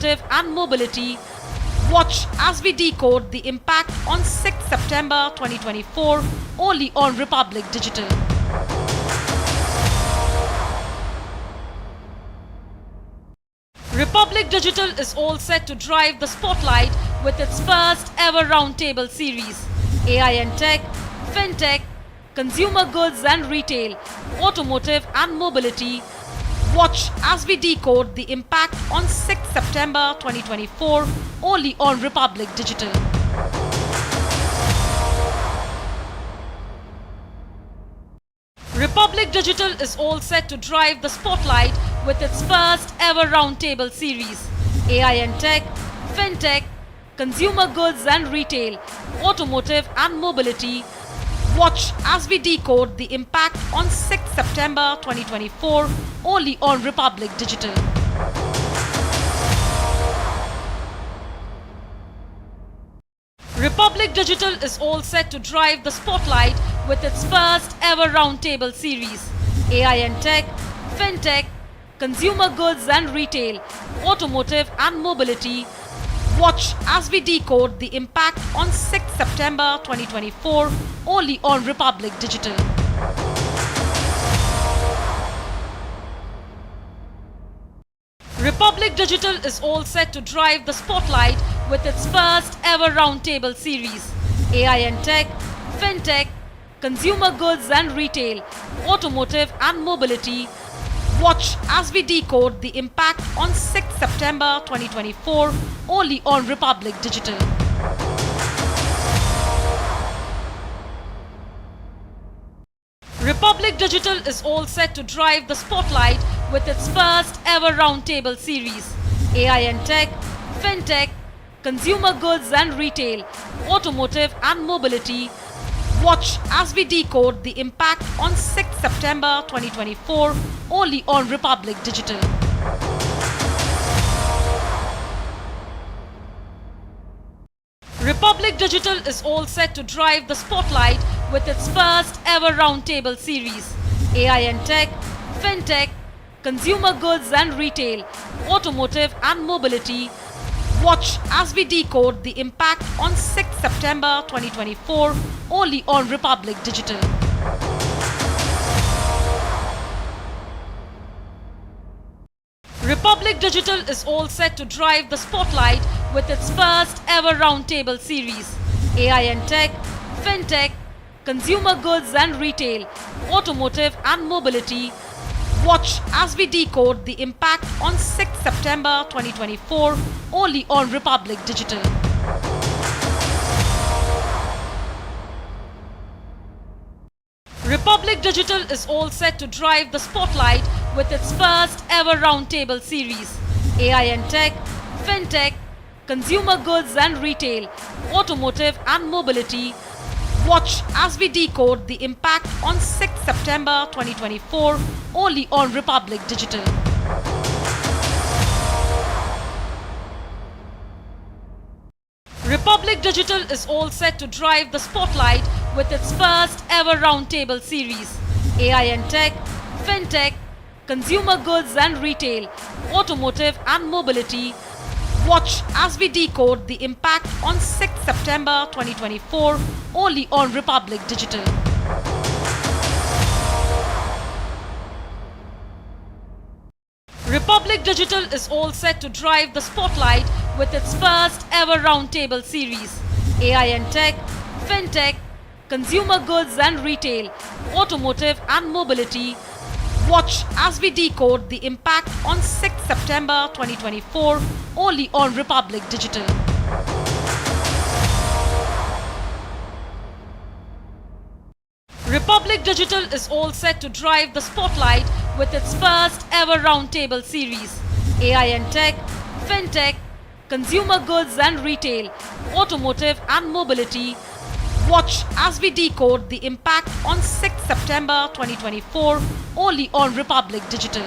and mobility. Watch as we decode the impact on 6th September 2024 only on Republic Digital. Republic Digital is all set to drive the spotlight with its first ever roundtable series. AI and tech, fintech, consumer goods and retail, automotive and mobility. Watch as we decode the impact on 6th September 2024 only on Republic Digital. Republic Digital is all set to drive the spotlight with its first ever roundtable series. AI and tech, fintech, consumer goods and retail, automotive and mobility. Watch as we decode the impact on 6th September 2024 only on Republic Digital. Republic Digital is all set to drive the spotlight with its first ever roundtable series. AI and tech, fintech, consumer goods and retail, automotive and mobility. Watch as we decode the impact on 6th September 2024 only on Republic Digital. Republic Digital is all set to drive the spotlight with its first ever roundtable series. AI and tech, fintech, consumer goods and retail, automotive and mobility. Watch as we decode the impact on 6th September 2024 only on Republic Digital. Republic Digital is all set to drive the spotlight with its first ever roundtable series. AI and tech, fintech, consumer goods and retail, automotive and mobility. Watch as we decode the impact on 6th September 2024 only on Republic Digital. Republic Digital is all set to drive the spotlight with its first ever roundtable series. AI and tech, fintech, consumer goods and retail, automotive and mobility. Watch as we decode the impact on 6th September 2024 only on Republic Digital. Republic Digital is all set to drive the spotlight with its first ever roundtable series. AI and tech, fintech, consumer goods and retail, automotive and mobility. Watch as we decode the impact on 6th September 2024 only on Republic Digital. Republic Digital is all set to drive the spotlight with its first ever roundtable series. AI and tech, fintech, consumer goods and retail, automotive and mobility. Watch as we decode the impact on 6th September 2024 only on Republic Digital. Republic Digital is all set to drive the spotlight with its first ever roundtable series. AI and tech, fintech, consumer goods and retail, automotive and mobility. Watch as we decode the impact on 6th September 2024 only on Republic Digital. Republic Digital is all set to drive the spotlight with its first ever roundtable series. AI and tech, fintech, consumer goods and retail, automotive and mobility. Watch as we decode the impact on 6th September 2024 only on Republic Digital. Republic Digital is all set to drive the spotlight with its first ever roundtable series. AI and tech, fintech, consumer goods and retail, automotive and mobility. Watch as we decode the impact on 6th September 2024 only on Republic Digital.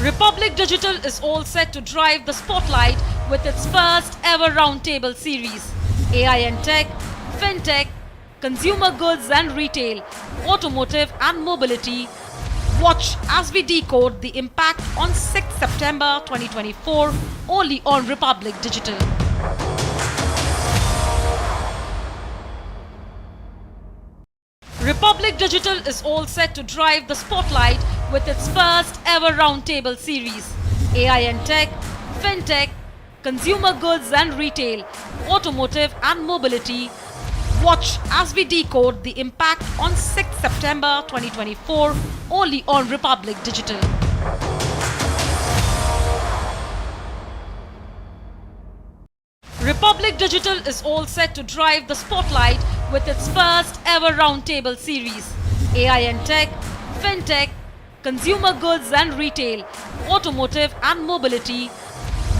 Republic Digital is all set to drive the spotlight with its first ever roundtable series. AI and tech, fintech, consumer goods and retail, automotive and mobility. Watch as we decode the impact on 6th September 2024 only on Republic Digital. Republic Digital is all set to drive the spotlight with its first ever roundtable series. AI and tech, fintech, consumer goods and retail, automotive and mobility. Watch as we decode the impact on 6th September 2024 only on Republic Digital. Republic Digital is all set to drive the spotlight with its first ever roundtable series. AI and tech, fintech, consumer goods and retail, automotive and mobility.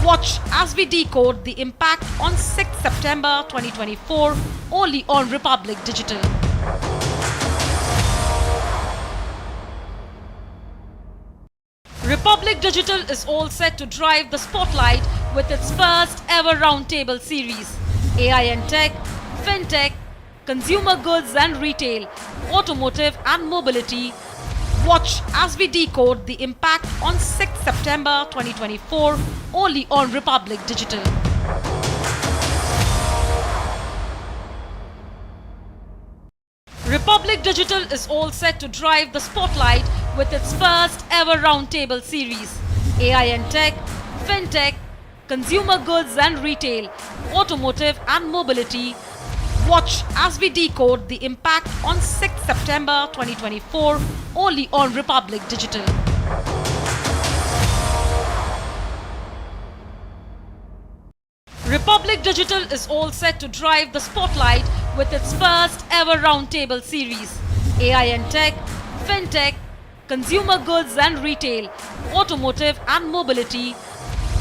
Watch as we decode the impact on 6th September 2024 only on Republic Digital. Republic Digital is all set to drive the spotlight with its first ever roundtable series. AI and tech, fintech, consumer goods and retail, automotive and mobility. Watch as we decode the impact on 6th September 2024 only on Republic Digital. Republic Digital is all set to drive the spotlight with its first ever roundtable series. AI and tech, fintech, consumer goods and retail, automotive and mobility. Watch as we decode the impact on 6th September 2024 only on Republic Digital. Republic Digital is all set to drive the spotlight with its first ever roundtable series. AI and tech, fintech, consumer goods and retail, automotive and mobility.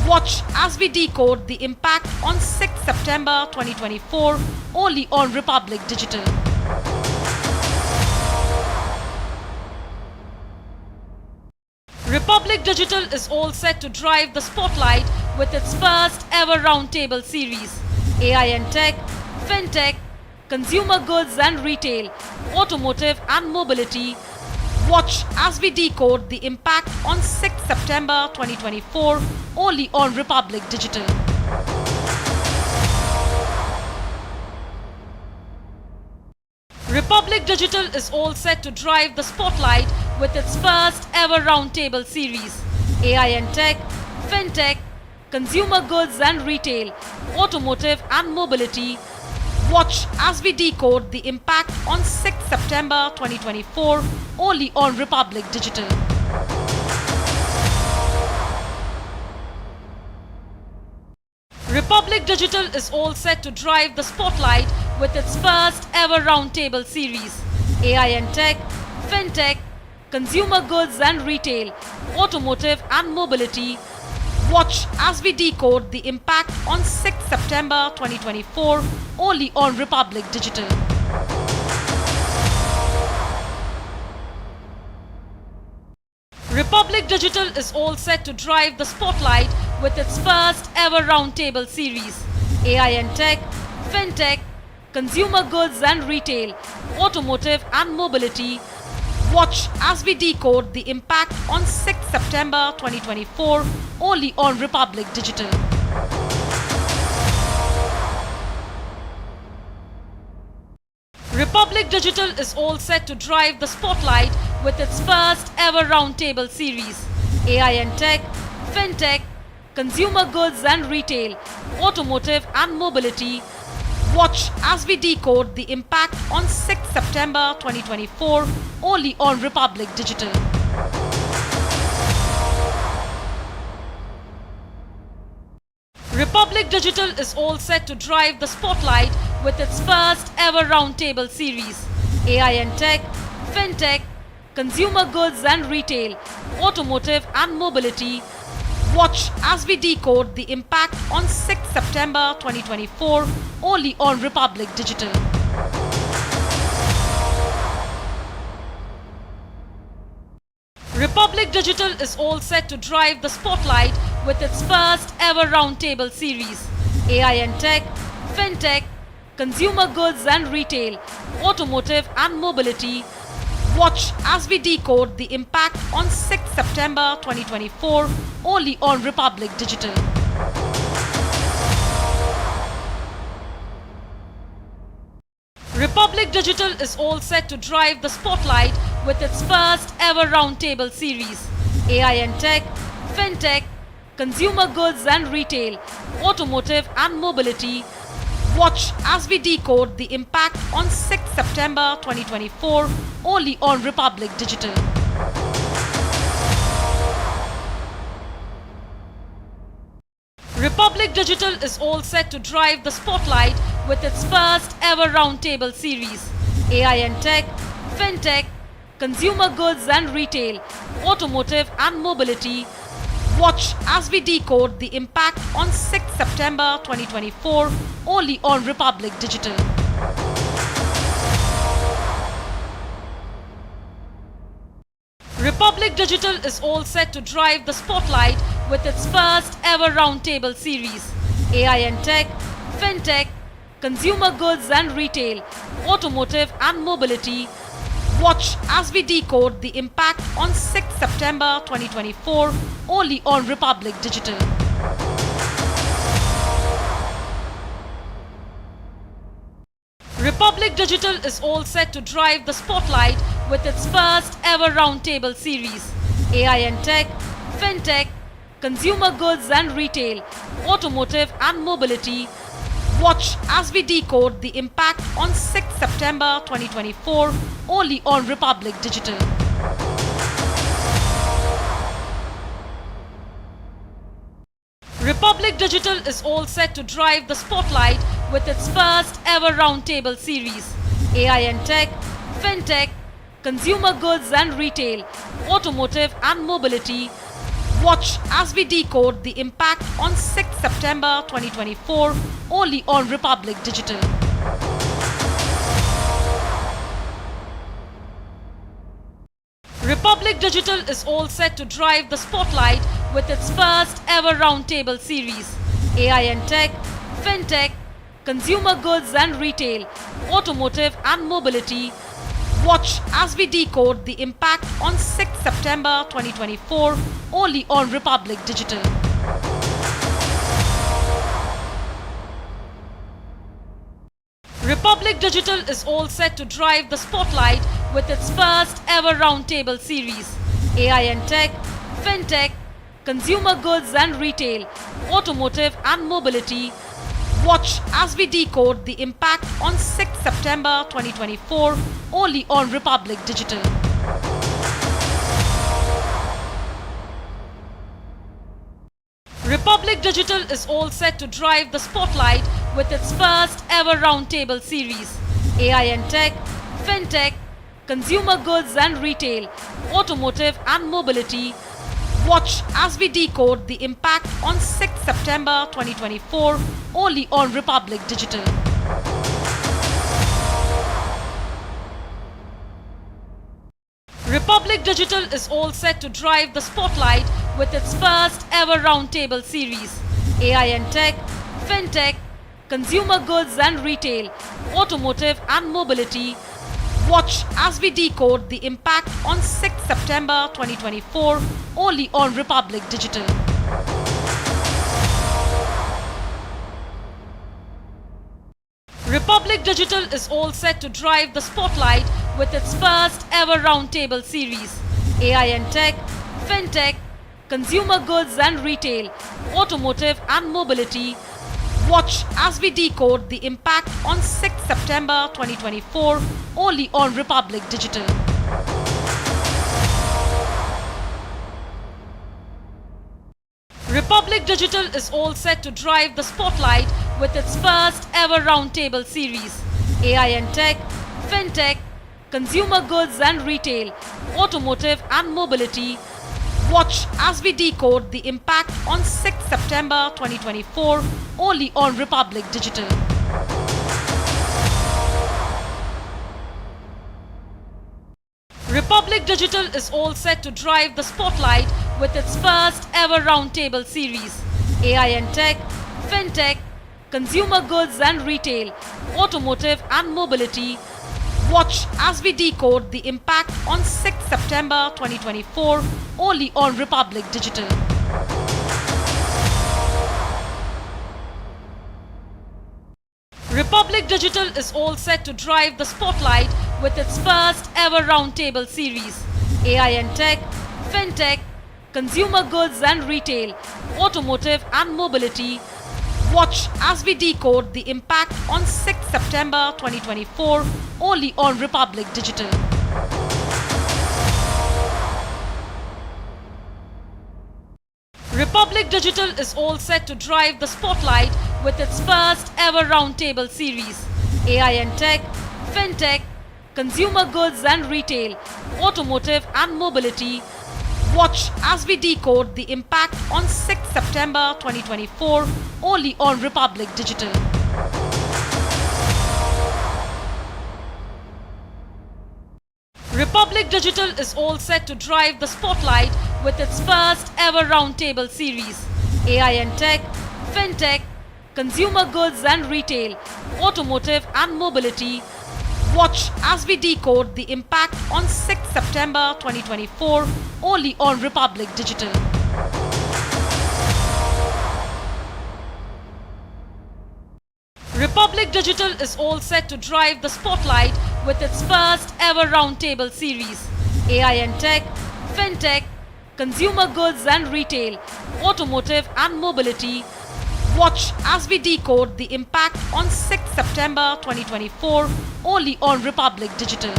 Watch as we decode the impact on 6th September 2024 only on Republic Digital. Republic Digital is all set to drive the spotlight with its first ever roundtable series. AI and tech, fintech, consumer goods and retail, automotive and mobility. Watch as we decode the impact on 6th September 2024 only on Republic Digital. Republic Digital is all set to drive the spotlight with its first ever roundtable series. AI and tech, fintech, consumer goods and retail, automotive and mobility. Watch as we decode the impact on 6th September 2024 only on Republic Digital. Republic Digital is all set to drive the spotlight with its first ever roundtable series. AI and tech, fintech, consumer goods and retail, automotive and mobility. Watch as we decode the impact on 6th September 2024 only on Republic Digital. Republic Digital is all set to drive the spotlight with its first ever roundtable series. AI and tech, fintech, consumer goods and retail, automotive and mobility. Watch as we decode the impact on 6th September 2024 only on Republic Digital. Republic Digital is all set to drive the spotlight with its first ever roundtable series. AI and tech, fintech, consumer goods and retail, automotive and mobility. Watch as we decode the impact on 6th September 2024 only on Republic Digital. Republic Digital is all set to drive the spotlight with its first ever roundtable series. AI and tech, fintech, consumer goods and retail, automotive and mobility. Watch as we decode the impact on 6th September 2024 only on Republic Digital. Republic Digital is all set to drive the spotlight with its first ever roundtable series. AI and tech, fintech, consumer goods and retail, automotive and mobility. Watch as we decode the impact on 6th September 2024 only on Republic Digital. Republic Digital is all set to drive the spotlight with its first ever roundtable series. AI and tech, fintech, consumer goods and retail, automotive and mobility. Watch as we decode the impact on 6th September 2024 only on Republic Digital. Republic Digital is all set to drive the spotlight with its first ever roundtable series. AI and tech, fintech, consumer goods and retail, automotive and mobility. Watch as we decode the impact on 6th September 2024 only on Republic Digital. Republic Digital is all set to drive the spotlight with its first ever roundtable series. AI and tech, fintech, consumer goods and retail, automotive and mobility. Watch as we decode the impact on 6th September 2024 only on Republic Digital. Republic Digital is all set to drive the spotlight with its first ever roundtable series. AI and tech, fintech, consumer goods and retail, automotive and mobility. Watch as we decode the impact on 6th September 2024 only on Republic Digital. Republic Digital is all set to drive the spotlight with its first ever roundtable series. AI and tech, fintech, consumer goods and retail, automotive and mobility. Watch as we decode the impact on 6th September 2024 only on Republic Digital. Republic Digital is all set to drive the spotlight with its first ever roundtable series. AI and tech, fintech, consumer goods and retail, automotive and mobility. Watch as we decode the impact on 6th September 2024 only on Republic Digital. Republic Digital is all set to drive the spotlight with its first ever roundtable series. AI and tech, fintech, consumer goods and retail, automotive and mobility. Watch as we decode the impact on 6th September 2024 only on Republic Digital. Republic Digital is all set to drive the spotlight with its first ever roundtable series. AI and tech, fintech, consumer goods and retail, automotive and mobility. Watch as we decode the impact on 6th September 2024 only on Republic Digital. Republic Digital is all set to drive the spotlight with its first ever roundtable series. AI and tech, fintech, consumer goods and retail, automotive and mobility. Watch as we decode the impact on 6th September 2024 only on Republic Digital. Republic Digital is all set to drive the spotlight with its first ever roundtable series. AI and tech, fintech, consumer goods and retail, automotive and mobility. Watch as we decode the impact on 6th September 2024 only on Republic Digital. Republic Digital is all set to drive the spotlight with its first ever roundtable series. AI and tech, fintech, consumer goods and retail, automotive and mobility. Watch as we decode the impact on 6th September 2024 only on Republic Digital. Republic Digital is all set to drive the spotlight with its first ever roundtable series. AI and tech, fintech, consumer goods and retail, automotive and mobility. Watch as we decode the impact on 6th September 2024 only on Republic Digital. Republic Digital is all set to drive the spotlight with its first ever roundtable series. AI and tech, fintech, consumer goods and retail, automotive and mobility. Watch as we decode the impact on 6th September 2024 only on Republic Digital. Republic Digital is all set to drive the spotlight with its first ever roundtable series. AI and tech, fintech, consumer goods and retail, automotive and mobility. Watch as we decode the impact on 6th September 2024 only on Republic Digital. Republic Digital is all set to drive the spotlight with its first ever roundtable series. AI and tech, fintech, consumer goods and retail, automotive and mobility. Watch as we decode the impact on 6th September 2024 only on Republic Digital. Republic Digital is all set to drive the spotlight with its first ever roundtable series. AI and tech, fintech, consumer goods and retail, automotive and mobility. Watch as we decode the impact on 6th September 2024 only on Republic Digital.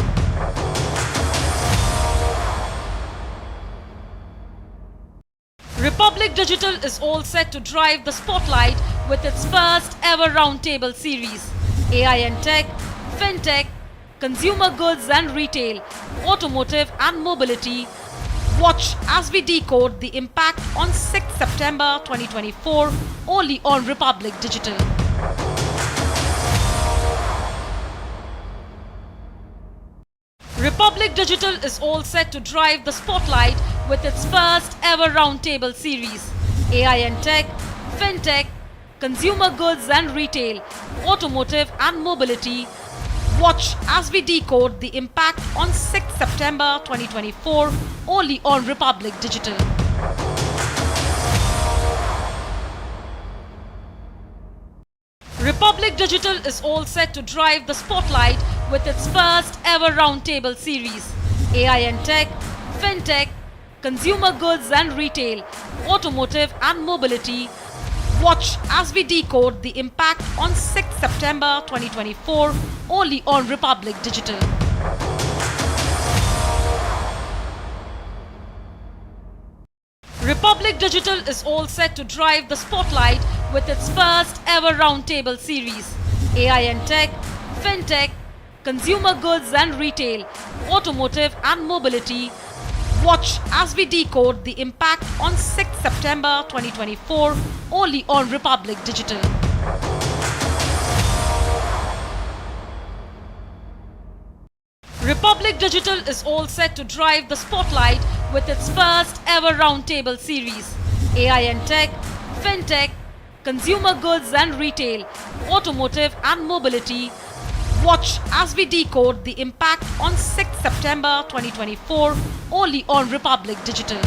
Republic Digital is all set to drive the spotlight with its first ever roundtable series. AI and tech, fintech, consumer goods and retail, automotive and mobility. Watch as we decode the impact on 6th September 2024 only on Republic Digital. Republic Digital is all set to drive the spotlight with its first ever roundtable series. AI and tech, fintech, consumer goods and retail, automotive and mobility. Watch as we decode the impact on 6th September 2024 only on Republic Digital. Republic Digital is all set to drive the spotlight with its first ever roundtable series. AI and tech, fintech, consumer goods and retail, automotive and mobility. Watch as we decode the impact on 6th September 2024 only on Republic Digital. Republic Digital is all set to drive the spotlight with its first ever roundtable series. AI and tech, fintech, consumer goods and retail, automotive and mobility. Watch as we decode the impact on 6th September 2024 only on Republic Digital. Republic Digital is all set to drive the spotlight with its first ever roundtable series. AI and tech, fintech, consumer goods and retail, automotive and mobility. Watch as we decode the impact on 6th September 2024 only on Republic Digital.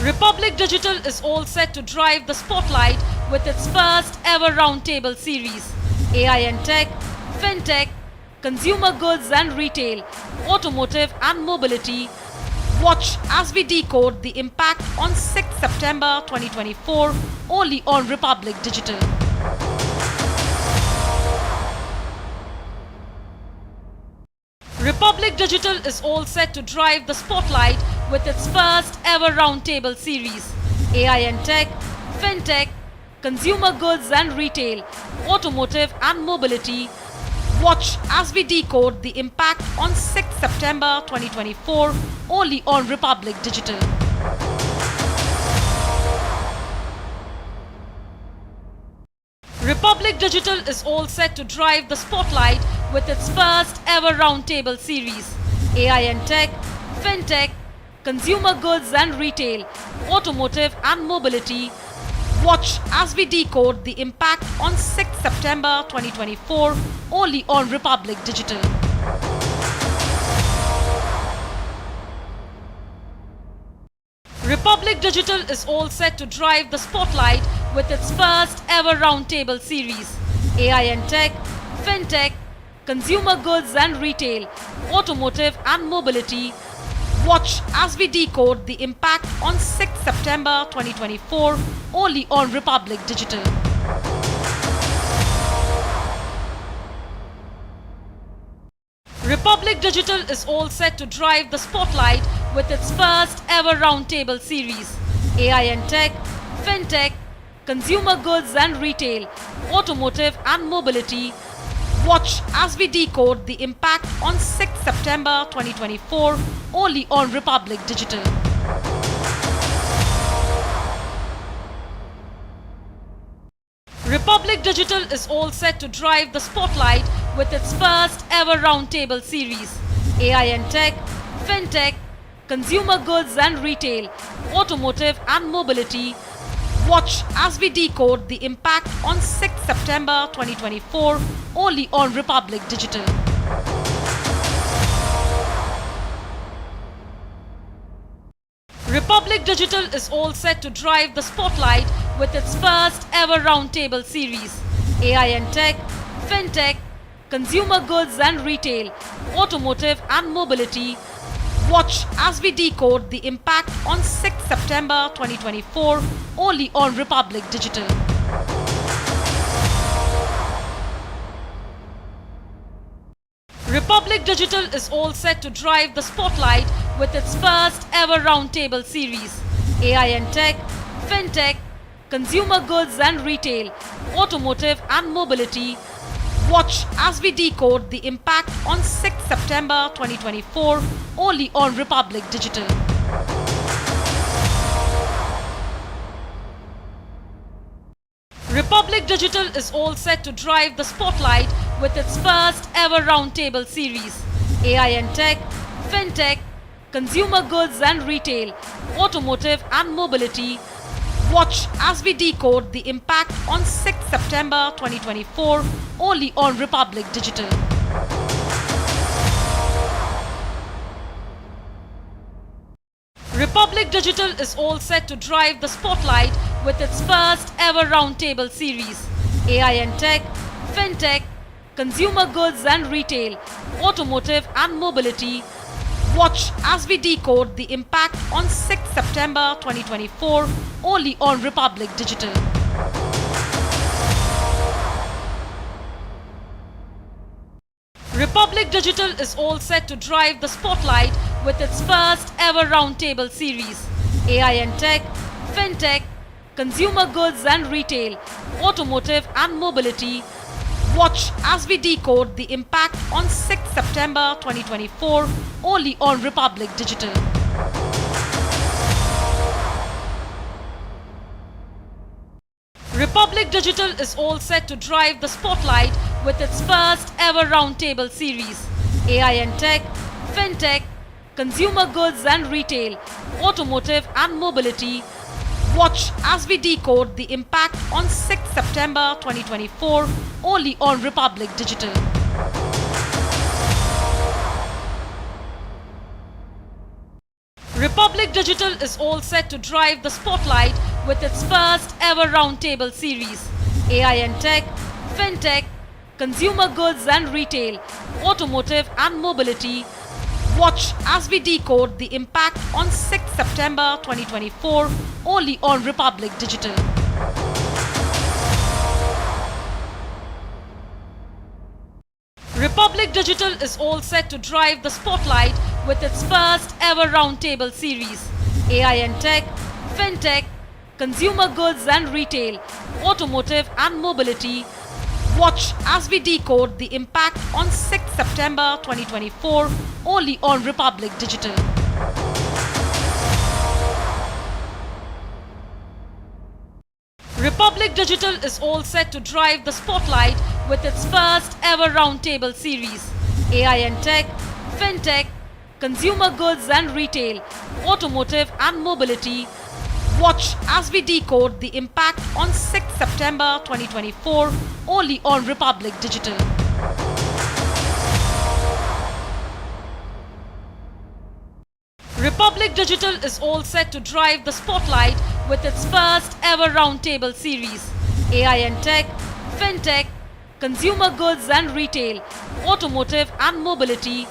Republic Digital is all set to drive the spotlight with its first ever roundtable series. AI and tech, fintech, consumer goods and retail, automotive and mobility. Watch as we decode the impact on 6th September 2024 only on Republic Digital. Republic Digital is all set to drive the spotlight with its first ever roundtable series. AI and tech, fintech, consumer goods and retail, automotive and mobility. Watch as we decode the impact on 6th September 2024 only on Republic Digital. Republic Digital is all set to drive the spotlight with its first ever roundtable series. AI and tech, fintech, consumer goods and retail, automotive and mobility. Watch as we decode the impact on 6th September 2024 only on Republic Digital. Republic Digital is all set to drive the spotlight with its first ever roundtable series. AI and tech, fintech, consumer goods and retail, automotive and mobility. Watch as we decode the impact on 6th September 2024 only on Republic Digital. Republic Digital is all set to drive the spotlight with its first ever roundtable series. AI and tech, fintech, consumer goods and retail, automotive and mobility. Watch as we decode the impact on 6th September 2024 only on Republic Digital. Republic Digital is all set to drive the spotlight with its first ever roundtable series. AI and tech, fintech, consumer goods and retail, automotive and mobility. Watch as we decode the impact on 6th September 2024 only on Republic Digital. Republic Digital is all set to drive the spotlight with its first ever roundtable series. AI and tech, fintech, consumer goods and retail, automotive and mobility. Watch as we decode the impact on 6th September 2024 only on Republic Digital. Republic Digital is all set to drive the spotlight with its first ever roundtable series. AI and tech, fintech, consumer goods and retail, automotive and mobility. Watch as we decode the impact on 6th September 2024 only on Republic Digital. Republic Digital is all set to drive the spotlight with its first ever roundtable series. AI and tech, fintech, consumer goods and retail, automotive and mobility. Watch as we decode the impact on 6th September 2024 only on Republic Digital. Republic Digital is all set to drive the spotlight with its first ever roundtable series. AI and tech, fintech, consumer goods and retail, automotive and mobility. Watch as we decode the impact on 6th September 2024 only on Republic Digital. Republic Digital is all set to drive the spotlight with its first ever roundtable series. AI and tech, fintech, consumer goods and retail, automotive and mobility. Watch as we decode the impact on 6th September 2024 only on Republic Digital. Republic Digital is all set to drive the spotlight with its first ever roundtable series. AI and tech, fintech, consumer goods and retail, automotive and mobility. Watch as we decode the impact on 6th September 2024 only on Republic Digital. Republic Digital is all set to drive the spotlight with its first ever roundtable series. AI and tech, fintech, consumer goods and retail, automotive and mobility. Watch as we decode the impact on 6th September 2024 only on Republic Digital. Republic Digital is all set to drive the spotlight with its first ever roundtable series. AI and tech, fintech, consumer goods and retail, automotive and mobility. Watch as we decode the impact on 6th September 2024 only on Republic Digital. Republic Digital is all set to drive the spotlight with its first ever roundtable series. AI and tech, fintech, consumer goods and retail, automotive and mobility. Watch as we decode the impact on 6th September 2024 only on Republic Digital. Republic Digital is all set to drive the spotlight with its first ever roundtable series. AI and tech, fintech, consumer goods and retail, automotive and mobility.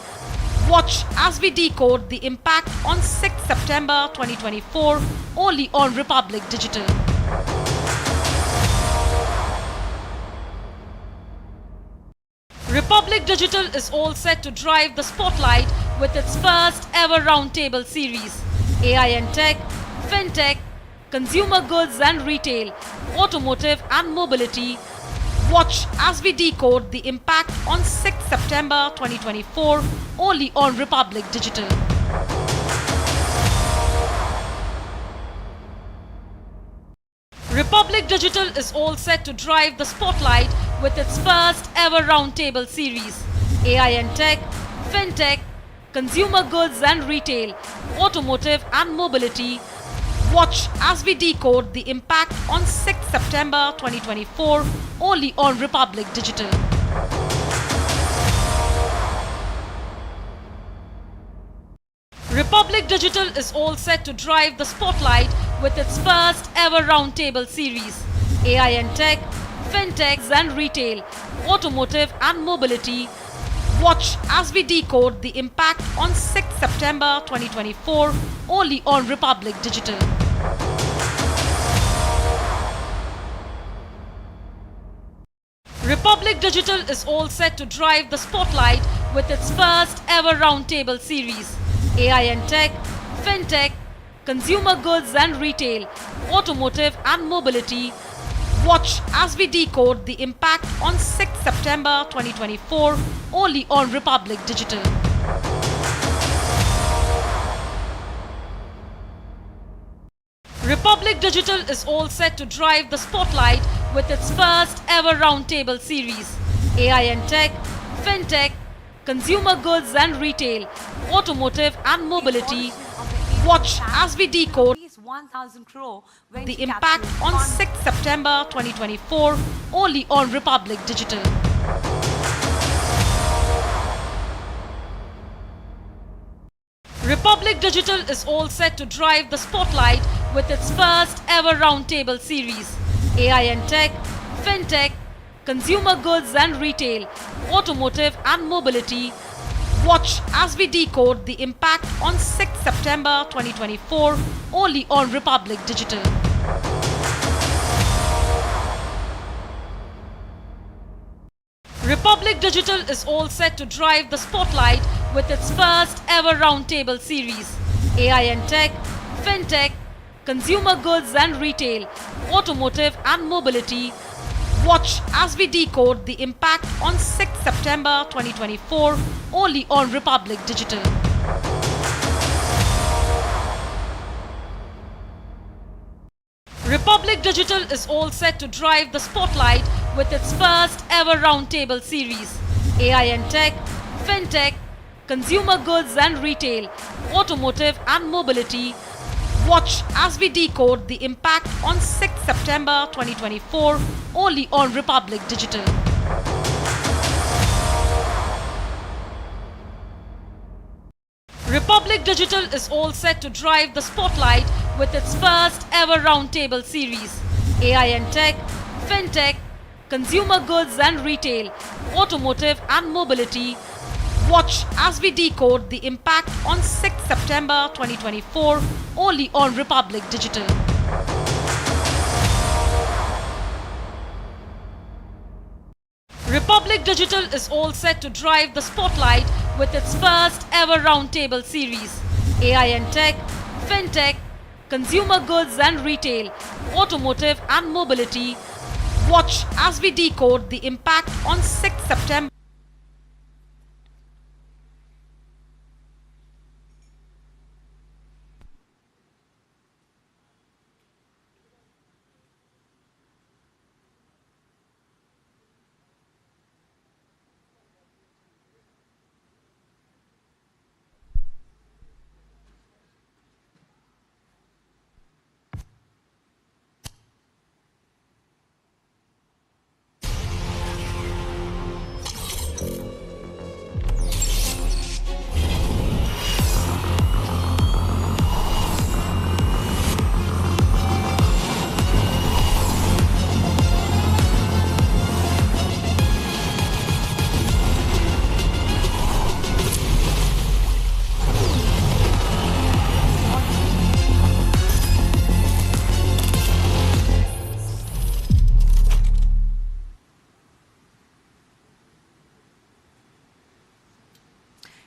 Watch as we decode the impact on 6th September 2024 only on Republic Digital. Republic Digital is all set to drive the spotlight with its first ever roundtable series. AI and tech, fintech, consumer goods and retail, automotive and mobility. Watch as we decode the impact on 6th September 2024 only on Republic Digital. Republic Digital is all set to drive the spotlight with its first ever roundtable series. AI and tech, fintech, consumer goods and retail, automotive and mobility. Watch as we decode the impact on 6th September 2024 only on Republic Digital. Republic Digital is all set to drive the spotlight with its first ever roundtable series. AI and tech, fintechs and retail, automotive and mobility. Watch as we decode the impact on 6th September 2024 only on Republic Digital. Republic Digital is all set to drive the spotlight with its first ever roundtable series. AI and tech, fintech, consumer goods and retail, automotive and mobility. Watch as we decode the impact on 6th September 2024 only on Republic Digital. Republic Digital is all set to drive the spotlight with its first ever roundtable series. AI and tech, fintech, consumer goods and retail, automotive and mobility. Watch as we decode 1,000 crore the impact on 6th September 2024 only on Republic Digital. Republic Digital is all set to drive the spotlight with its first ever roundtable series. AI and tech, fintech, consumer goods and retail, automotive and mobility. Watch as we decode the impact on 6th September 2024 only on Republic Digital. Republic Digital is all set to drive the spotlight with its first ever roundtable series. AI and tech, fintech, consumer goods and retail, automotive and mobility. Watch as we decode the impact on 6th September 2024 only on Republic Digital. Republic Digital is all set to drive the spotlight with its first ever roundtable series. AI and tech, fintech, consumer goods and retail, automotive and mobility. Watch as we decode the impact on 6th September 2024 only on Republic Digital. Republic Digital is all set to drive the spotlight with its first ever roundtable series. AI and tech, fintech, consumer goods and retail, automotive and mobility. Watch as we decode the impact on 6th September 2024 only on Republic Digital. Republic Digital is all set to drive the spotlight with its first ever roundtable series. AI and tech, fintech, consumer goods and retail, automotive and mobility. Watch as we decode the impact on 6th September.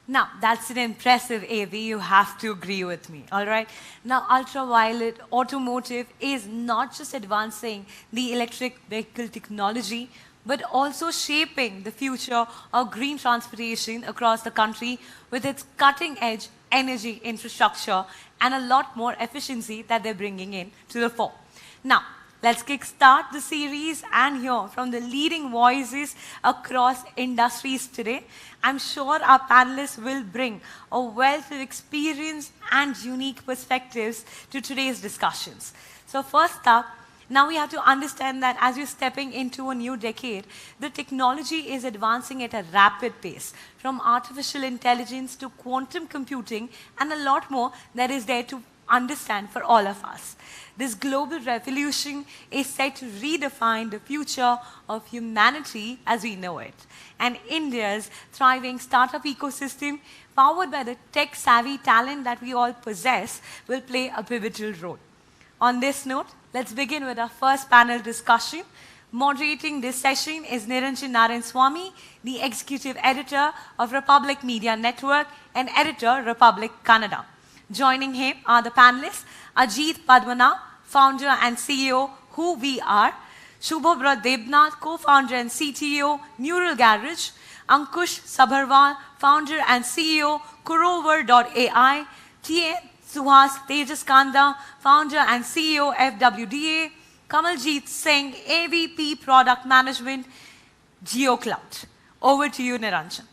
Now, that's an impressive AV, you have to agree with me, all right? Now, ultraviolet automotive is not just advancing the electric vehicle technology, but also shaping the future of green transportation across the country with its cutting-edge energy infrastructure and a lot more efficiency that they're bringing in to the fore. Now, let's kickstart the series and hear from the leading voices across industries today. I'm sure our panelists will bring a wealth of experience and unique perspectives to today's discussions. So first up, now we have to understand that as we're stepping into a new decade, the technology is advancing at a rapid pace, from artificial intelligence to quantum computing, and a lot more that is there to understand for all of us. This global revolution is set to redefine the future of humanity as we know it. And India's thriving startup ecosystem, powered by the tech-savvy talent that we all possess, will play a pivotal role. On this note, let's begin with our first panel discussion. Moderating this session is Niranjan Narayan-Swamy, the Executive Editor of Republic Media Network and Editor, Republic Kannada. Joining him are the panelists, Ajit Padmanabh, Founder and CEO, Who We Are, Shubhabrat Debnath, Co-Founder and CTO, Neural Garage, Ankush Sabharwal, Founder and CEO, Kurover.ai, T.A. Suhas Tejaskanda, Founder and CEO, FWDA, Kamaljeet Singh, AVP Product Management, GeoCloud. Over to you, Niranjan.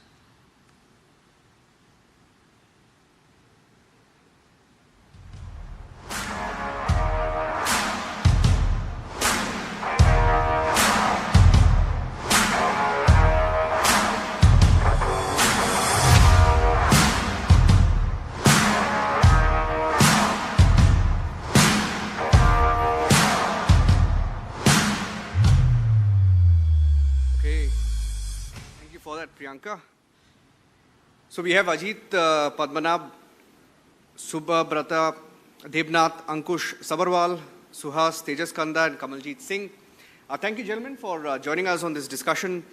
Priyanka. So we have Ajit Padmanabh, Subhabrata Debnath, Ankush Sabharwal, Suhas Tejaskanda, and Kamaljeet Singh. Thank you, gentlemen, for joining us on this discussion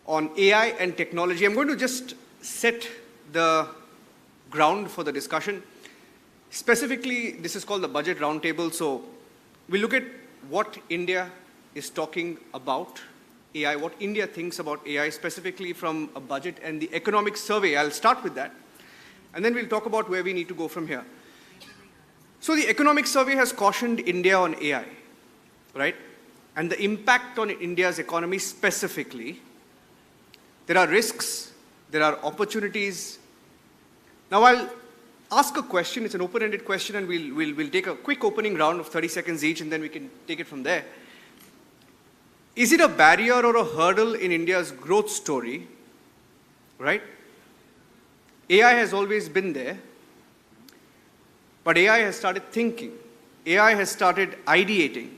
on AI and technology. I'm going to just set the ground for the discussion. Specifically, this is called the Budget Roundtable. So we look at what India is talking about AI, what India thinks about AI, specifically from a budget and the economic survey. I'll start with that. And then we'll talk about where we need to go from here. So the economic survey has cautioned India on AI, right? And the impact on India's economy specifically. There are risks, there are opportunities. Now I'll ask a question, it's an open-ended question, and we'll take a quick opening round of 30 seconds each, and then we can take it from there. Is it a barrier or a hurdle in India's growth story, right? AI has always been there, but AI has started thinking. AI has started ideating,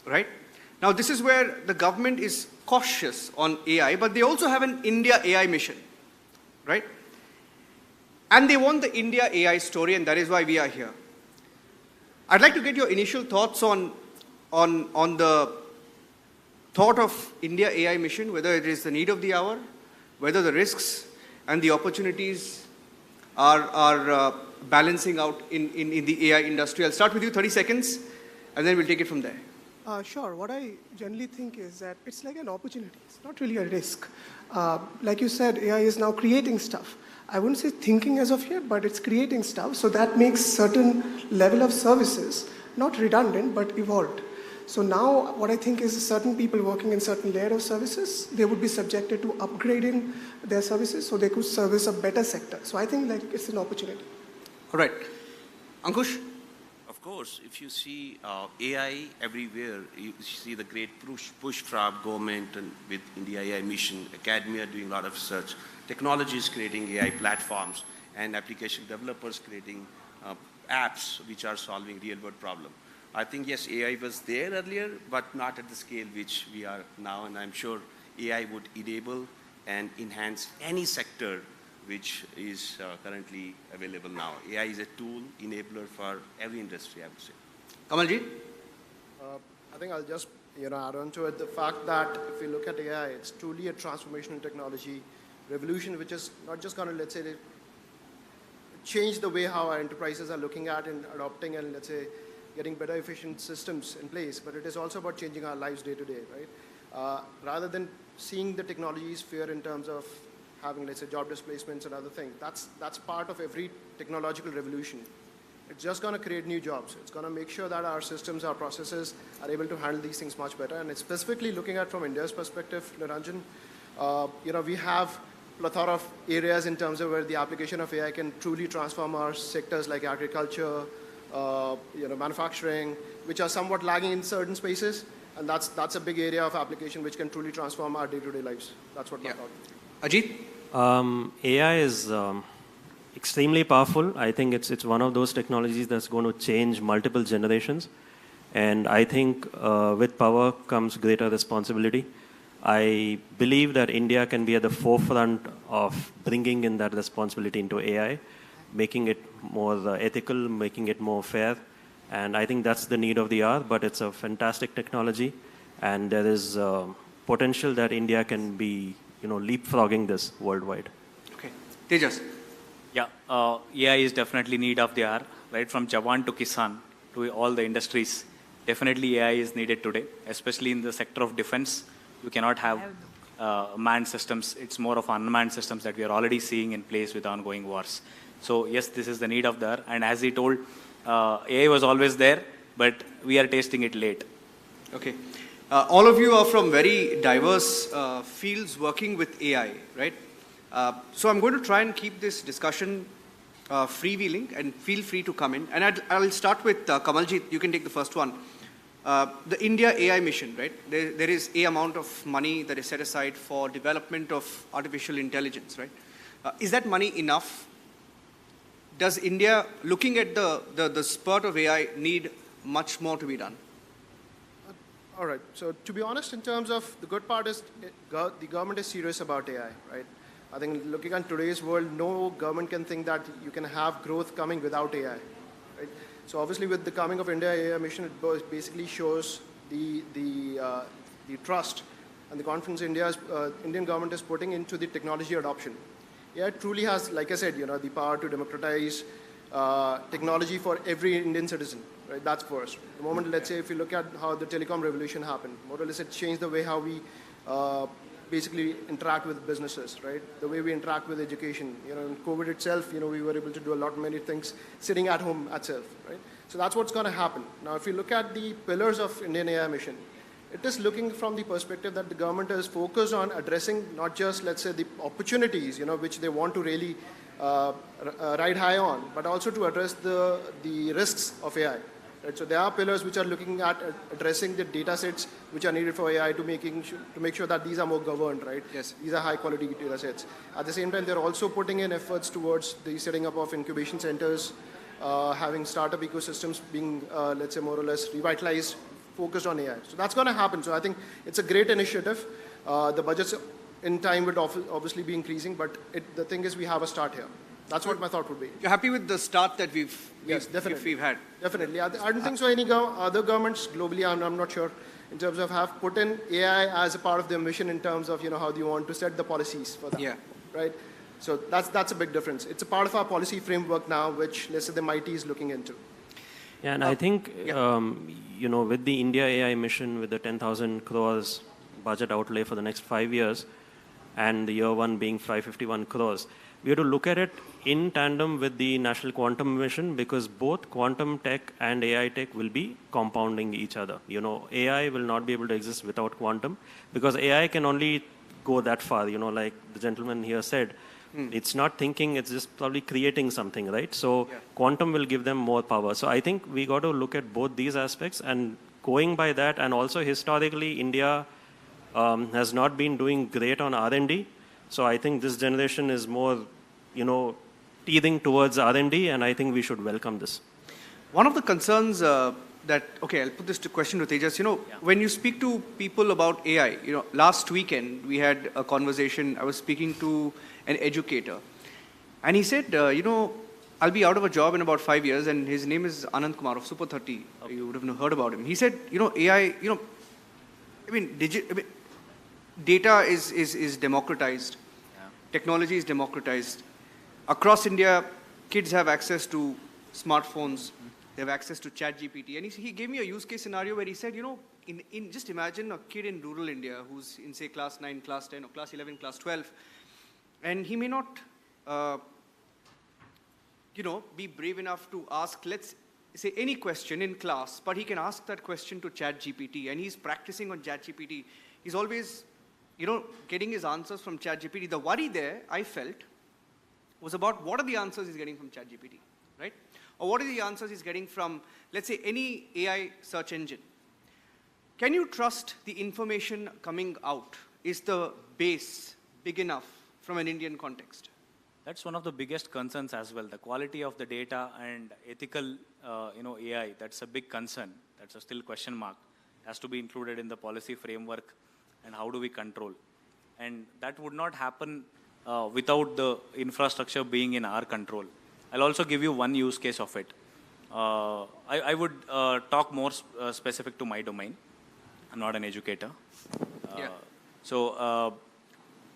right? Now this is where the government is cautious on AI, but they also have an India AI mission, right? And they want the India AI story, and that is why we are here. I'd like to get your initial thoughts on the thought of India AI mission, whether it is the need of the hour, whether the risks and the opportunities are balancing out in the AI industry. I'll start with you, 30 seconds, and then we'll take it from there. Sure. What I generally think is that it's like an opportunity. It's not really a risk. Like you said, AI is now creating stuff. I wouldn't say thinking as of yet, but it's creating stuff. So that makes certain level of services not redundant, but evolved. So now what I think is certain people working in certain layer of services, they would be subjected to upgrading their services so they could service a better sector. So I think like it's an opportunity. All right. Ankush? Of course, if you see AI everywhere, you see the great push from government and with India AI mission, academia doing a lot of research, technology is creating AI platforms, and application developers creating apps which are solving real-world problems. I think, yes, AI was there earlier, but not at the scale which we are now, and I'm sure AI would enable and enhance any sector which is currently available now. AI is a tool, enabler for every industry, I would say. Kamaljeet? I think I'll just add on to it the fact that if we look at AI, it's truly a transformational technology revolution, which is not just going to, let's say, change the way how our enterprises are looking at and adopting and, let's say, getting better efficient systems in place, but it is also about changing our lives day to day, right? Rather than seeing the technology sphere in terms of having, let's say, job displacements and other things, that's part of every technological revolution. It's just going to create new jobs. It's going to make sure that our systems, our processes are able to handle these things much better. And it's specifically looking at from India's perspective, Niranjan, we have plethora of areas in terms of where the application of AI can truly transform our sectors like agriculture, manufacturing, which are somewhat lagging in certain spaces. And that's a big area of application which can truly transform our day-to-day lives. That's what my thought is. Ajit? AI is extremely powerful. I think it's one of those technologies that's going to change multiple generations. And I think with power comes greater responsibility. I believe that India can be at the forefront of bringing in that responsibility into AI, making it more ethical, making it more fair. And I think that's the need of the hour, but it's a fantastic technology. And there is potential that India can be, leapfrogging this worldwide. Okay. Tejas? Yeah, AI is definitely need of the hour, right? From Jawan to Kisan to all the industries. Definitely AI is needed today, especially in the sector of defense. You cannot have manned systems. It's more of unmanned systems that we are already seeing in place with ongoing wars. So yes, this is the need of the hour. And as he told, AI was always there, but we are tasting it late. Okay. All of you are from very diverse fields working with AI, right? So I'm going to try and keep this discussion freewheeling, and feel free to come in. And I'll start with Kamaljit. You can take the first one. The India AI mission, right? There is a amount of money that is set aside for development of artificial intelligence, right? Is that money enough? Does India, looking at the spurt of AI, need much more to be done? All right. So to be honest, in terms of the good part is the government is serious about AI, right? I think looking at today's world, no government can think that you can have growth coming without AI, right? So obviously with the coming of India AI mission, it basically shows the trust and the confidence Indian government is putting into the technology adoption. AI truly has, like I said, the power to democratize technology for every Indian citizen, right? That's first. The moment, let's say, if you look at how the telecom revolution happened, more or less it changed the way how we basically interact with businesses, right? The way we interact with education. In COVID itself, we were able to do many things sitting at home itself, right? So that's what's going to happen. Now, if you look at the pillars of Indian AI mission, it is looking from the perspective that the government is focused on addressing not just, let's say, the opportunities, which they want to really ride high on, but also to address the risks of AI. Right? So there are pillars which are looking at addressing the data sets which are needed for AI to make sure that these are more governed, right? Yes. These are high quality data sets. At the same time, they're also putting in efforts towards the setting up of incubation centers, having startup ecosystems being, let's say, more or less revitalized, focused on AI. So that's going to happen. So I think it's a great initiative. The budgets in time would obviously be increasing, but the thing is we have a start here. That's what my thought would be. You're happy with the start that we've had? Definitely. I don't think so any other governments globally, I'm not sure, in terms of have put in AI as a part of their mission in terms of, how do you want to set the policies for that. Yeah. Right? So that's a big difference. It's a part of our policy framework now, which, let's say, the MIT is looking into. Yeah, and I think, with the India AI mission, with the 10,000 crores budget outlay for the next 5 years, and the year one being 551 crores, we have to look at it in tandem with the National Quantum Mission, because both quantum tech and AI tech will be compounding each other. AI will not be able to exist without quantum, because AI can only go that far, like the gentleman here said. It's not thinking, it's just probably creating something, right? So quantum will give them more power. So I think we got to look at both these aspects, and going by that, and also historically, India has not been doing great on R&D. So I think this generation is more, teething towards R&D, and I think we should welcome this. One of the concerns I'll put this question to Tejas. When you speak to people about AI, last weekend we had a conversation. I was speaking to an educator, and he said, I'll be out of a job in about 5 years, and his name is Anand Kumar of Super 30. Okay. You would have heard about him. He said, AI, data is democratized. Yeah. Technology is democratized. Across India, kids have access to smartphones, they have access to ChatGPT. And he gave me a use case scenario where he said, just imagine a kid in rural India who's in, say, class 9, class 10, or class 11, class 12, and he may not, be brave enough to ask, let's say, any question in class, but he can ask that question to ChatGPT, and he's practicing on ChatGPT. He's always, getting his answers from ChatGPT. The worry there, I felt, was about what are the answers he's getting from ChatGPT, right? Or what are the answers he's getting from, let's say, any AI search engine. Can you trust the information coming out? Is the base big enough from an Indian context? That's one of the biggest concerns as well. The quality of the data and ethical, AI, that's a big concern. That's a still question mark. Has to be included in the policy framework, and how do we control? And that would not happen without the infrastructure being in our control. I'll also give you one use case of it. I would talk more specific to my domain. I'm not an educator. So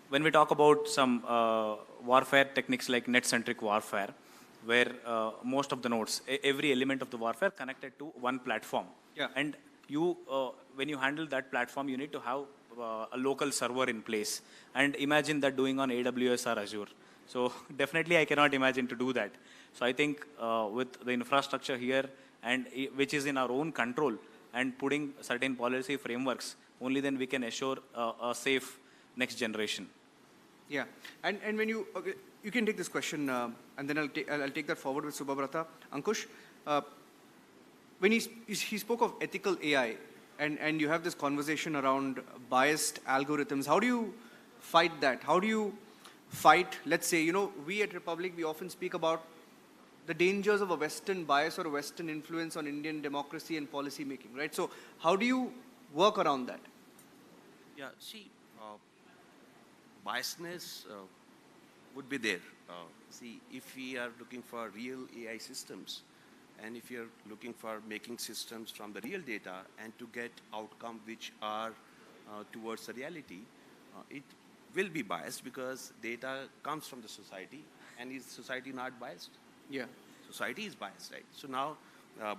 when we talk about some warfare techniques like net-centric warfare, where most of the nodes, every element of the warfare connected to one platform. Yeah. And you, when you handle that platform, you need to have a local server in place. And imagine that doing on AWS or Azure. So definitely I cannot imagine to do that. So I think with the infrastructure here, and which is in our own control, and putting certain policy frameworks, only then we can assure a safe next generation. Yeah, and when you can take this question, and then I'll take that forward with Subabrata. Ankush, when he spoke of ethical AI, and you have this conversation around biased algorithms, how do you fight that? How do you fight, let's say, we at Republic, we often speak about the dangers of a Western bias or a Western influence on Indian democracy and policy making, right? So how do you work around that? Yeah, see, biasness would be there. See, if we are looking for real AI systems, and if you're looking for making systems from the real data and to get outcome which are towards the reality, it will be biased because data comes from the society, and is society not biased? Yeah. Society is biased, right? So now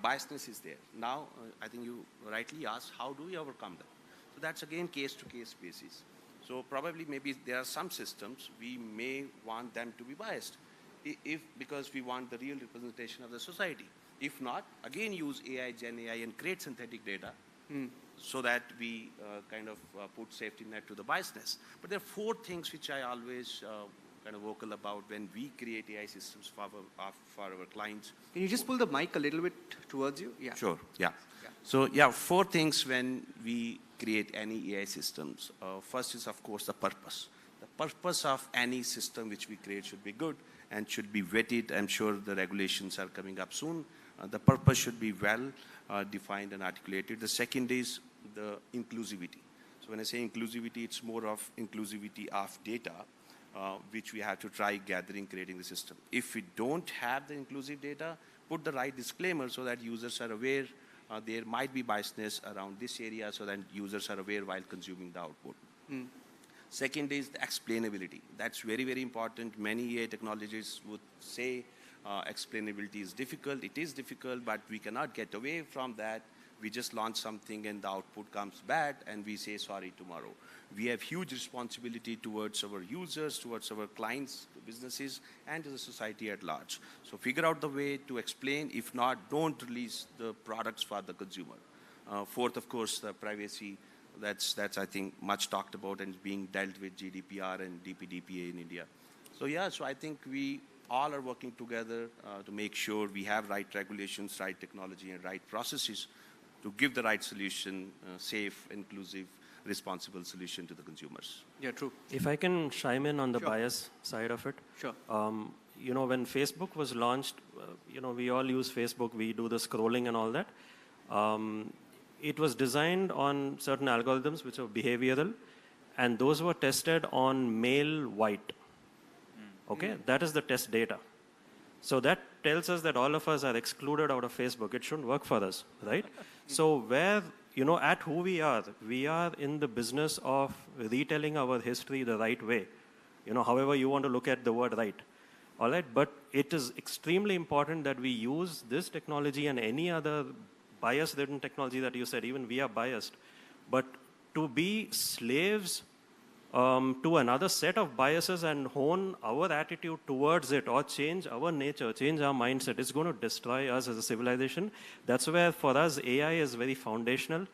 biasness is there. Now, I think you rightly asked, how do we overcome that? So that's again case-to-case basis. So probably maybe there are some systems we may want them to be biased, because we want the real representation of the society. If not, again use AI, Gen AI, and create synthetic data so that we put safety net to the biasness. But there are 4 things which I always kind of vocal about when we create AI systems for our clients. Can you just pull the mic a little bit towards you? Yeah. Sure, yeah. So yeah, 4 things when we create any AI systems. First is, of course, the purpose. The purpose of any system which we create should be good and should be vetted. I'm sure the regulations are coming up soon. The purpose should be well defined and articulated. The second is the inclusivity. So when I say inclusivity, it's more of inclusivity of data, which we have to try gathering, creating the system. If we don't have the inclusive data, put the right disclaimer so that users are aware there might be biasness around this area, so that users are aware while consuming the output. Second is the explainability. That's very, very important. Many AI technologists would say explainability is difficult. It is difficult, but we cannot get away from that. We just launch something and the output comes bad, and we say sorry tomorrow. We have huge responsibility towards our users, towards our clients, businesses, and to the society at large. So figure out the way to explain. If not, don't release the products for the consumer. Fourth, of course, the privacy. That's I think much talked about and being dealt with GDPR and DPDPA in India. So yeah, so I think we all are working together to make sure we have right regulations, right technology, and right processes to give the right solution, safe, inclusive, responsible solution to the consumers. Yeah, true. If I can chime in on the bias side of it. Sure. When Facebook was launched, we all use Facebook, we do the scrolling and all that. It was designed on certain algorithms which are behavioral, and those were tested on male white. Okay, that is the test data. So that tells us that all of us are excluded out of Facebook. It shouldn't work for us, right? So where, at who we are in the business of retelling our history the right way. However you want to look at the word right. All right, but it is extremely important that we use this technology and any other bias-ridden technology that you said, even we are biased, but to be slaves to another set of biases and hone our attitude towards it or change our nature, change our mindset, it's going to destroy us as a civilization. That's where for us AI is very foundational.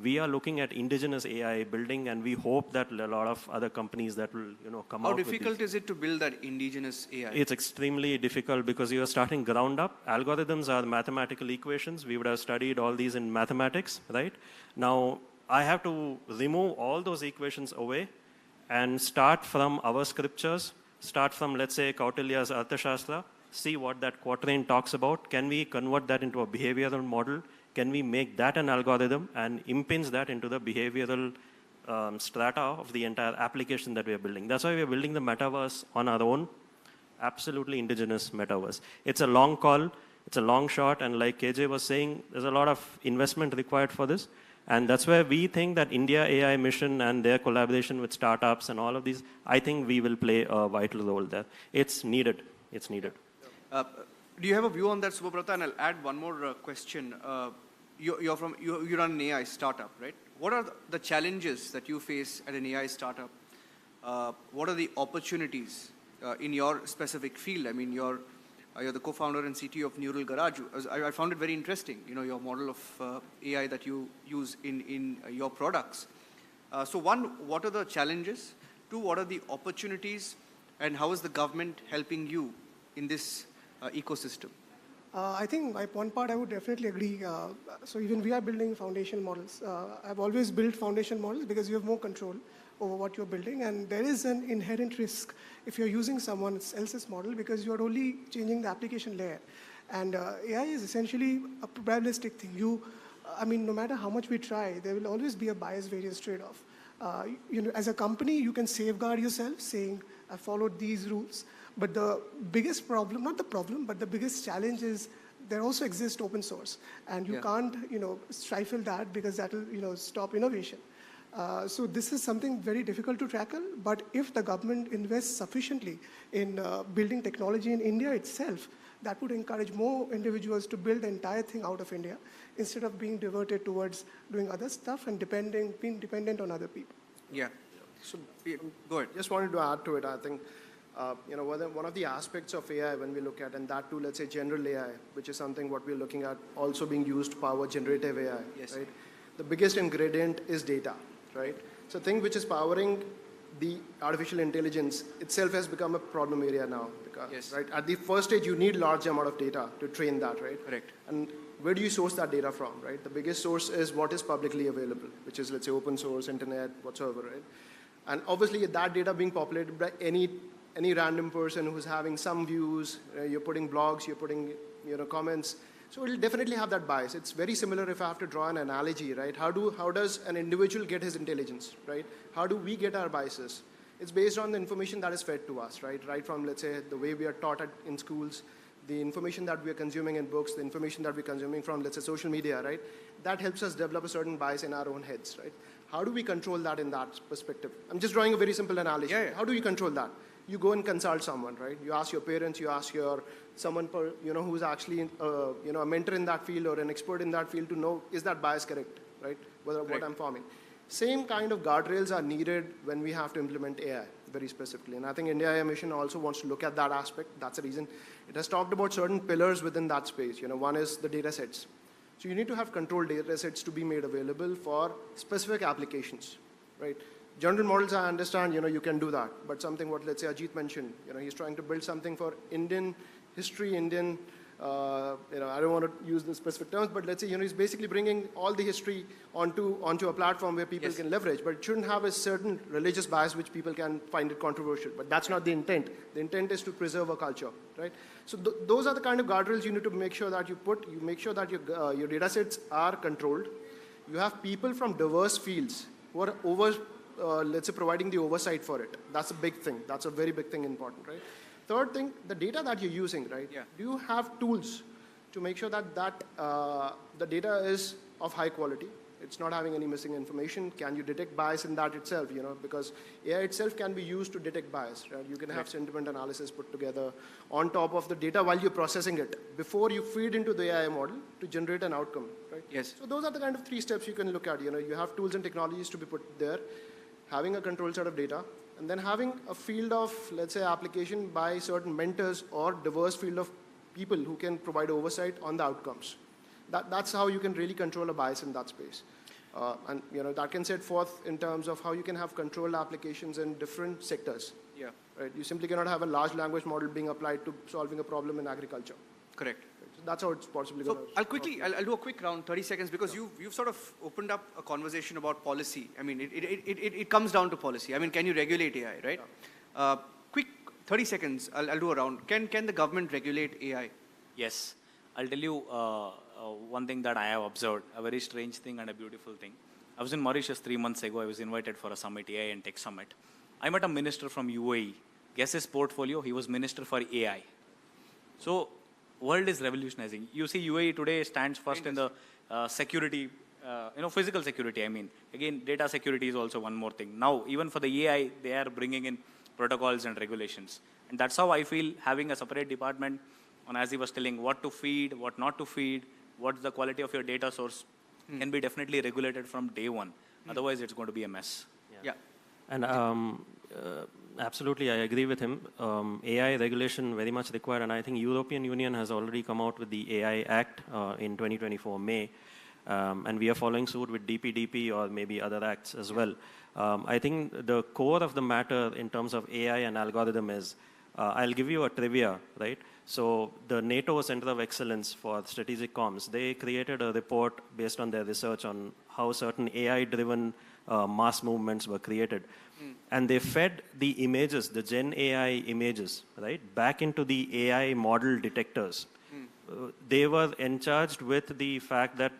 We are looking at indigenous AI building, and we hope that a lot of other companies that will, come out How with difficult these. is it to build that indigenous AI? It's extremely difficult because you are starting ground up. Algorithms are mathematical equations. We would have studied all these in mathematics, right? Now, I have to remove all those equations away and start from our scriptures, start from, let's say, Kautilya's Arthashastra, see what that quatrain talks about. Can we convert that into a behavioral model? Can we make that an algorithm and impinge that into the behavioral strata of the entire application that we are building? That's why we are building the metaverse on our own, absolutely indigenous metaverse. It's a long call, it's a long shot, and like KJ was saying, there's a lot of investment required for this. And that's where we think that India AI mission and their collaboration with startups and all of these, I think we will play a vital role there. It's needed. It's needed. Do you have a view on that, Subabrata? And I'll add one more question. You run an AI startup, right? What are the challenges that you face at an AI startup? What are the opportunities in your specific field? I mean, you're the co-founder and CTO of Neural Garage. I found it very interesting, your model of AI that you use in your products. So one, what are the challenges? Two, what are the opportunities? And how is the government helping you in this ecosystem? I think one part I would definitely agree. So even we are building foundation models. I've always built foundation models because you have more control over what you're building, and there is an inherent risk if you're using someone else's model because you're only changing the application layer. And AI is essentially a probabilistic thing. No matter how much we try, there will always be a bias variance trade-off. As a company, you can safeguard yourself saying, I followed these rules. But the biggest problem, not the problem, but the biggest challenge is there also exists open source. And you can't, stifle that because that will, stop innovation. So this is something very difficult to tackle. But if the government invests sufficiently in building technology in India itself, that would encourage more individuals to build the entire thing out of India instead of being diverted towards doing other stuff and being dependent on other people. Yeah. So, go ahead. Just wanted to add to it. I think, one of the aspects of AI when we look at, and that too, let's say general AI, which is something what we're looking at also being used to power generative AI, yes. right? The biggest ingredient is data, right? So thing which is powering the artificial intelligence itself has become a problem area now. Because, yes. Right? At the first stage, you need large amount of data to train that, right? Correct. And where do you source that data from, right? The biggest source is what is publicly available, which is, let's say, open source, internet, whatsoever, right? And obviously, that data being populated by any random person who's having some views, you're putting blogs, you're putting comments, so it'll definitely have that bias. It's very similar if I have to draw an analogy, right? How does an individual get his intelligence, right? How do we get our biases? It's based on the information that is fed to us, right? Right from, let's say, the way we are taught in schools, the information that we are consuming in books, the information that we're consuming from, let's say, social media, right? That helps us develop a certain bias in our own heads, right? How do we control that in that perspective? I'm just drawing a very simple analogy. Yeah. How do you control that? You go and consult someone, right? You ask your parents, you ask someone who's actually a mentor in that field or an expert in that field to know, is that bias correct, right? What I'm forming. Same kind of guardrails are needed when we have to implement AI very specifically. And I think India AI Mission also wants to look at that aspect. That's the reason it has talked about certain pillars within that space. One is the data sets. So you need to have controlled data sets to be made available for specific applications, right? General models, I understand, you can do that. But something what, let's say, Ajit mentioned, he's trying to build something for Indian history, I don't want to use the specific terms, but let's say, he's basically bringing all the history onto a platform where people can leverage. But it shouldn't have a certain religious bias which people can find it controversial. But that's not the intent. The intent is to preserve a culture, right? So those are the kind of guardrails you need to make sure that you make sure that your data sets are controlled. You have people from diverse fields who are let's say, providing the oversight for it. That's a big thing. That's a very big thing important, right? Third thing, the data that you're using, right? Yeah. Do you have tools to make sure that the data is of high quality? It's not having any missing information. Can you detect bias in that itself? Because AI itself can be used to detect bias. Right? You can have sentiment analysis put together on top of the data while you're processing it before you feed into the AI model to generate an outcome. Right? Yes. So those are the kind of 3 steps you can look at. You have tools and technologies to be put there, having a controlled set of data, and then having a field of, let's say, application by certain mentors or diverse field of people who can provide oversight on the outcomes. That's how you can really control a bias in that space. And that can set forth in terms of how you can have controlled applications in different sectors. Yeah. Right? You simply cannot have a large language model being applied to solving a problem in agriculture. Correct. So that's how it's possibly going to. I'll do a quick round, 30 seconds, because you've sort of opened up a conversation about policy. I mean, it comes down to policy. I mean, can you regulate AI, right? Yeah. Quick, 30 seconds, I'll do a round. Can the government regulate AI? Yes. I'll tell you one thing that I have observed, a very strange thing and a beautiful thing. I was in Mauritius 3 months ago. I was invited for a summit, AI and Tech Summit. I met a minister from UAE. Guess his portfolio? He was minister for AI. So, world is revolutionizing. You see, UAE today stands first in the security, physical security, I mean. Again, data security is also one more thing. Now, even for the AI, they are bringing in protocols and regulations. And that's how I feel having a separate department on, as he was telling, what to feed, what not to feed, what's the quality of your data source, can be definitely regulated from day one. Otherwise, it's going to be a mess. Yeah. And absolutely, I agree with him. AI regulation very much required, and I think European Union has already come out with the AI Act in 2024 May, and we are following suit with DPDP or maybe other acts as well. I think the core of the matter in terms of AI and algorithm is, I'll give you a trivia, right? So the NATO Center of Excellence for Strategic Comms, they created a report based on their research on how certain AI-driven mass movements were created. And they fed the images, the Gen AI images, right, back into the AI model detectors. They were encharged with the fact that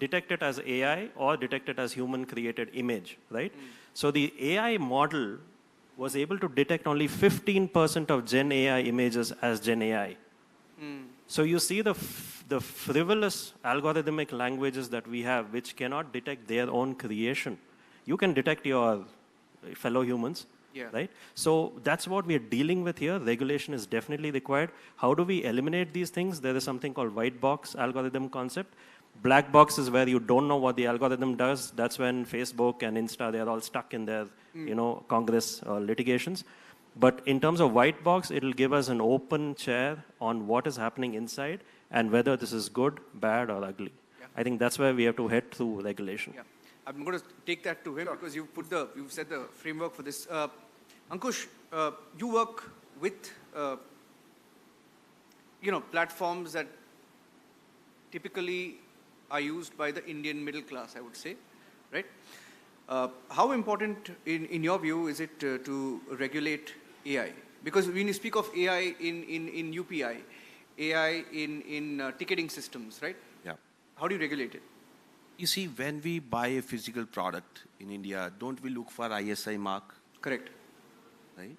detect it as AI or detect it as human-created image, right? So the AI model was able to detect only 15% of Gen AI images as Gen AI. So you see the frivolous algorithmic languages that we have, which cannot detect their own creation. You can detect your fellow humans, right? So that's what we are dealing with here. Regulation is definitely required. How do we eliminate these things? There is something called white box algorithm concept. Black box is where you don't know what the algorithm does. That's when Facebook and Insta, they're all stuck in their, Congress litigations. But in terms of white box, it'll give us an open chair on what is happening inside and whether this is good, bad, or ugly. I think that's where we have to head through regulation. I'm going to take that to him because you've set the framework for this. Ankush, you work with, platforms that typically are used by the Indian middle class, I would say, right? How important, in your view, is it to regulate AI? Because when you speak of AI in UPI, AI in ticketing systems, right? Yeah. How do you regulate it? You see, when we buy a physical product in India, don't we look for ISI mark? Correct. Right?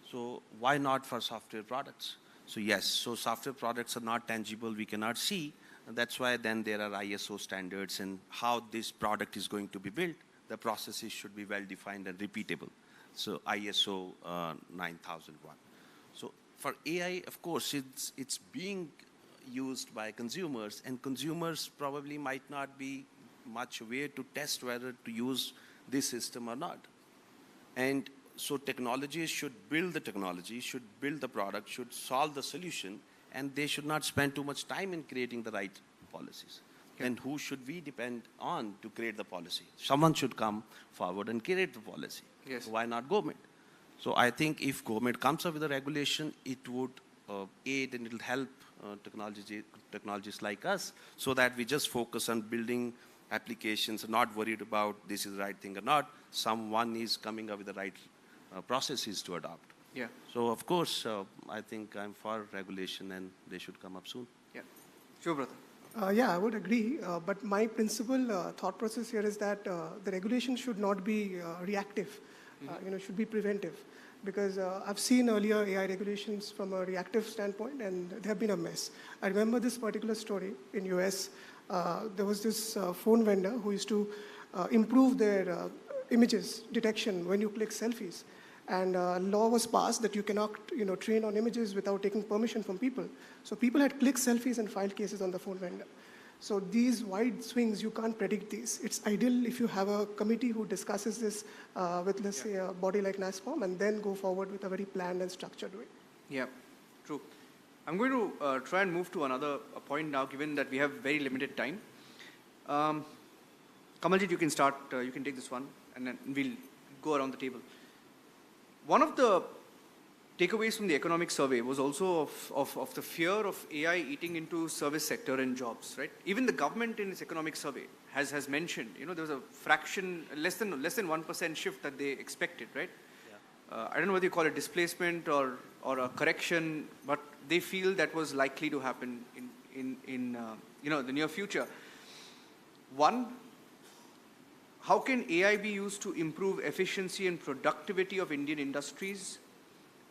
So why not for software products? So yes, so software products are not tangible, we cannot see. And that's why then there are ISO standards and how this product is going to be built. The processes should be well defined and repeatable. So ISO 9001. So for AI, of course, it's being used by consumers, and consumers probably might not be much aware to test whether to use this system or not. And so technologies should build the technology, should build the product, should solve the solution, and they should not spend too much time in creating the right policies. Then who should we depend on to create the policy? Someone should come forward and create the policy. Yes. Why not government? So I think if government comes up with a regulation, it would aid and it will help technologies like us, so that we just focus on building applications and not worried about this is the right thing or not. Someone is coming up with the right processes to adopt. Yeah. So of course, I think I'm for regulation and they should come up soon. Yeah. Sure, brother. Yeah, I would agree. But my principal thought process here is that the regulation should not be reactive. Should be preventive. Because I've seen earlier AI regulations from a reactive standpoint, and they have been a mess. I remember this particular story in US. there was this phone vendor who used to improve their images detection when you click selfies. And a law was passed that you cannot, train on images without taking permission from people. So people had clicked selfies and filed cases on the phone vendor. So these wide swings, you can't predict these. It's ideal if you have a committee who discusses this with, let's say, a body like NASSCOM, and then go forward with a very planned and structured way. Yeah, true. I'm going to try and move to another point now, given that we have very limited time. Kamaljit, you can start. You can take this one, and then we'll go around the table. One of the takeaways from the economic survey was also of the fear of AI eating into service sector and jobs, right? Even the government in its economic survey has mentioned, there was a fraction, less than 1% shift that they expected, right? Yeah. I don't know whether you call it displacement or a correction, but they feel that was likely to happen in the near future. One, how can AI be used to improve efficiency and productivity of Indian industries?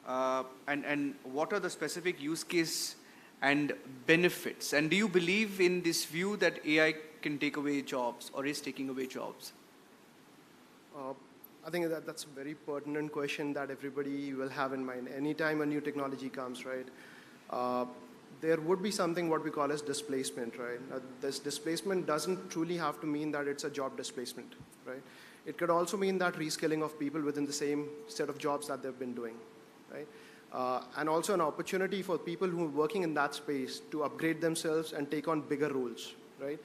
And what are the specific use case and benefits? And do you believe in this view that AI can take away jobs or is taking away jobs? I think that's a very pertinent question that everybody will have in mind. Anytime a new technology comes, right, there would be something what we call as displacement, right? This displacement doesn't truly have to mean that it's a job displacement, right? It could also mean that reskilling of people within the same set of jobs that they've been doing, right? And also an opportunity for people who are working in that space to upgrade themselves and take on bigger roles, right?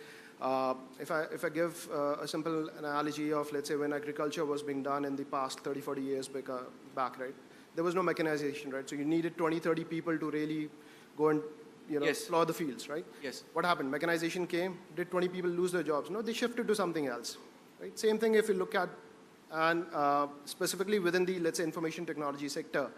If I give a simple analogy of, let's say, when agriculture was being done in the past 30, 40 years back, right? There was no mechanization, right? So you needed 20, 30 people to really go and plow the fields, right? Yes. What happened? Mechanization came. Did 20 people lose their jobs? No, they shifted to something else, right? Same thing if you look at, and specifically within the, let's say, information technology sector,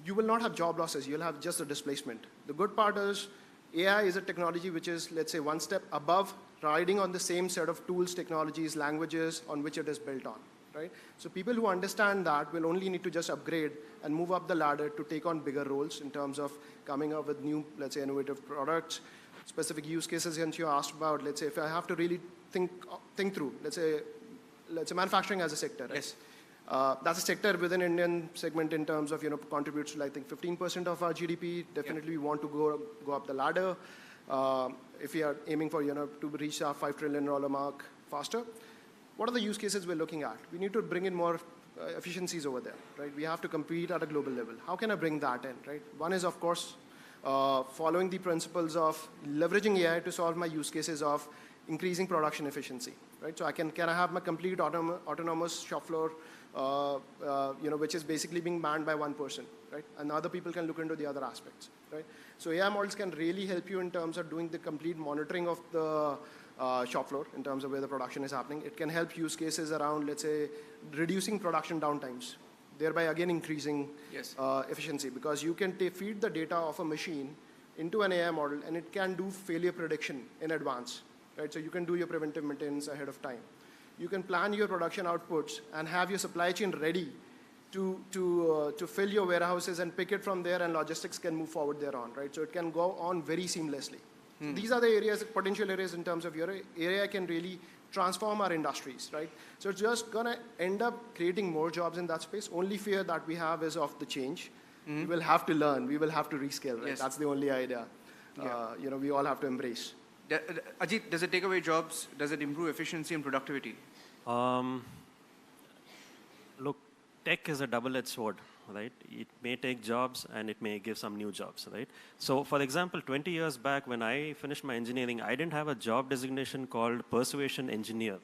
you will not have job losses. You'll have just a displacement. The good part is AI is a technology which is, let's say, one step above, riding on the same set of tools, technologies, languages on which it is built on, right? So people who understand that will only need to just upgrade and move up the ladder to take on bigger roles in terms of coming up with new, let's say, innovative products, specific use cases. Since you asked about, let's say, if I have to really think through, let's say manufacturing as a sector, right? Yes. That's a sector within Indian segment in terms of, contributes to, I think, 15% of our GDP. Definitely we want to go up the ladder. If we are aiming for, to reach our $5 trillion mark faster. What are the use cases we're looking at? We need to bring in more efficiencies over there, right? We have to compete at a global level. How can I bring that in, right? One is, of course, following the principles of leveraging AI to solve my use cases of increasing production efficiency, right? So can I have my complete autonomous shop floor, which is basically being manned by one person, right? And other people can look into the other aspects, right? So AI models can really help you in terms of doing the complete monitoring of the shop floor in terms of where the production is happening. It can help use cases around, let's say, reducing production downtimes, thereby again increasing efficiency, because you can feed the data of a machine into an AI model and it can do failure prediction in advance, right? So you can do your preventive maintenance ahead of time. You can plan your production outputs and have your supply chain ready to fill your warehouses and pick it from there, and logistics can move forward thereon, right? So it can go on very seamlessly. So these are the areas, potential areas in terms of your area can really transform our industries, right? So it's just gonna end up creating more jobs in that space. Only fear that we have is of the change. We will have to learn, we will have to rescale, right? Yes. That's the only idea. We all have to embrace. Ajit, does it take away jobs? Does it improve efficiency and productivity? Look, tech is a double-edged sword, right? It may take jobs and it may give some new jobs, right? So for example, 20 years back when I finished my engineering, I didn't have a job designation called persuasion engineer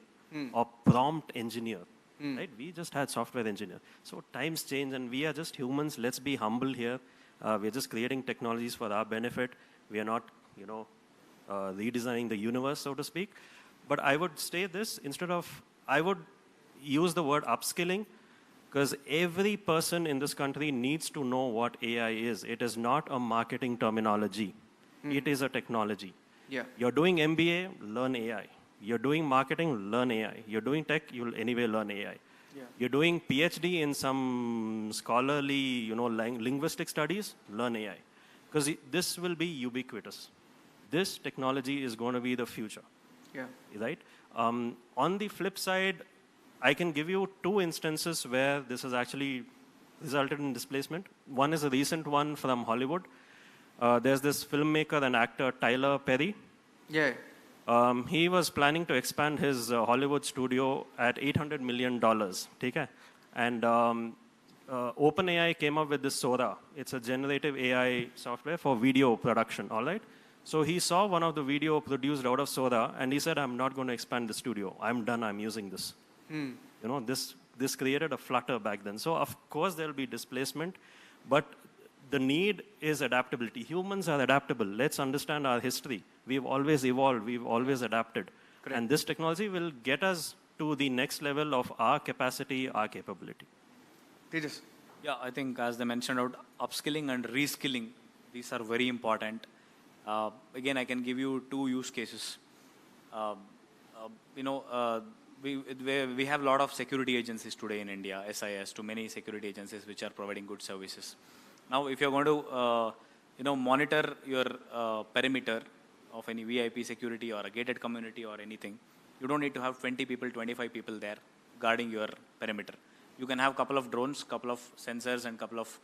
or prompt engineer, right? We just had software engineer. So times change and we are just humans. Let's be humble here. We're just creating technologies for our benefit. We are not, redesigning the universe, so to speak. But I would say this, I would use the word upskilling, because every person in this country needs to know what AI is. It is not a marketing terminology. It is a technology. Yeah. You're doing MBA, learn AI. You're doing marketing, learn AI. You're doing tech, you'll anyway learn AI. Yeah. You're doing PhD in some scholarly, linguistic studies, learn AI. Because this will be ubiquitous. this technology is going to be the future. Yeah. Right? On the flip side, I can give you two instances where this has actually resulted in displacement. One is a recent one from Hollywood. There's this filmmaker and actor, Tyler Perry. Yeah. He was planning to expand his Hollywood studio at $800 million. Okay? And OpenAI came up with this Sora. It's a generative AI software for video production, all right? So he saw one of the video produced out of Sora, and he said, I'm not going to expand the studio. I'm done. I'm using this. You know, this created a flutter back then. So, of course, there will be displacement, but the need is adaptability. Humans are adaptable. Let's understand our history. We've always evolved. We've always adapted. Correct. And this technology will get us to the next level of our capacity, our capability. Tejas. Yeah, I think as they mentioned out, upskilling and reskilling, these are very important. Again, I can give you two use cases. We have a lot of security agencies today in India, SIS, too many security agencies which are providing good services. Now, if you're going to, monitor your perimeter of any VIP security or a gated community or anything, you don't need to have 20 people, 25 people there guarding your perimeter. You can have a couple of drones, couple of sensors, and couple of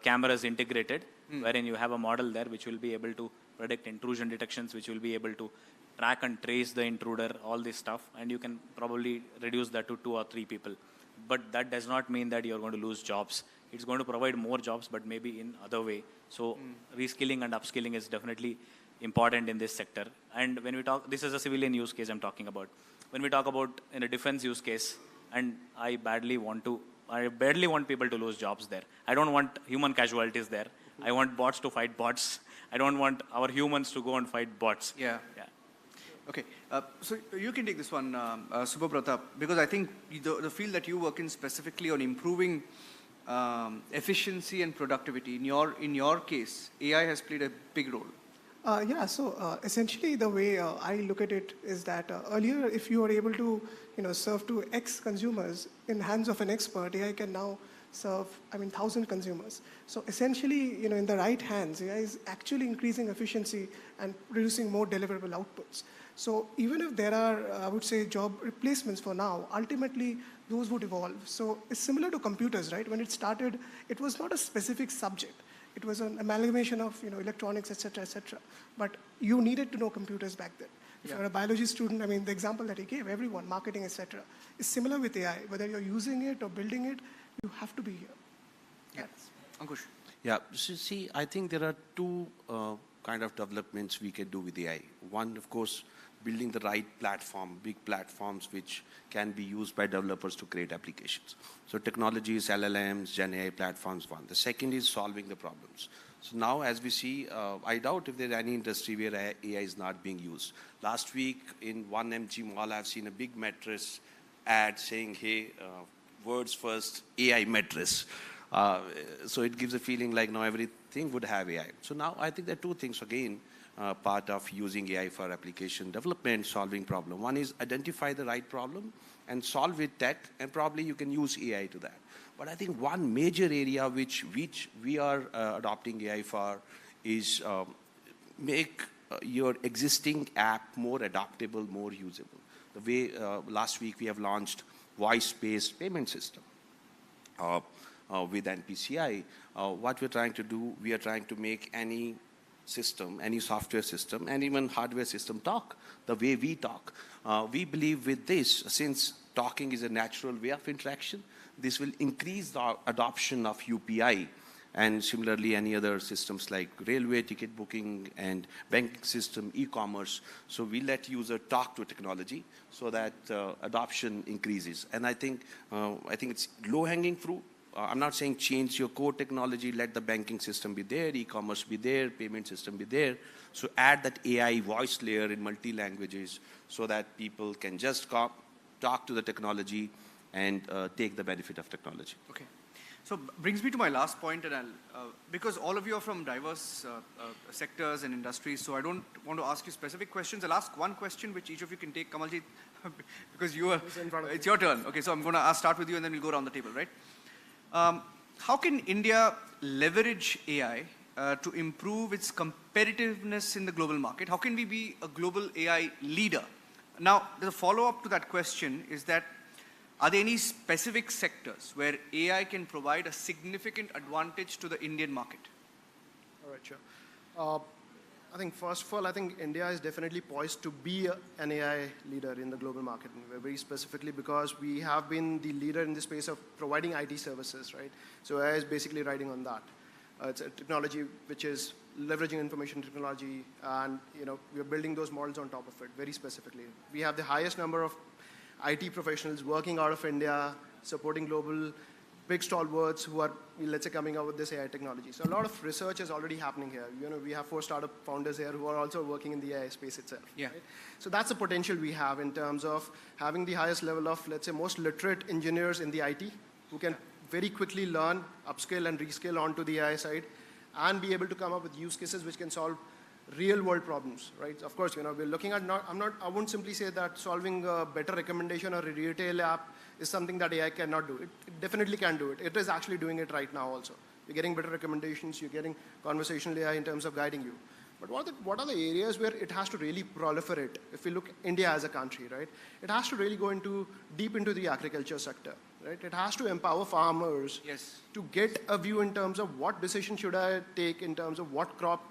cameras integrated, wherein you have a model there which will be able to predict intrusion detections, which will be able to track and trace the intruder, all this stuff, and you can probably reduce that to 2 or 3 people. But that does not mean that you're going to lose jobs. It's going to provide more jobs, but maybe in other way. So reskilling and upskilling is definitely important in this sector. And when we talk, this is a civilian use case I'm talking about. When we talk about in a defense use case, and I barely want people to lose jobs there. I don't want human casualties there. I want bots to fight bots. I don't want our humans to go and fight bots. Yeah. Okay, so you can take this one, Subhabrata, because I think the field that you work in specifically on improving efficiency and productivity, in your case, AI has played a big role. So essentially the way I look at it is that earlier, if you were able to, serve to X consumers in hands of an expert, AI can now serve, 1,000 consumers. So essentially, in the right hands, AI is actually increasing efficiency and producing more deliverable outputs. So even if there are, I would say, job replacements for now, ultimately those would evolve. So it's similar to computers, right? When it started, it was not a specific subject. It was an amalgamation of electronics, etc., etc. But you needed to know computers back then. If you're a biology student, the example that he gave, everyone, marketing, etc., is similar with AI. Whether you're using it or building it, you have to be here. Yes. Ankush. Yeah, so see, I think there are two kind of developments we can do with AI. One, of course, building the right platform, big platforms which can be used by developers to create applications. So technologies, LLMs, Gen AI platforms, one. The second is solving the problems. So now as we see, I doubt if there's any industry where AI is not being used. Last week in one MG mall, I've seen a big mattress ad saying, hey, words first, AI mattress. So it gives a feeling like now everything would have AI. So now I think there are two things again, part of using AI for application development, solving problem. One is identify the right problem and solve it that, and probably you can use AI to that. But I think one major area which we are adopting AI for is make your existing app more adaptable, more usable. The way last week we have launched voice-based payment system with NPCI. What we're trying to do, we are trying to make any system, any software system, and even hardware system talk the way we talk. We believe with this, since talking is a natural way of interaction, this will increase the adoption of UPI and similarly any other systems like railway ticket booking and banking system, e-commerce. So we let user talk to technology so that adoption increases. And I think it's low-hanging fruit. I'm not saying change your core technology, let the banking system be there, e-commerce be there, payment system be there. So add that AI voice layer in multi-languages so that people can just talk to the technology and take the benefit of technology. Okay. So brings me to my last point, and because all of you are from diverse sectors and industries, so I don't want to ask you specific questions. I'll ask one question which each of you can take. Kamalji, because it's your turn. Okay, so I'm going to start with you and then we'll go around the table, right? How can India leverage AI to improve its competitiveness in the global market? How can we be a global AI leader? Now, the follow-up to that question is that, are there any specific sectors where AI can provide a significant advantage to the Indian market? All right, sure. I think first of all, I think India is definitely poised to be an AI leader in the global market, very specifically because we have been the leader in the space of providing IT services, right? So AI is basically riding on that. It's a technology which is leveraging information technology, and we are building those models on top of it, very specifically. We have the highest number of IT professionals working out of India, supporting global big stalwarts who are, let's say, coming out with this AI technology. So a lot of research is already happening here. We have 4 startup founders here who are also working in the AI space itself. Yeah. Right? So that's the potential we have in terms of having the highest level of, let's say, most literate engineers in the IT who can very quickly learn, upskill and rescale onto the AI side and be able to come up with use cases which can solve real world problems, right? Of course, we're looking at I won't simply say that solving a better recommendation or a retail app is something that AI cannot do. It definitely can do it. It is actually doing it right now also. You're getting better recommendations, you're getting conversational AI in terms of guiding you. But what are the areas where it has to really proliferate? If we look at India as a country, right? It has to really go deep into the agriculture sector, right? It has to empower farmers to get a view in terms of what decision should I take in terms of what crop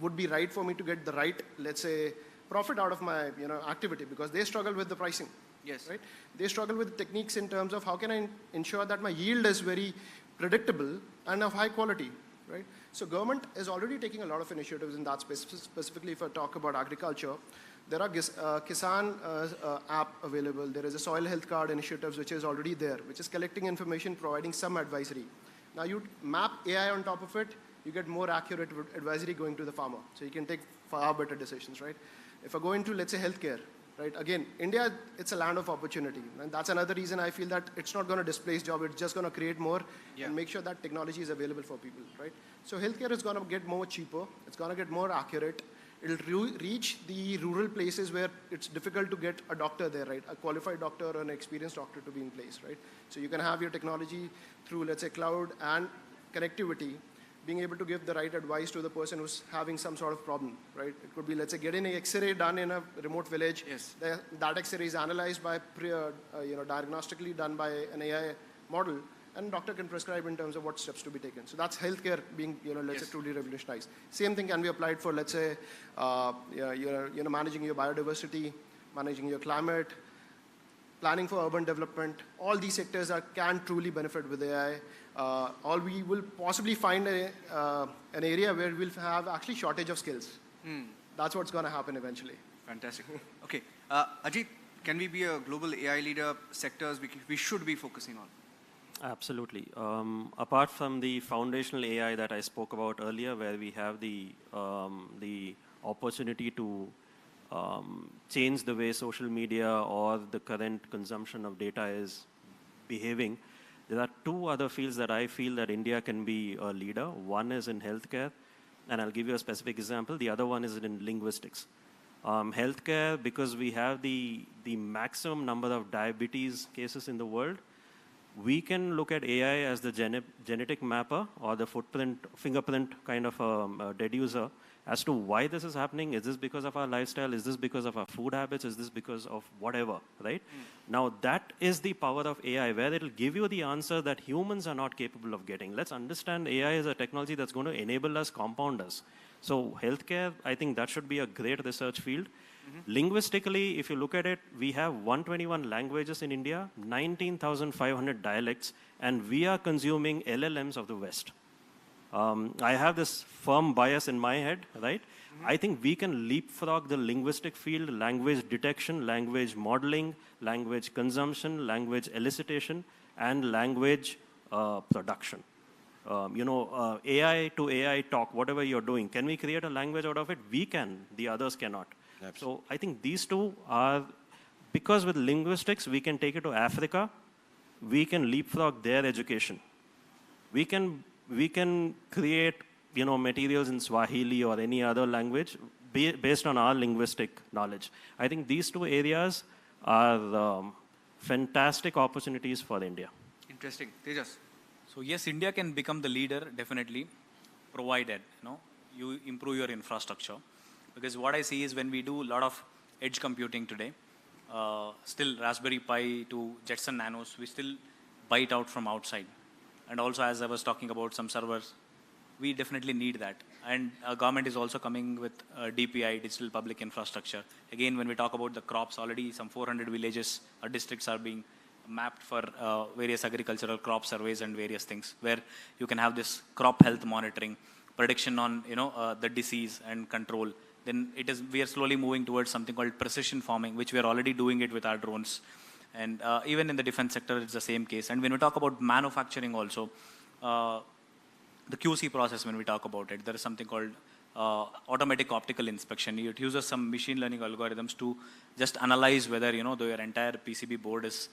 would be right for me to get the right, let's say, profit out of my activity, because they struggle with the pricing. Yes. Right? They struggle with techniques in terms of how can I ensure that my yield is very predictable and of high quality. Right? So government is already taking a lot of initiatives in that space. Specifically, if I talk about agriculture, there are Kisan app available. There is a soil health card initiatives which is already there, which is collecting information, providing some advisory. Now you map AI on top of it, you get more accurate advisory going to the farmer. So you can take far better decisions, right? If I go into, let's say, healthcare, right? Again, India, it's a land of opportunity. And that's another reason I feel that it's not going to displace jobs. It's just going to create more and make sure that technology is available for people, right? So healthcare is going to get more cheaper. It's going to get more accurate. It'll reach the rural places where it's difficult to get a doctor there, right? A qualified doctor or an experienced doctor to be in place, right? So you can have your technology through, let's say, cloud and connectivity, being able to give the right advice to the person who's having some sort of problem, right? It could be, let's say, getting an X-ray done in a remote village. Yes. That X-ray is analyzed by, diagnostically done by an AI model, and doctor can prescribe in terms of what steps to be taken. So that's healthcare being, let's say, truly revolutionized. Same thing can be applied for, let's say, managing your biodiversity, managing your climate, planning for urban development. All these sectors can truly benefit with AI. Or we will possibly find an area where we'll have actually shortage of skills. That's what's going to happen eventually. Fantastic. Okay. Ajit, can we be a global AI leader? Sectors we should be focusing on? Absolutely. Apart from the foundational AI that I spoke about earlier, where we have the opportunity to change the way social media or the current consumption of data is behaving, there are 2 other fields that I feel that India can be a leader. One is in healthcare, and I'll give you a specific example. The other one is in linguistics. Healthcare, because we have the maximum number of diabetes cases in the world, we can look at AI as the genetic mapper or the fingerprint kind of deducer as to why this is happening. Is this because of our lifestyle? Is this because of our food habits? Is this because of whatever, right? Now, that is the power of AI, where it'll give you the answer that humans are not capable of getting. Let's understand AI is a technology that's going to enable us, compound us. So healthcare, I think that should be a great research field. Linguistically, if you look at it, we have 121 languages in India, 19,500 dialects, and we are consuming LLMs of the West. I have this firm bias in my head, right? I think we can leapfrog the linguistic field, language detection, language modeling, language consumption, language elicitation, and language production. AI to AI talk, whatever you're doing, can we create a language out of it? We can, the others cannot. Absolutely. So I think these 2 are, because with linguistics, we can take it to Africa, we can leapfrog their education. We can create, materials in Swahili or any other language based on our linguistic knowledge. I think these 2 areas are fantastic opportunities for India. Interesting. Tejas. So yes, India can become the leader, definitely. provided, you improve your infrastructure. Because what I see is when we do a lot of edge computing today, still Raspberry Pi to Jetson Nanos, we still buy it out from outside. And also, as I was talking about some servers, we definitely need that. And government is also coming with DPI, Digital Public Infrastructure. Again, when we talk about the crops, already some 400 villages or districts are being mapped for various agricultural crop surveys and various things, where you can have this crop health monitoring, prediction on the disease and control. Then we are slowly moving towards something called precision farming, which we are already doing it with our drones. And even in the defense sector, it's the same case. And when we talk about manufacturing also, the QC process, when we talk about it, there is something called automatic optical inspection. It uses some machine learning algorithms to just analyze whether, though your entire PCB board is,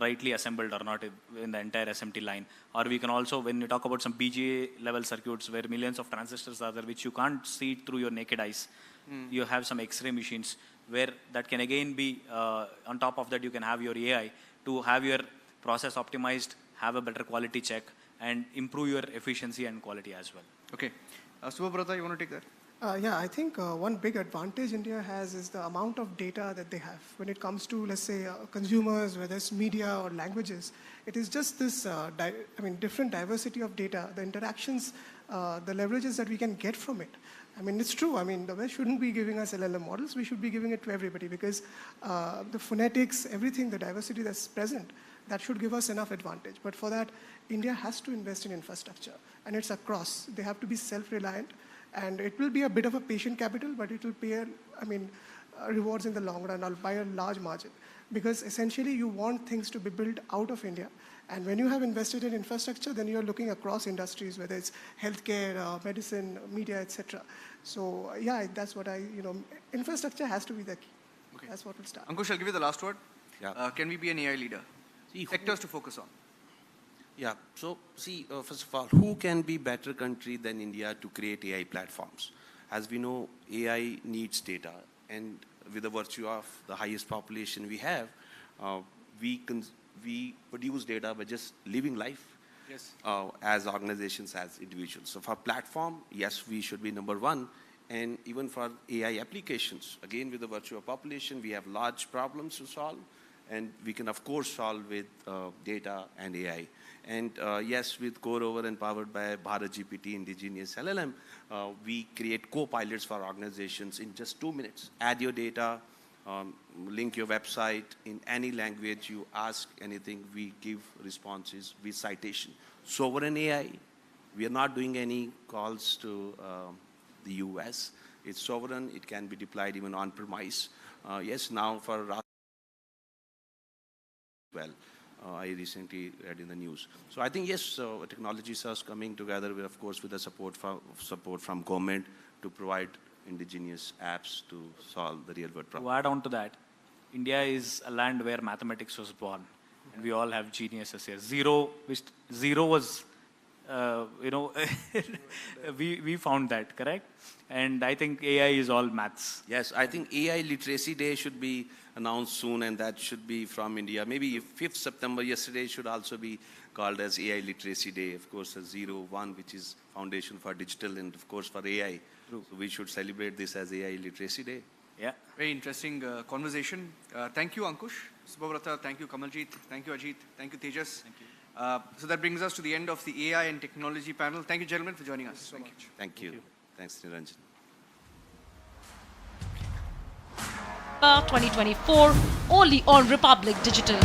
rightly assembled or not in the entire SMT line. Or we can also, when you talk about some BGA level circuits where millions of transistors are there, which you can't see through your naked eyes, you have some X-ray machines where that can again be, on top of that, you can have your AI to have your process optimized, have a better quality check, and improve your efficiency and quality as well. Okay. Subabrata, you want to take that? Yeah, I think one big advantage India has is the amount of data that they have. When it comes to, let's say, consumers, whether it's media or languages, it is just this, different diversity of data, the interactions, the leverages that we can get from it. I mean, it's true. I mean, the West shouldn't be giving us LLM models. We should be giving it to everybody because the phonetics, everything, the diversity that's present, that should give us enough advantage. But for that, India has to invest in infrastructure, and it's across. They have to be self-reliant, and it will be a bit of a patient capital, but it will pay, rewards in the long run by a large margin. Because essentially, you want things to be built out of India. And when you have invested in infrastructure, then you're looking across industries, whether it's healthcare, medicine, media, etc. So yeah, that's what infrastructure has to be the key. Okay. That's what will start. Ankush, I'll give you the last word. Yeah. Can we be an AI leader? Sectors to focus on. Yeah, so see, first of all, who can be better country than India to create AI platforms? As we know, AI needs data, and with the virtue of the highest population we have, we produce data by just living life. Yes. As organizations, as individuals. So for platform, yes, we should be number one. And even for AI applications, again, with the virtue of population, we have large problems to solve. And we can, of course, solve with data and AI. And yes, with core over and powered by Bharat GPT indigenous LLM, we create co-pilots for organizations in just 2 minutes. Add your data, link your website in any language, you ask anything, we give responses with citation. Sovereign AI, we are not doing any calls to the US. It's sovereign, it can be deployed even on-premise. Yes, now for well. I recently read in the news. So I think, yes, technologies are coming together, with, of course, with the support from government to provide indigenous apps to solve the real-world problem. To add on to that, India is a land where mathematics was born, and we all have geniuses here. Zero was, we found that, correct? And I think AI is all maths. Yes, I think AI Literacy Day should be announced soon, and that should be from India. Maybe 5th September, yesterday, should also be called as AI Literacy Day. Of course, 01, which is Foundation for Digital, and of course for AI. True. So we should celebrate this as AI Literacy Day. Yeah. Very interesting conversation. Thank you, Ankush. Subabrata, thank you, Kamaljeet. Thank you, Ajit. Thank you, Tejas. Thank you. So that brings us to the end of the AI and technology panel. Thank you, gentlemen, for joining us. Thank you so much. Thank you. Thanks, Niranjan. 2024, only on Republic Digital.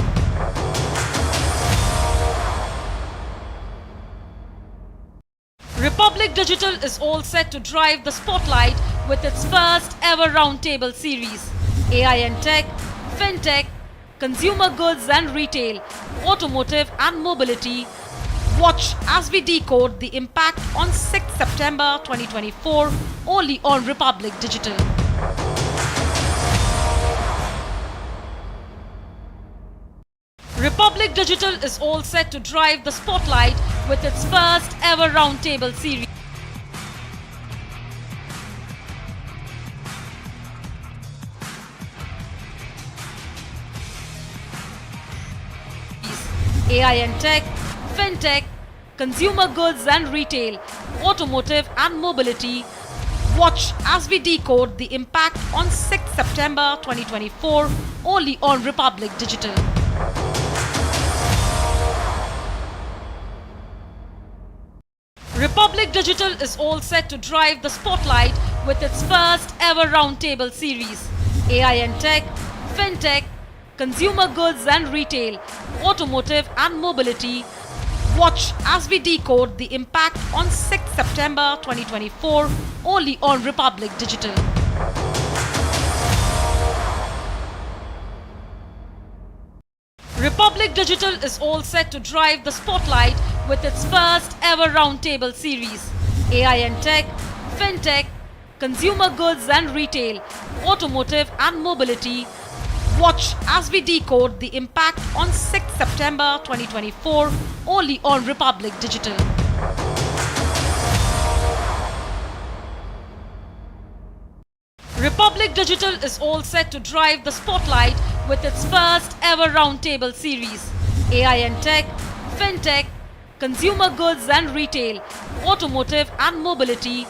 Republic Digital is all set to drive the spotlight with its first ever roundtable series. AI and tech, fintech, consumer goods and retail, automotive and mobility. Watch as we decode the impact on 6th September 2024, only on Republic Digital. Republic Digital is all set to drive the spotlight with its first ever roundtable series. AI and tech, fintech, consumer goods and retail, automotive and mobility. Watch as we decode the impact on 6th September 2024 only on Republic Digital. Republic Digital is all set to drive the spotlight with its first ever roundtable series. AI and tech, fintech, consumer goods and retail, automotive and mobility. Watch as we decode the impact on 6th September 2024 only on Republic Digital. Republic Digital is all set to drive the spotlight with its first ever roundtable series. AI and tech, fintech, consumer goods and retail, automotive and mobility. Watch as we decode the impact on 6th September 2024 only on Republic Digital. Republic Digital is all set to drive the spotlight with its first ever roundtable series. AI and tech, fintech, consumer goods and retail, automotive and mobility.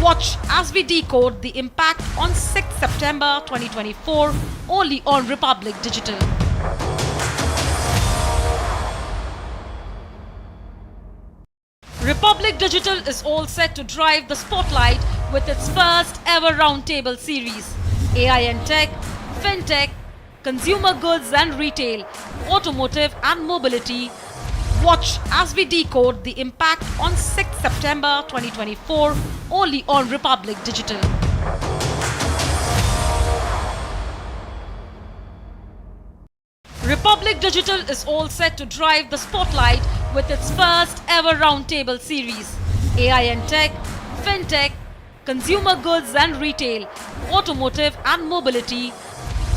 Watch as we decode the impact on 6th September 2024 only on Republic Digital. Republic Digital is all set to drive the spotlight with its first ever roundtable series. AI and tech, fintech, consumer goods and retail, automotive and mobility. Watch as we decode the impact on 6th September 2024 only on Republic Digital. Republic Digital is all set to drive the spotlight with its first ever roundtable series. AI and tech, fintech, consumer goods and retail, automotive and mobility.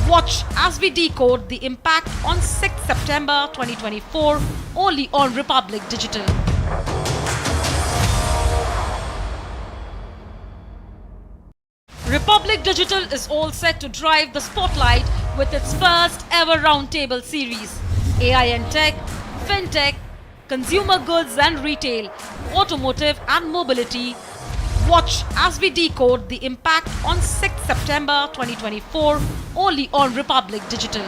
Watch as we decode the impact on 6th September 2024 only on Republic Digital. Republic Digital is all set to drive the spotlight with its first ever roundtable series. AI and tech, fintech, consumer goods and retail, automotive and mobility. Watch as we decode the impact on 6th September 2024 only on Republic Digital.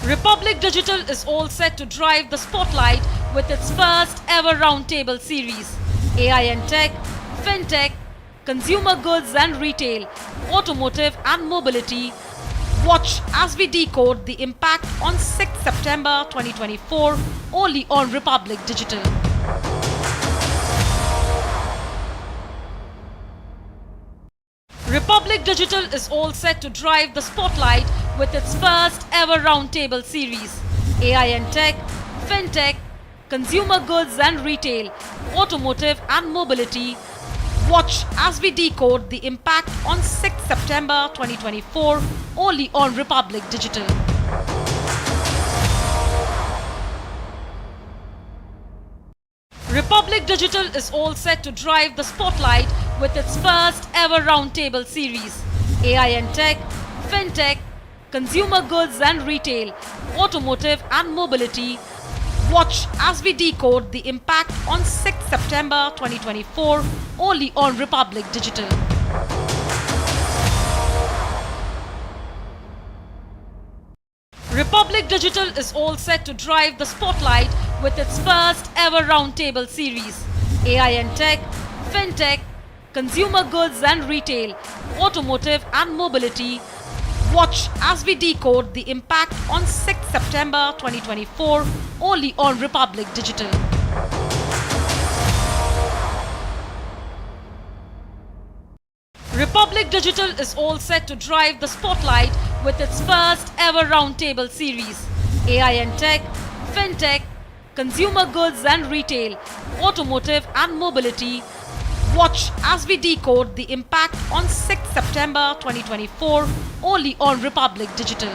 Republic Digital is all set to drive the spotlight with its first ever roundtable series. AI and tech, fintech, consumer goods and retail, automotive and mobility. Watch as we decode the impact on 6th September 2024 only on Republic Digital. Republic Digital is all set to drive the spotlight with its first ever roundtable series. AI and tech, fintech, consumer goods and retail, automotive and mobility. Watch as we decode the impact on 6th September 2024 only on Republic Digital. Republic Digital is all set to drive the spotlight with its first ever roundtable series. AI and tech, fintech, consumer goods and retail, automotive and mobility. Watch as we decode the impact on 6th September 2024 only on Republic Digital. Republic Digital is all set to drive the spotlight with its first ever roundtable series. AI and tech, fintech, consumer goods and retail, automotive and mobility. Watch as we decode the impact on 6th September 2024 only on Republic Digital. Republic Digital is all set to drive the spotlight with its first ever roundtable series. AI and tech, fintech, consumer goods and retail, automotive and mobility. Watch as we decode the impact on 6th September 2024 only on Republic Digital.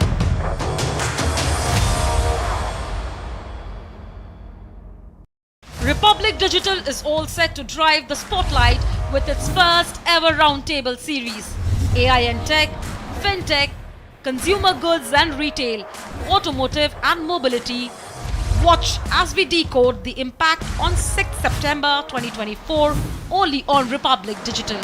Republic Digital is all set to drive the spotlight with its first ever roundtable series. AI and tech, fintech, consumer goods and retail, Automotive and Mobility. Watch as we decode the impact on 6th September 2024 only on Republic Digital.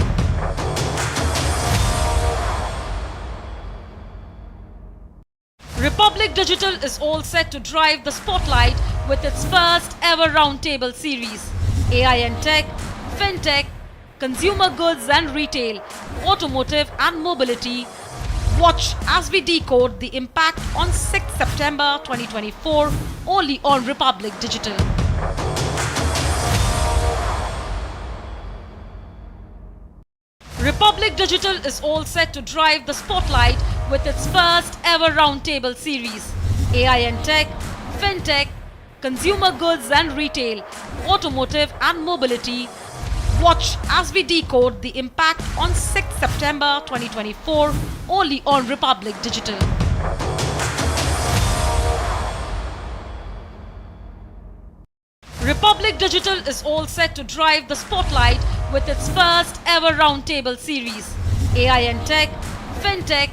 Republic Digital is all set to drive the spotlight with its first ever roundtable series. AI and Tech, Fintech, Consumer Goods and Retail, Automotive and Mobility. Watch as we decode the impact on 6th September 2024 only on Republic Digital. Republic Digital is all set to drive the spotlight with its first ever roundtable series. AI and Tech, Fintech, Consumer Goods and Retail, Automotive and Mobility. Watch as we decode the impact on 6th September 2024 only on Republic Digital. Republic Digital is all set to drive the spotlight with its first ever roundtable series. AI and Tech, Fintech,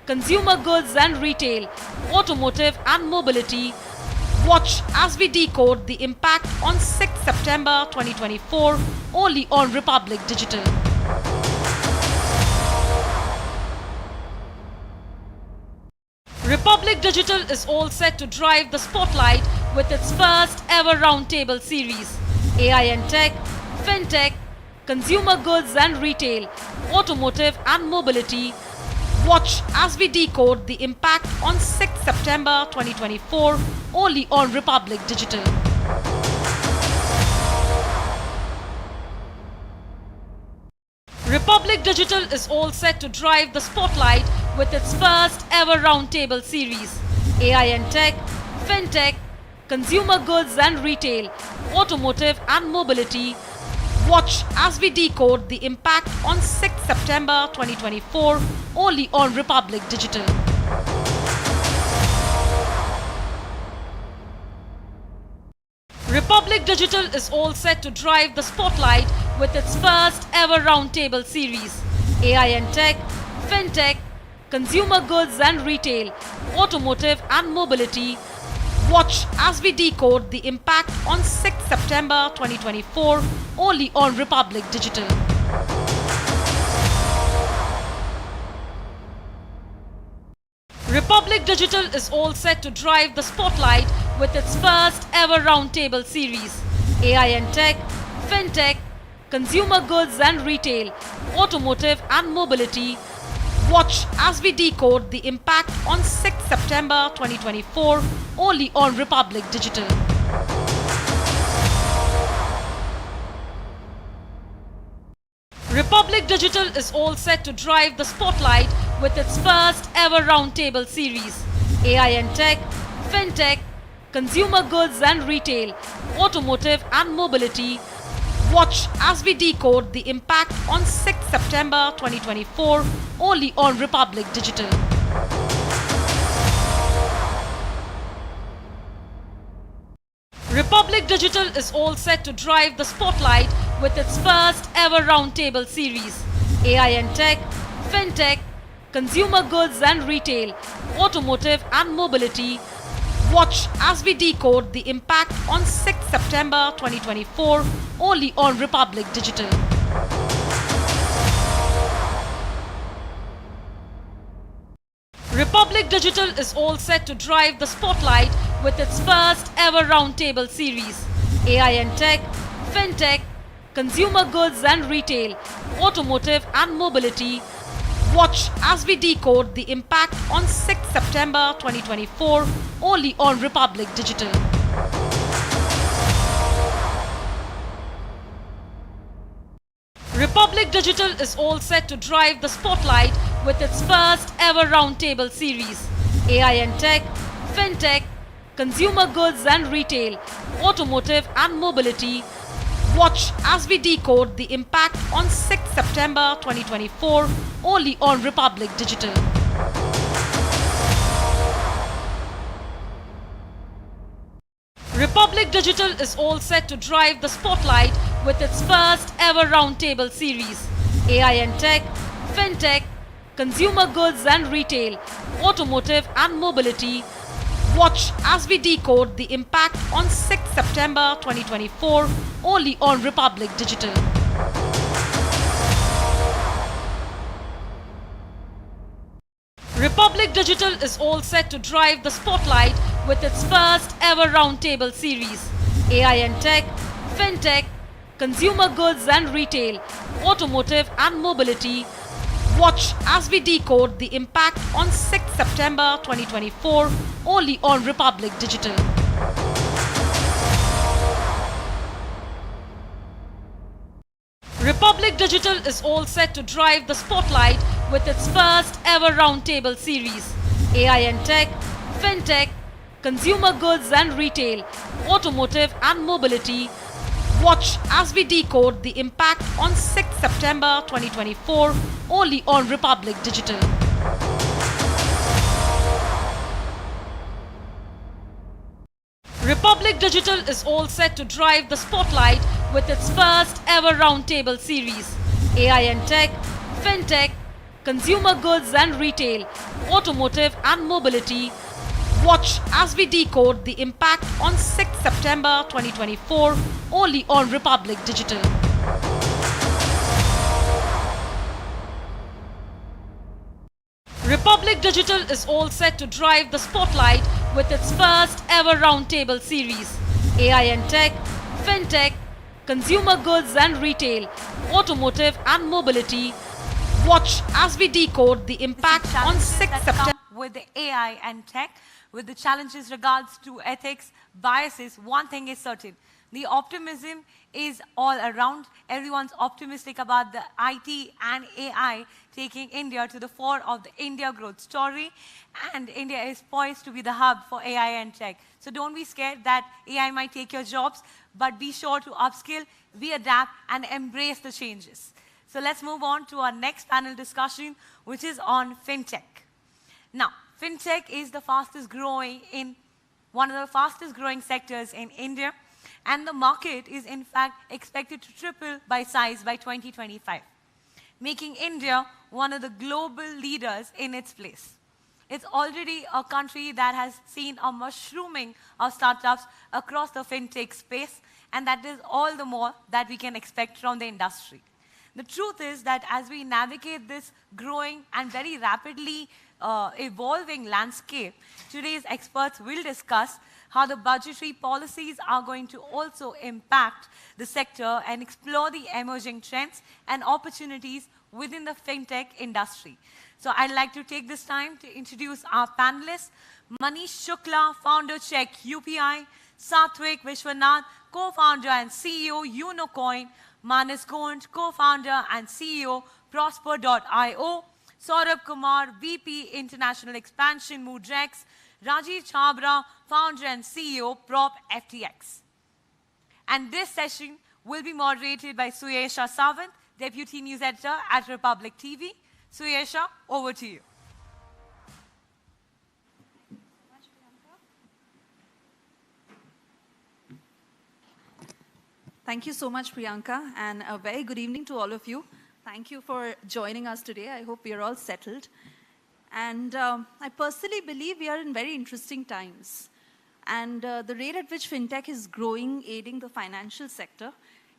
Consumer Goods and Retail, Automotive and Mobility. Watch as we decode the impact on 6th September 2024 only on Republic Digital. Republic Digital is all set to drive the spotlight with its first ever roundtable series. AI and Tech, Fintech, Consumer Goods and Retail, Automotive and Mobility. Watch as we decode the impact on 6th September 2024 only on Republic Digital. Republic Digital is all set to drive the spotlight with its first ever roundtable series. AI and Tech, Fintech, Consumer Goods and Retail, Automotive and Mobility. Watch as we decode the impact on 6th September 2024 only on Republic Digital. Republic Digital is all set to drive the spotlight with its first ever roundtable series. AI and Tech, Fintech, Consumer Goods and Retail, Automotive and Mobility. Watch as we decode the impact on 6th September 2024 only on Republic Digital. Republic Digital is all set to drive the spotlight with its first ever roundtable series. AI and Tech, Fintech, Consumer Goods and Retail, Automotive and Mobility. Watch as we decode the impact on 6th September 2024 only on Republic Digital. Republic Digital is all set to drive the spotlight with its first ever roundtable series. AI and Tech, Fintech, Consumer Goods and Retail, Automotive and Mobility. Watch as we decode the impact on 6th September 2024 only on Republic Digital. Republic Digital is all set to drive the spotlight with its first ever roundtable series. AI and Tech, Fintech, Consumer Goods and Retail, Automotive and Mobility. Watch as we decode the impact on 6th September 2024 only on Republic Digital. Republic Digital is all set to drive the spotlight with its first ever roundtable series. AI and Tech, Fintech, Consumer Goods and Retail, Automotive and Mobility. Watch as we decode the impact on 6th September 2024 only on Republic Digital. Republic Digital is all set to drive the spotlight with its first ever roundtable series. AI and Tech, Fintech, Consumer Goods and Retail, Automotive and Mobility. Watch as we decode the impact on 6th September 2024 only on Republic Digital. Republic Digital is all set to drive the spotlight with its first ever roundtable series. AI and Tech, Fintech, Consumer Goods and Retail, Automotive and Mobility. Watch as we decode the impact on 6th September 2024 only on Republic Digital. Republic Digital is all set to drive the spotlight with its first ever roundtable series. AI and tech, fintech, consumer goods and retail, automotive and mobility. Watch as we decode the impact on 6th September 2024 only on Republic Digital. Republic Digital is all set to drive the spotlight with its first ever roundtable series. AI and tech, fintech, consumer goods and retail, automotive and mobility. Watch as we decode the impact on 6th September 2024 only on Republic Digital. Republic Digital is all set to drive the spotlight with its first ever roundtable series. AI and tech, fintech, consumer goods and retail, automotive and mobility. Watch as we decode the impact on 6th September 2024 only on Republic Digital. Republic Digital is all set to drive the spotlight with its first ever roundtable series. AI and tech, fintech, consumer goods and retail, automotive and mobility. Watch as we decode the impact on 6th September. With the AI and tech, with the challenges regards to ethics, biases, one thing is certain. The optimism is all around. Everyone's optimistic about the IT and AI taking India to the fore of the India growth story. And India is poised to be the hub for AI and tech. So don't be scared that AI might take your jobs, but be sure to upskill, be adapt, and embrace the changes. So let's move on to our next panel discussion, which is on fintech. Now, fintech is the fastest growing one of the fastest growing sectors in India, and the market is in fact expected to triple by size by 2025, making India one of the global leaders in its place. It's already a country that has seen a mushrooming of startups across the fintech space, and that is all the more that we can expect from the industry. The truth is that as we navigate this growing and very rapidly evolving landscape, today's experts will discuss how the budgetary policies are going to also impact the sector and explore the emerging trends and opportunities within the fintech industry. So I'd like to take this time to introduce our panelists. Manish Shukla, founder Check UPI, Satvik Vishwanath, co-founder and CEO Unocoin, Manas Gond, co-founder and CEO Prosper.io, Saurabh Kumar, VP International Expansion Moodrex, Rajiv Chabra, founder and CEO Prop FTX. And this session will be moderated by Suyesha Sawant, Deputy News Editor at Republic TV. Suyesha, over to you. Thank you so much, Priyanka, and a very good evening to all of you. Thank you for joining us today. I hope we are all settled. And I personally believe we are in very interesting times. And the rate at which fintech is growing, aiding the financial sector,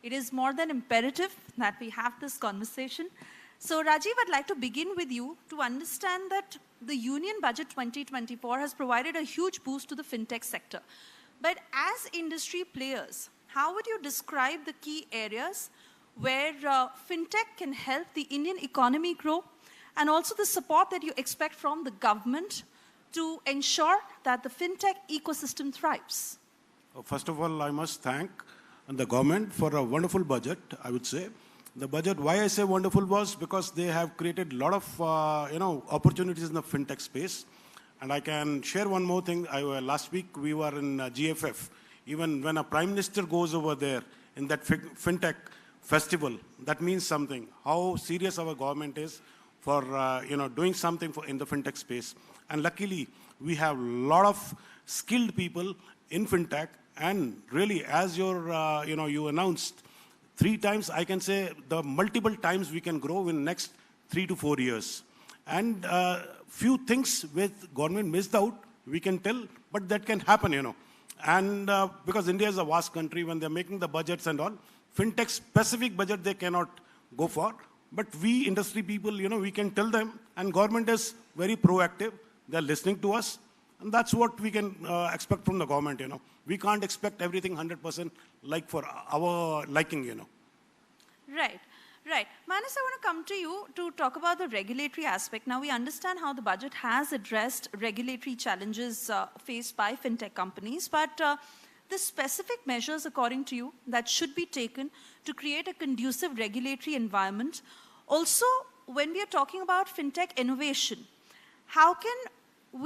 it is more than imperative that we have this conversation. So Rajiv, I'd like to begin with you to understand that the Union Budget 2024 has provided a huge boost to the fintech sector. But as industry players, how would you describe the key areas where fintech can help the Indian economy grow, and also the support that you expect from the government to ensure that the fintech ecosystem thrives? First of all, I must thank the government for a wonderful budget, I would say. The budget, why I say wonderful was because they have created a lot of opportunities in the fintech space. And I can share one more thing. Last week we were in GFF. Even when a prime minister goes over there in that fintech festival, that means something, how serious our government is for doing something in the fintech space. And luckily, we have a lot of skilled people in fintech, and really, as you announced, 3 times, I can say the multiple times we can grow in next 3 to 4 years. And few things with government missed out, we can tell, but that can happen, And because India is a vast country, when they're making the budgets and all, fintech specific budget they cannot go for. But we industry people, we can tell them, and government is very proactive. They're listening to us, and that's what we can expect from the government, We can't expect everything 100% like for our liking, Right. Right. Manas, I want to come to you to talk about the regulatory aspect. Now, we understand how the budget has addressed regulatory challenges faced by fintech companies, but the specific measures, according to you, that should be taken to create a conducive regulatory environment. Also, when we are talking about fintech innovation, how can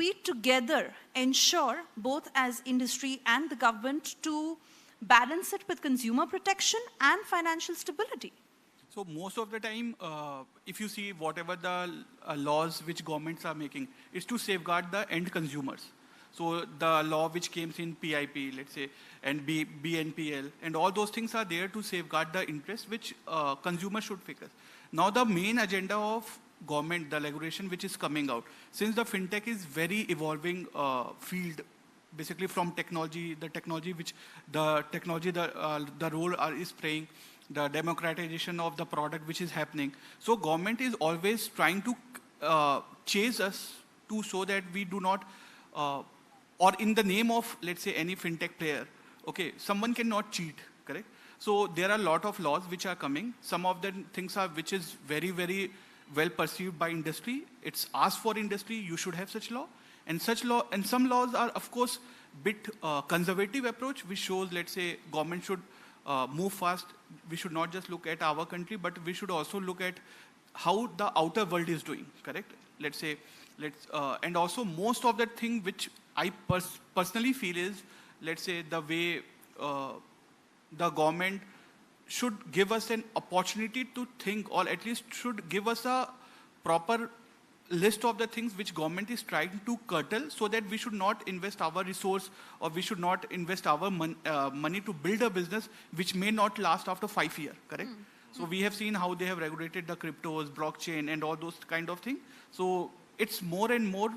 we together ensure, both as industry and the government, to balance it with consumer protection and financial stability? So most of the time, if you see whatever the laws which governments are making, is to safeguard the end consumers. So the law which came in PIP, let's say, and BNPL, and all those things are there to safeguard the interest which consumers should focus. Now the main agenda of government, the regulation which is coming out, since the fintech is very evolving field, basically from technology, the role is playing, the democratization of the product which is happening. So government is always trying to chase us to show that we do not, or in the name of, let's say, any fintech player, okay, someone cannot cheat, correct? So there are a lot of laws which are coming. Some of the things are which is very, very well perceived by industry. It's asked for industry, you should have such law. And such law, and some laws are, of course, bit conservative approach, which shows, let's say, government should move fast. We should not just look at our country, but we should also look at how the outer world is doing, correct? Let's say, and also most of the thing which I personally feel is, let's say, the way the government should give us an opportunity to think, or at least should give us a proper list of the things which government is trying to curtail, so that we should not invest our resource, or we should not invest our money to build a business which may not last after 5 years, correct? So we have seen how they have regulated the cryptos, blockchain, and all those kind of things. So it's more and more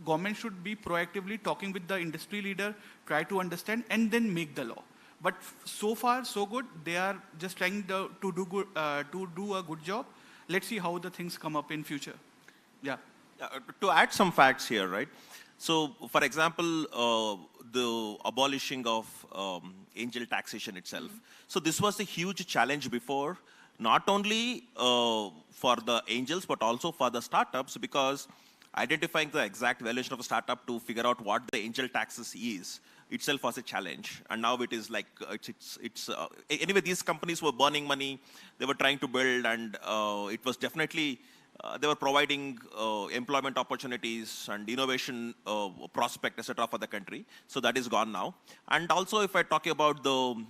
government should be proactively talking with the industry leader, try to understand, and then make the law. But so far, so good. They are just trying to do a good job. Let's see how the things come up in future. Yeah. To add some facts here, right? So, for example, the abolishing of angel taxation itself. So this was a huge challenge before, not only for the angels, but also for the startups, because identifying the exact valuation of a startup to figure out what the angel taxes is itself was a challenge. And now it is like, anyway, these companies were burning money, they were trying to build, and it was definitely, they were providing employment opportunities and innovation prospect, etc. for the country. So that is gone now. And also, if I talk about the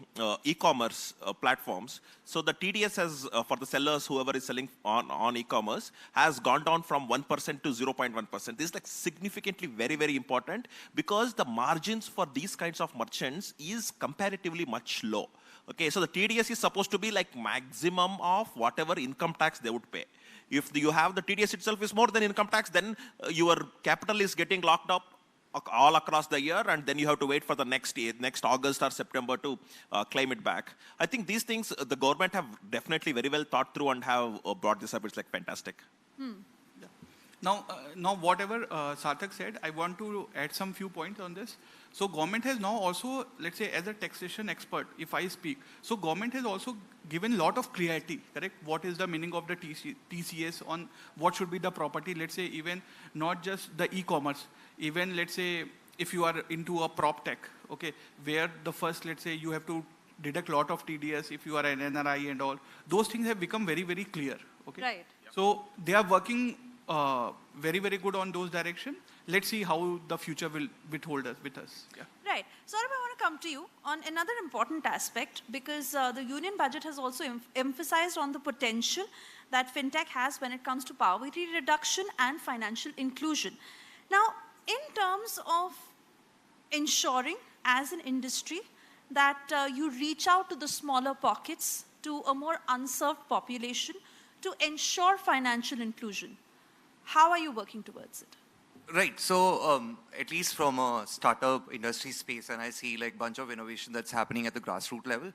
e-commerce platforms, so the TDS has, for the sellers, whoever is selling on e-commerce, has gone down from 1% to 0.1%. This is like significantly very, very important, because the margins for these kinds of merchants is comparatively much low. Okay, so the TDS is supposed to be like maximum of whatever income tax they would pay. If you have the TDS itself is more than income tax, then your capital is getting locked up all across the year, and then you have to wait for the next August or September to claim it back. I think these things the government have definitely very well thought through and have brought this up. It's like fantastic. Yeah. Now whatever Sarthak said, I want to add some few points on this. So government has now also, let's say, as a taxation expert, if I speak, so government has also given a lot of clarity, correct? What is the meaning of the TCS, on what should be the property, let's say, even not just the e-commerce, even, let's say, if you are into a prop tech, okay, where the first, let's say, you have to deduct a lot of TDS if you are an NRI and all, those things have become very, very clear, okay? Right. So they are working very, very good on those direction. Let's see how the future will withhold us with us. Yeah. Right. Saurabh, I want to come to you on another important aspect, because the union budget has also emphasized on the potential that fintech has when it comes to poverty reduction and financial inclusion. Now, in terms of ensuring as an industry that you reach out to the smaller pockets, to a more unserved population, to ensure financial inclusion, how are you working towards it? Right. So at least from a startup industry space, and I see like bunch of innovation that's happening at the grassroots level.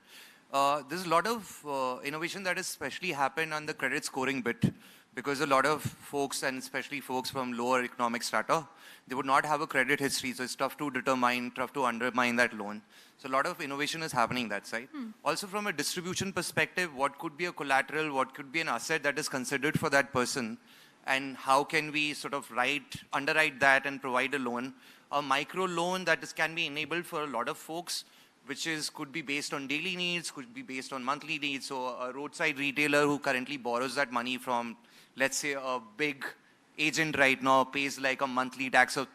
There's a lot of innovation that has especially happened on the credit scoring bit, because a lot of folks, and especially folks from lower economic strata, they would not have a credit history, so it's tough to determine, tough to undermine that loan. So a lot of innovation is happening that side. Also from a distribution perspective, what could be a collateral, what could be an asset that is considered for that person, and how can we sort of underwrite that and provide a loan, a micro loan that can be enabled for a lot of folks, which could be based on daily needs, could be based on monthly needs. So a roadside retailer who currently borrows that money from, let's say, a big agent right now, pays like a monthly tax of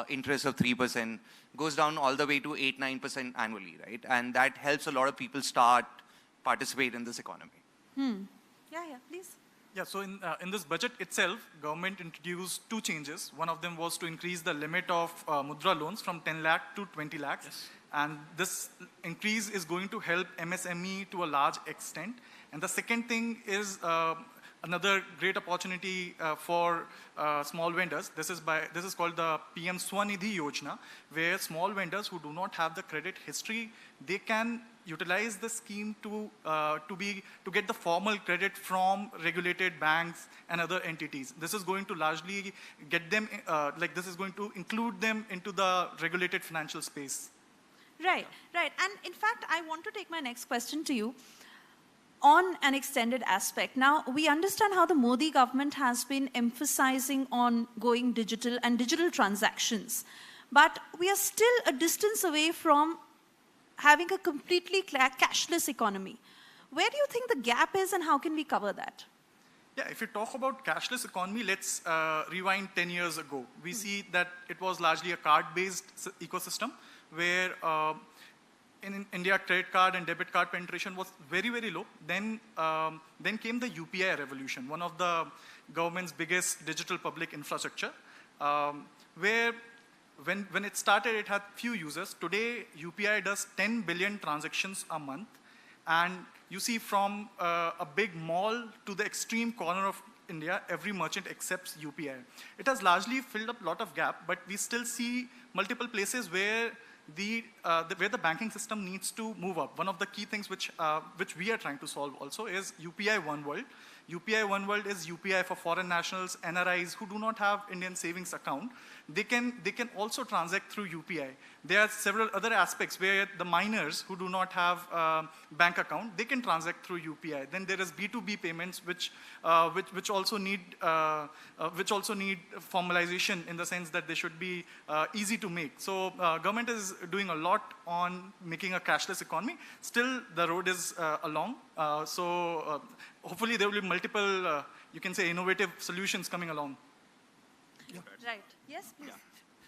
interest of 3%, goes down all the way to 8-9% annually, right? And that helps a lot of people participate in this economy. Yeah, please. Yeah, so in this budget itself, government introduced 2 changes. One of them was to increase the limit of mudra loans from 10 lakh to 20 lakhs. Yes. And this increase is going to help MSME to a large extent. And the second thing is another great opportunity for small vendors. This is called the PM Swanidhi Yojana, where small vendors who do not have the credit history, they can utilize the scheme to get the formal credit from regulated banks and other entities. This is going to largely get them, this is going to include them into the regulated financial space. Right. And in fact, I want to take my next question to you on an extended aspect. Now, we understand how the Modi government has been emphasizing on going digital and digital transactions. But we are still a distance away from having a completely cashless economy. Where do you think the gap is, and how can we cover that? Yeah, if you talk about cashless economy, let's rewind 10 years ago. We see that it was largely a card-based ecosystem, where in India, credit card and debit card penetration was very, very low. Then came the UPI revolution, one of the government's biggest digital public infrastructure, where when it started, it had few users. Today, UPI does 10 billion transactions a month. And you see from a big mall to the extreme corner of India, every merchant accepts UPI. It has largely filled up a lot of gap, but we still see multiple places where the banking system needs to move up. One of the key things which we are trying to solve also is UPI One World. UPI One World is UPI for foreign nationals, NRIs who do not have Indian savings account. They can also transact through UPI. There are several other aspects where the minors who do not have bank account, they can transact through UPI. Then there is B2B payments which also need formalization, in the sense that they should be easy to make. So government is doing a lot on making a cashless economy. Still, the road is along. Hopefully there will be multiple, you can say, innovative solutions coming along. Yeah. Right. Yes, please. Yeah.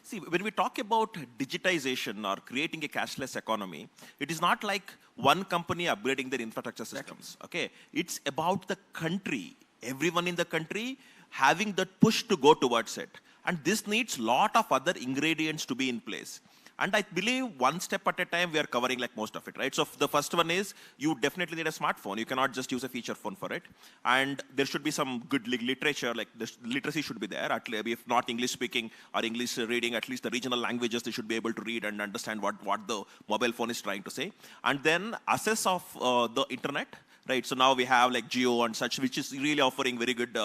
See, when we talk about digitization or creating a cashless economy, it is not like one company upgrading their infrastructure systems. Okay, it's about the country, everyone in the country having that push to go towards it. And this needs a lot of other ingredients to be in place. And I believe one step at a time, we are covering like most of it, right? So the first one is you definitely need a smartphone. You cannot just use a feature phone for it. And there should be some good literature, like the literacy should be there. At least, if not English speaking or English reading, at least the regional languages, they should be able to read and understand what the mobile phone is trying to say. And then access of the internet. Right, so now we have like Geo and such, which is really offering very good,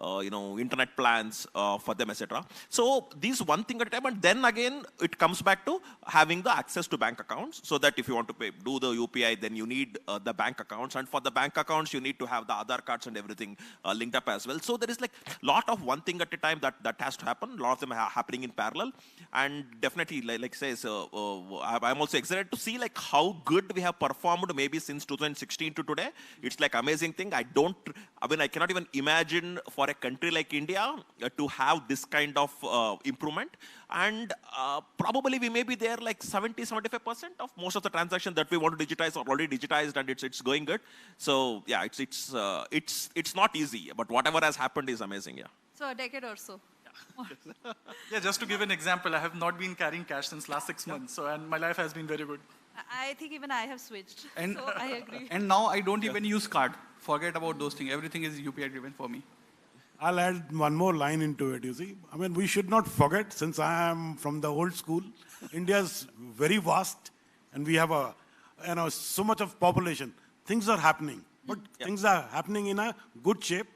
internet plans for them, etc. So these one thing at a time, and then again it comes back to having the access to bank accounts, so that if you want to do the UPI, then you need the bank accounts, and for the bank accounts you need to have the Aadhaar cards and everything linked up as well. So there is like a lot of one thing at a time that has to happen. A lot of them are happening in parallel, and definitely like says, I'm also excited to see like how good we have performed maybe since 2016 to today. It's like amazing thing. I cannot even imagine for a country like India to have this kind of improvement. And probably we may be there like 70-75% of most of the transactions that we want to digitize are already digitized, and it's going good. So yeah, it's not easy, but whatever has happened is amazing. Yeah. So a decade or so. Yeah, just to give an example, I have not been carrying cash since last 6 months, and my life has been very good. I think even I have switched, so I agree. And now I don't even use card. Forget about those things. Everything is UPI driven for me. I'll add one more line into it, you see. I mean, we should not forget, since I am from the old school, India is very vast and we have so much of population. Things are happening, but things are happening in a good shape.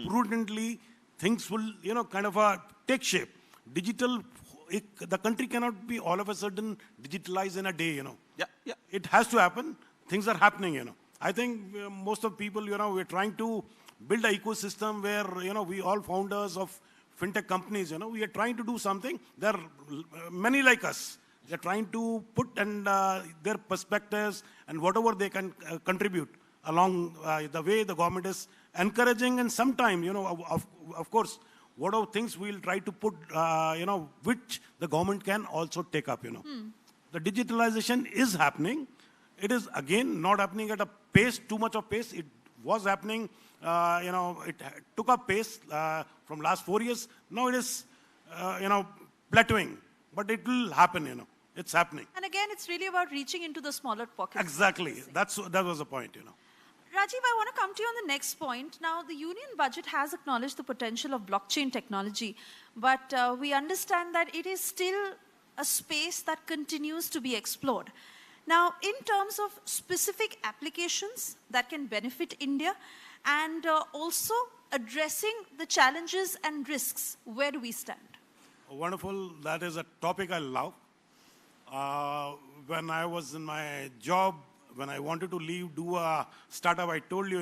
Prudently, things will, take shape. The country cannot be all of a sudden digitalized in a day, It has to happen. Things are happening, I think most of people, we're trying to build an ecosystem where, we all founders of fintech companies, we are trying to do something. There are many like us. They're trying to put their perspectives and whatever they can contribute along the way the government is encouraging. And sometimes, of course, what are things we'll try to put, which the government can also take up, The digitalization is happening. It is, again, not happening at a pace, too much of pace. It was happening, it took up pace from last 4 years. Now it is, plateauing. But it will happen, It's happening. And again, it's really about reaching into the smaller pockets. Exactly. That was the point, Rajiv, I want to come to you on the next point. Now, the union budget has acknowledged the potential of blockchain technology, but we understand that it is still a space that continues to be explored. Now, in terms of specific applications that can benefit India and also addressing the challenges and risks, where do we stand? Wonderful. That is a topic I love. When I was in my job, when I wanted to leave, do a startup, I told you,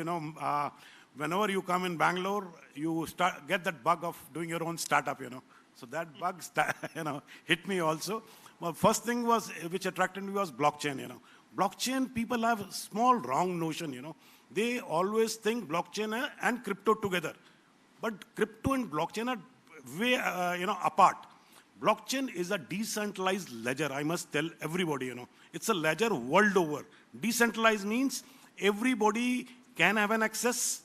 whenever you come in Bangalore, you get that bug of doing your own startup, So that bug, hit me also. Well, first thing which attracted me was blockchain, Blockchain, people have a small wrong notion, They always think blockchain and crypto together. But crypto and blockchain are way, apart. Blockchain is a decentralized ledger, I must tell everybody, It's a ledger world over. Decentralized means everybody can have an access,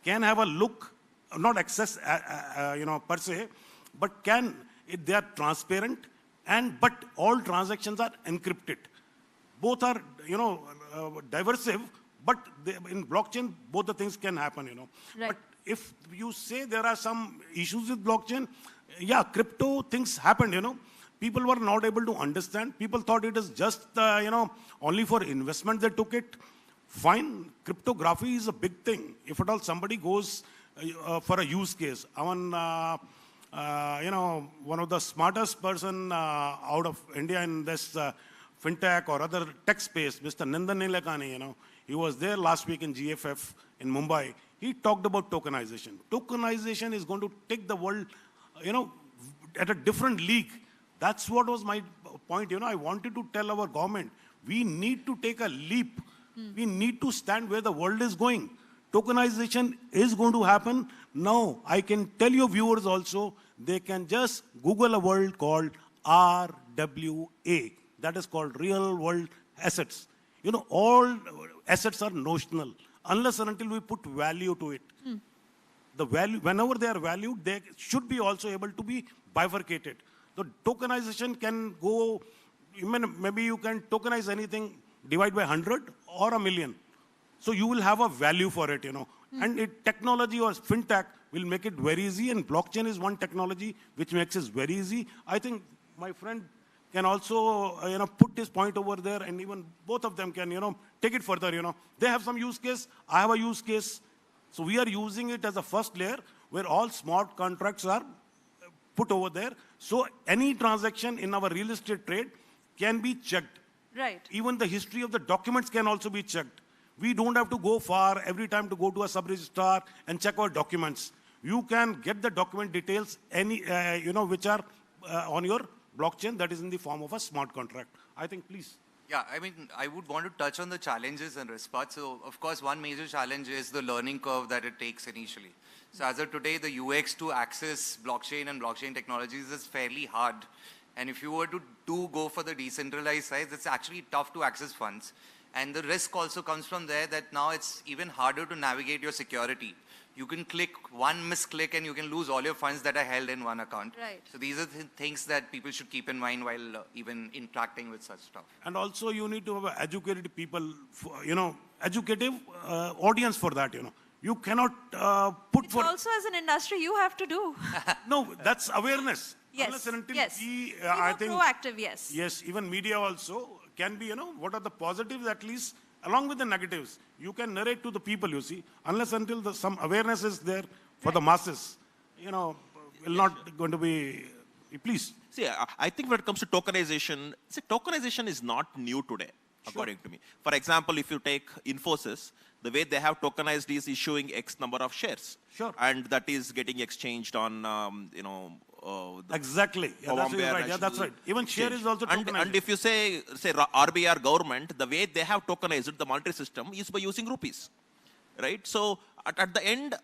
can have a look, not access, per se, but they are transparent, but all transactions are encrypted. Both are, diversive, but in blockchain, both the things can happen, Right. But if you say there are some issues with blockchain, crypto things happened, People were not able to understand. People thought it is just, only for investment they took it. Fine, cryptography is a big thing. If at all somebody goes for a use case, one of the smartest person out of India in this fintech or other tech space, Mr. Nandan Nilekani, he was there last week in GFF in Mumbai. He talked about tokenization. Tokenization is going to take the world, at a different league. That's what was my point. I wanted to tell our government, we need to take a leap. We need to stand where the world is going. Tokenization is going to happen. Now, I can tell your viewers also, they can just Google a word called RWA. That is called real world assets. All assets are notional unless and until we put value to it. The value, whenever they are valued, they should be also able to be bifurcated. The tokenization can go, maybe you can tokenize anything, divide by 100 or 1,000,000. So you will have a value for it, And technology or fintech will make it very easy, and blockchain is one technology which makes it very easy. I think my friend can also, put his point over there, and even both of them can, take it further, They have some use case, I have a use case. So we are using it as a first layer where all smart contracts are put over there. So any transaction in our real estate trade can be checked. Right. Even the history of the documents can also be checked. We don't have to go far every time to go to a sub-registrar and check our documents. You can get the document details, which are on your blockchain that is in the form of a smart contract. I think, please. Yeah, I would want to touch on the challenges and response. So, of course, one major challenge is the learning curve that it takes initially. So, as of today, the UX to access blockchain and blockchain technologies is fairly hard. And if you were to go for the decentralized side, it's actually tough to access funds. And the risk also comes from there that now it's even harder to navigate your security. You can click one misclick and you can lose all your funds that are held in one account. Right. So these are things that people should keep in mind while even interacting with such stuff. And also you need to have educated people, educative audience for that, You cannot put It's also as an industry you have to do. No, that's awareness. Yes, Unless and until yes. we, Be I more think, proactive, yes. Yes, even media also can be, what are the positives at least, along with the negatives. You can narrate to the people, you see, unless until some awareness is there for the masses, will not going to be, please. See, I think when it comes to tokenization, tokenization is not new today, according to me. For example, if you take Infosys, the way they have tokenized is issuing X number of shares. Sure. And that is getting exchanged on, Exactly. Yeah, that's right. Yeah, that's right. Even share is also tokenized. And if you say RBR government, the way they have tokenized the monetary system is by using rupees, right? So at the end,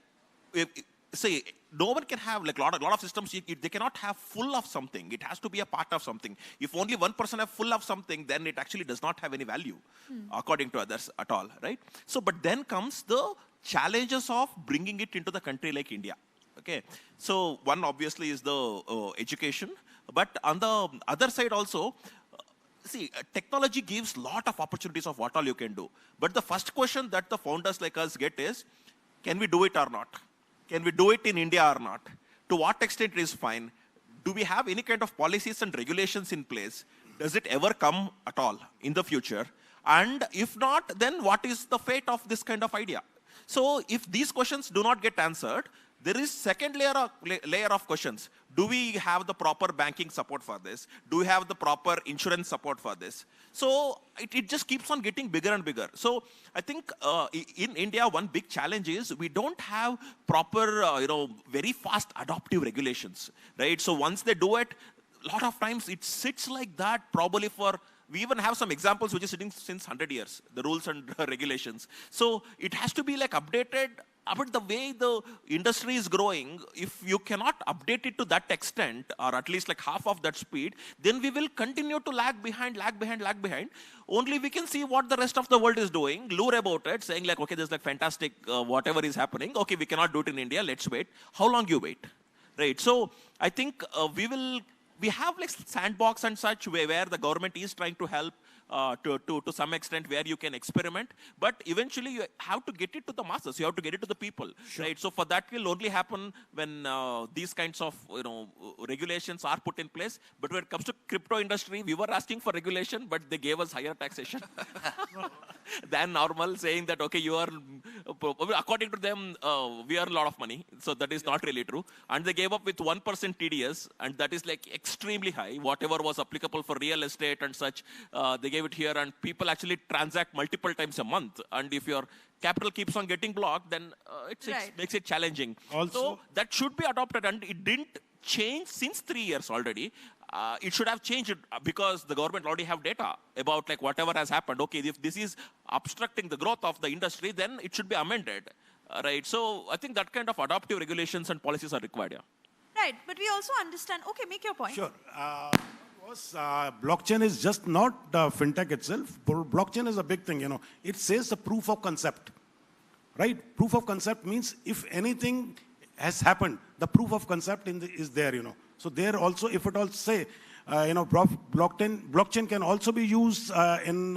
no one can have like a lot of systems. They cannot have full of something. It has to be a part of something. If only one person have full of something, then it actually does not have any value, according to others at all, right? So, but then comes the challenges of bringing it into the country like India. Okay, so one obviously is the education, but on the other side also, technology gives lot of opportunities of what all you can do. But the first question that the founders like us get is, can we do it or not? Can we do it in India or not? To what extent it is fine? Do we have any kind of policies and regulations in place? Does it ever come at all in the future? And if not, then what is the fate of this kind of idea? So if these questions do not get answered, there is second layer of questions. Do we have the proper banking support for this? Do we have the proper insurance support for this? So it just keeps on getting bigger and bigger. So I think in India, one big challenge is we don't have proper, very fast adoptive regulations, right? So once they do it, a lot of times it sits like that probably for, we even have some examples which is sitting since 100 years, the rules and regulations. So it has to be like updated. But the way the industry is growing, if you cannot update it to that extent, or at least like half of that speed, then we will continue to lag behind. Only we can see what the rest of the world is doing, lure about it, saying like, okay, there's like fantastic whatever is happening. Okay, we cannot do it in India, let's wait. How long you wait? Right, so I think we have like sandbox and such where the government is trying to help to some extent where you can experiment, but eventually you have to get it to the masses, you have to get it to the people, right? So for that will only happen when these kinds of regulations are put in place. But when it comes to crypto industry, we were asking for regulation, but they gave us higher taxation than normal, saying that okay, you are according to them we earn a lot of money, so that is not really true. And they gave up with 1% TDS, and that is like extremely high. Whatever was applicable for real estate and such, they gave it here, and people actually transact multiple times a month. And if your capital keeps on getting blocked, then it makes it challenging. Also, so that should be adopted, and it didn't change since 3 years already. It should have changed because the government already have data about like whatever has happened. Okay, if this is obstructing the growth of the industry, then it should be amended, right? So I think that kind of adaptive regulations and policies are required. Yeah. Right, but we also understand. Okay, make your point. Sure. Blockchain is just not fintech itself. Blockchain is a big thing. It says the proof of concept, right? Proof of concept means if anything has happened, the proof of concept is there. So there also, if it all say, blockchain can also be used in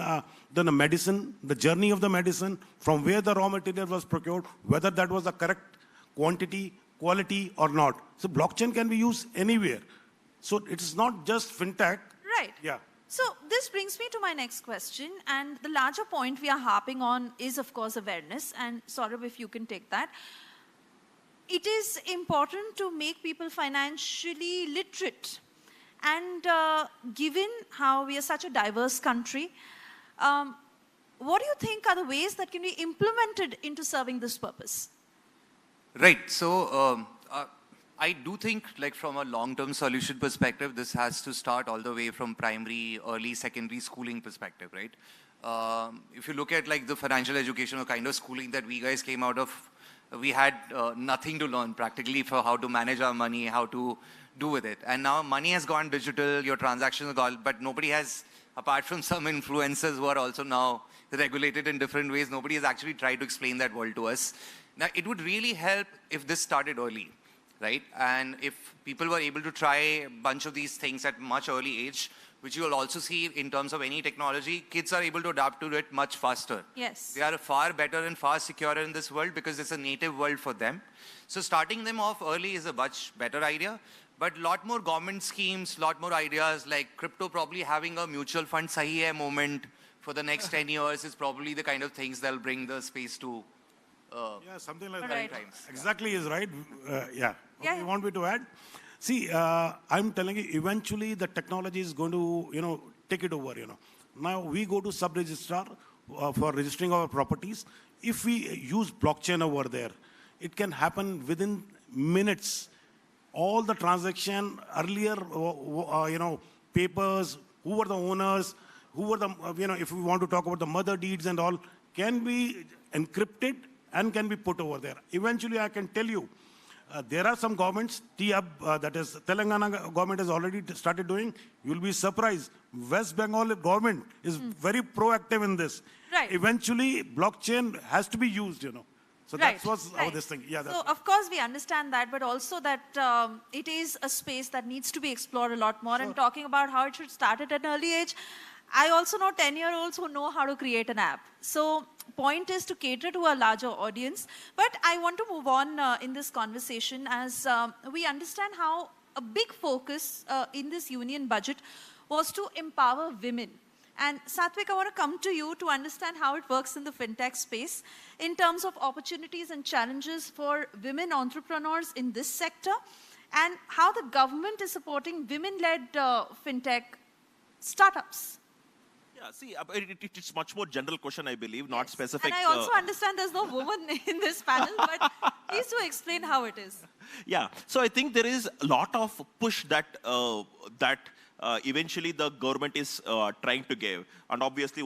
the medicine, the journey of the medicine, from where the raw material was procured, whether that was the correct quantity, quality or not. So blockchain can be used anywhere. So it is not just fintech. Right. Yeah. So this brings me to my next question. And the larger point we are harping on is, of course, awareness. And Saurabh, if you can take that. It is important to make people financially literate. And given how we are such a diverse country, what do you think are the ways that can be implemented into serving this purpose? Right. So I do think, like from a long-term solution perspective, this has to start all the way from primary, early, secondary schooling perspective, right? If you look at like the financial education or kind of schooling that we guys came out of, we had nothing to learn practically for how to manage our money, how to do with it. And now money has gone digital, your transactions have gone, but nobody has, apart from some influencers who are also now regulated in different ways, nobody has actually tried to explain that world to us. Now, it would really help if this started early, right? And if people were able to try a bunch of these things at much early age, which you will also see in terms of any technology, kids are able to adapt to it much faster. Yes. They are far better and far secure in this world because it's a native world for them. So starting them off early is a much better idea. But a lot more government schemes, lot more ideas like crypto probably having a mutual fund sahi hai moment for the next 10 years is probably the kind of things that'll bring the space to yeah, something like Right. that. Exactly is right. Yeah. Okay, Yeah. you want me to add? See, I'm telling you, eventually the technology is going to, take it over, Now we go to sub-registrar for registering our properties. If we use blockchain over there, it can happen within minutes. All the transaction earlier, papers, who were the owners, who were the, if we want to talk about the mother deeds and all, can be encrypted and can be put over there. Eventually, I can tell you, there are some governments, that is Telangana government has already started doing. You'll be surprised. West Bengal government is very proactive in this. Right. Eventually, blockchain has to be used, So Right, that's what's right. this thing. Yeah, So of course we understand that, but also that it is a space that needs to be explored a lot more. And talking about how it should start at an early age, I also know 10-year-olds who know how to create an app. So point is to cater to a larger audience. But I want to move on in this conversation as we understand how a big focus in this union budget was to empower women. And Satvik, I want to come to you to understand how it works in the fintech space in terms of opportunities and challenges for women entrepreneurs in this sector, and how the government is supporting women-led fintech startups. Yeah, see, it's much more general question, I believe, not specific. And I also understand there's no woman in this panel, but please do explain how it is. Yeah, so I think there is a lot of push that eventually the government is trying to give, and obviously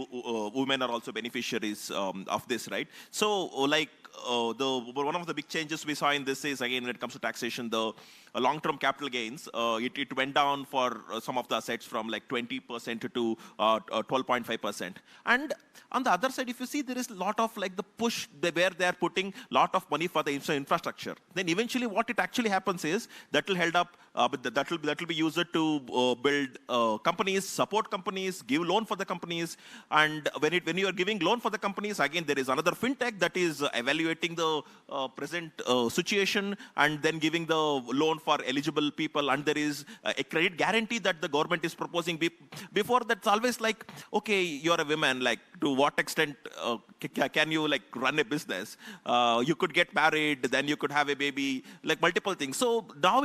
women are also beneficiaries of this, right? So like one of the big changes we saw in this is, again, when it comes to taxation, the long-term capital gains, it went down for some of the assets from like 20% to 12.5%. And on the other side, if you see, there is a lot of like the push where they are putting a lot of money for the infrastructure. Then eventually what it actually happens is that will held up, that will be used to build companies, support companies, give loan for the companies. And when you are giving loan for the companies, again, there is another fintech that is evaluating the present situation and then giving the loan for eligible people. And there is a credit guarantee that the government is proposing. Before, that's always like, okay, you're a woman, like to what extent can you like run a business? You could get married, then you could have a baby, like multiple things. So now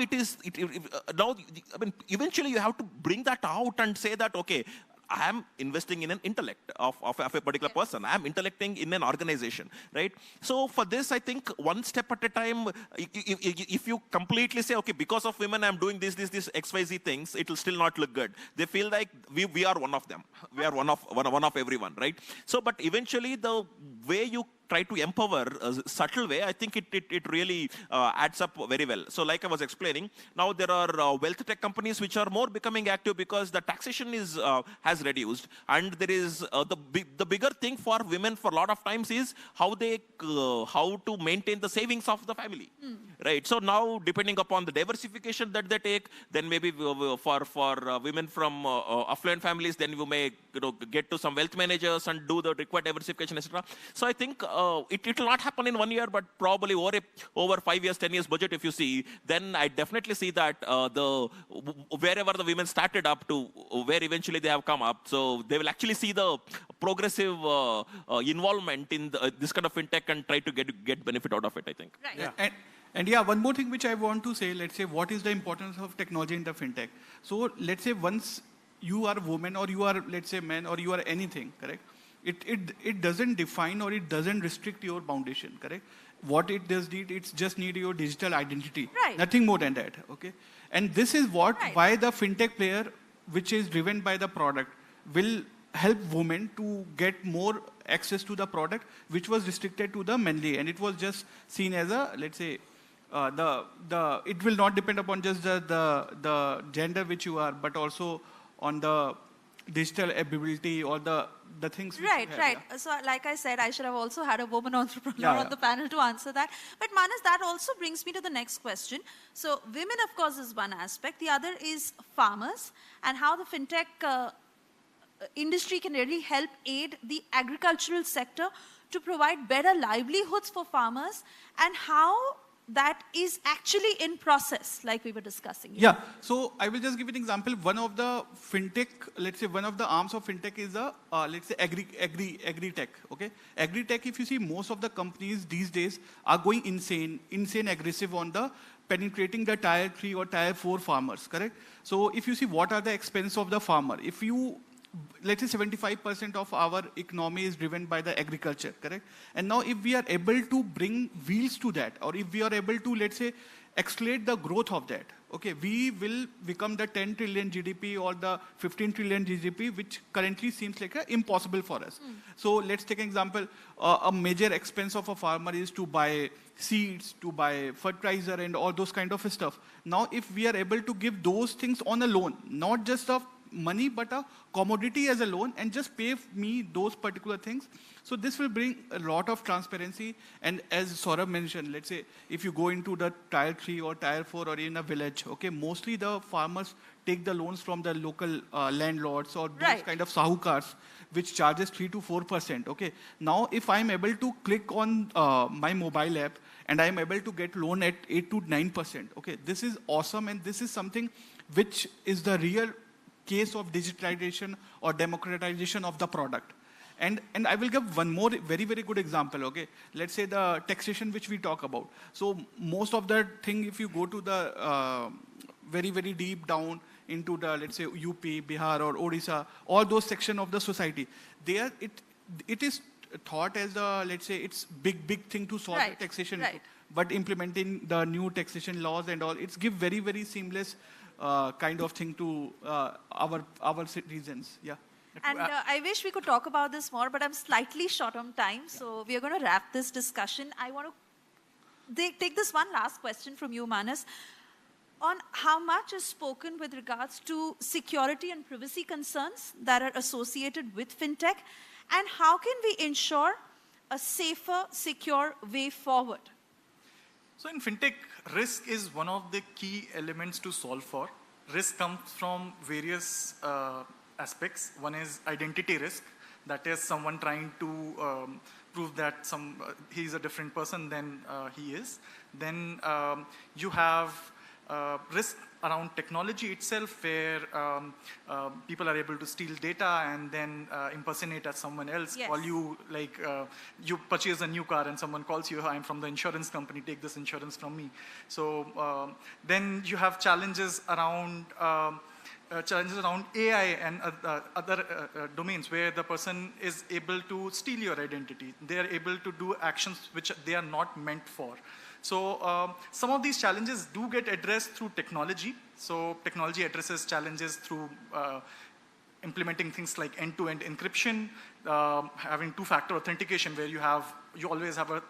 now, I mean, eventually you have to bring that out and say that, okay, I am investing in an intellect of a particular person. I am intellecting in an organization, right? So for this, I think one step at a time, if you completely say, okay, because of women, I'm doing this XYZ things, it will still not look good. They feel like we are one of them. We are one of everyone, right? So, but eventually the way you try to empower a subtle way, I think it really adds up very well. So like I was explaining, now there are wealth tech companies which are more becoming active because the taxation has reduced. And there is the bigger thing for women for a lot of times is how to maintain the savings of the family, right? So now depending upon the diversification that they take, then maybe for women from affluent families, then you may get to some wealth managers and do the required diversification, etc. So I think it will not happen in 1 year, but probably over 5 years, 10 years budget, if you see, then I definitely see that wherever the women started up to where eventually they have come up, so they will actually see the progressive involvement in this kind of fintech and try to get benefit out of it, I think. Right. Yeah. And yeah, one more thing which I want to say, let's say, what is the importance of technology in the fintech? So let's say once you are a woman or you are, let's say, man, or you are anything, correct? It doesn't define or it doesn't restrict your foundation, correct? What it does need, it's just need your digital identity. Right. Nothing more than that, okay? And this is why the fintech player, which is driven by the product, will help women to get more access to the product, which was restricted to the manly. And it was just seen as a, let's say, it will not depend upon just the gender which you are, but also on the digital ability or the things. Right, have, right. yeah? So like I said, I should have also had a woman entrepreneur Yeah, on the panel to answer that. But Manas, that also brings me to the next question. So women, of course, is one aspect. The other is farmers and how the fintech industry can really help aid the agricultural sector to provide better livelihoods for farmers, and how that is actually in process, like we were discussing. Yeah, so I will just give an example. One of the fintech, let's say one of the arms of fintech is the, let's say Agri-Tech, okay? Agri-Tech, if you see, most of the companies these days are going insane aggressive on the penetrating the tier 3 or tier 4 farmers, correct? So if you see what are the expense of the farmer, if you, let's say 75% of our economy is driven by the agriculture, correct? And now if we are able to bring wheels to that, or if we are able to, let's say, accelerate the growth of that, okay, we will become the 10 trillion GDP or the 15 trillion GDP, which currently seems like impossible for us. So let's take an example. A major expense of a farmer is to buy seeds, to buy fertilizer and all those kind of stuff. Now, if we are able to give those things on a loan, not just a money, but a commodity as a loan, and just pay me those particular things. So this will bring a lot of transparency. And as Saurabh mentioned, let's say if you go into the tier 3 or tier 4 or in a village, okay, mostly the farmers take the loans from the local landlords or those kind of sahukars, which charges 3 to 4%. Okay. Now, if I'm able to click on my mobile app and I'm able to get loan at 8 to 9%, okay, this is awesome, and this is something which is the real case of digitalization or democratization of the product. And I will give one more very, very good example, okay? Let's say the taxation which we talk about. So most of the thing, if you go to the very, very deep down into the, let's say, UP, Bihar or Odisha, all those section of the society, there it is thought as a, let's say, it's big thing to solve the taxation issue. But implementing the new taxation laws and all, it's give very, very seamless kind of thing to our citizens. Yeah. And I wish we could talk about this more, but I'm slightly short on time, so we are going to wrap this discussion. I want to take this one last question from you, Manas, on how much is spoken with regards to security and privacy concerns that are associated with fintech, and how can we ensure a safer, secure way forward? So in fintech, risk is one of the key elements to solve for. Risk comes from various aspects. One is identity risk, that is someone trying to prove that he's a different person than he is. Then you have risk around technology itself, where people are able to steal data and then impersonate as someone else. Call you, like you purchase a new car and someone calls you, I'm from the insurance company, take this insurance from me. So then you have challenges around AI and other domains where the person is able to steal your identity. They are able to do actions which they are not meant for. So some of these challenges do get addressed through technology. So technology addresses challenges through implementing things like end-to-end encryption, having two-factor authentication where you always have a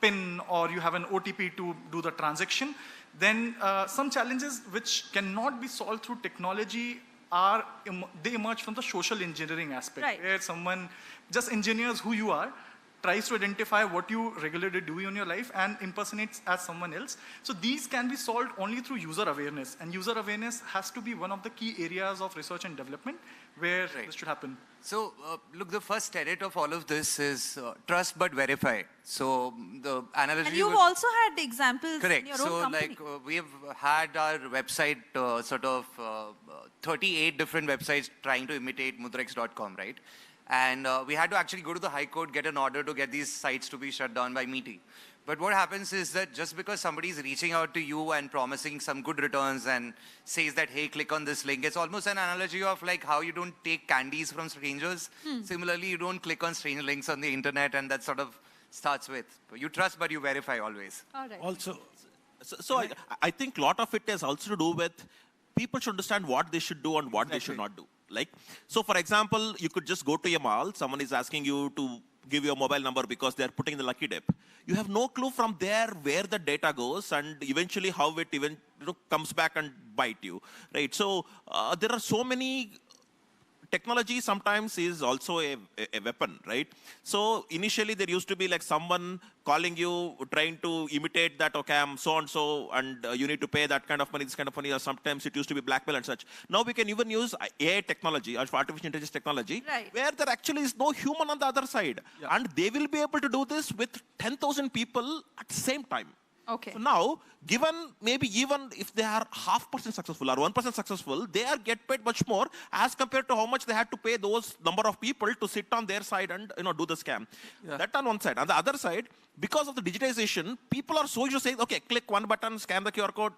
PIN or you have an OTP to do the transaction. Then some challenges which cannot be solved through technology they emerge from the social engineering aspect, where someone just engineers who you are, tries to identify what you regularly do in your life and impersonates as someone else. So these can be solved only through user awareness, and user awareness has to be one of the key areas of research and development where this should happen. So look, the first tenet of all of this is trust but verify. So the analogy. And you've also had examples in your own company. Correct. So like we have had our website 38 different websites trying to imitate mudrex.com, right? And we had to actually go to the High Court, get an order to get these sites to be shut down by MeToo. But what happens is that just because somebody is reaching out to you and promising some good returns and says that, hey, click on this link, it's almost an analogy of like how you don't take candies from strangers. Similarly, you don't click on strange links on the internet, and that sort of starts with, you trust but you verify always. All right. Also, so I think a lot of it has also to do with people should understand what they should do and what they should not do. Like, so for example, you could just go to a mall, someone is asking you to give your mobile number because they're putting the lucky dip. You have no clue from there where the data goes and eventually how it even comes back and bite you, right? So there are so many technology sometimes is also a weapon, right? So initially there used to be like someone calling you, trying to imitate that, okay, I'm so-and-so, and you need to pay that kind of money, this kind of money, or sometimes it used to be blackmail and such. Now we can even use AI technology, or artificial intelligence technology, where there actually is no human on the other side. And they will be able to do this with 10,000 people at the same time. Okay. So now, given maybe even if they are 0.5% successful or 1% successful, they are get paid much more as compared to how much they had to pay those number of people to sit on their side and do the scam. That on one side. On the other side, because of the digitization, people are so used to saying, okay, click one button, scan the QR code,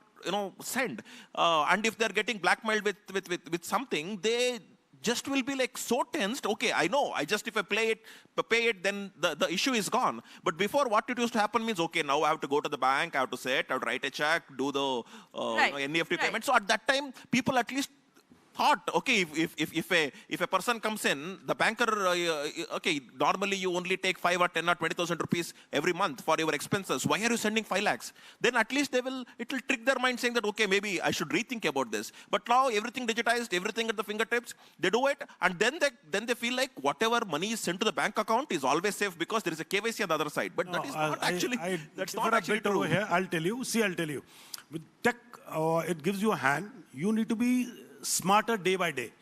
send. And if they're getting blackmailed with something, they just will be like so tensed. Okay, I know. If I pay it, then the issue is gone. But before, what it used to happen means, okay, now I have to go to the bank, I have to write a check, do the NEFT payment. So at that time, people at least thought, okay, if a person comes in, the banker, okay, normally you only take 5 or 10 or 20,000 rupees every month for your expenses. Why are you sending 5 lakhs? Then at least it will trick their mind saying that, okay, maybe I should rethink about this. But now everything digitized, everything at the fingertips, they do it, and then they feel like whatever money is sent to the bank account is always safe because there is a KYC on the other side. But that is not actually, that's not actually true. Over here, I'll tell you. With tech, it gives you a hand. You need to be smarter day by day.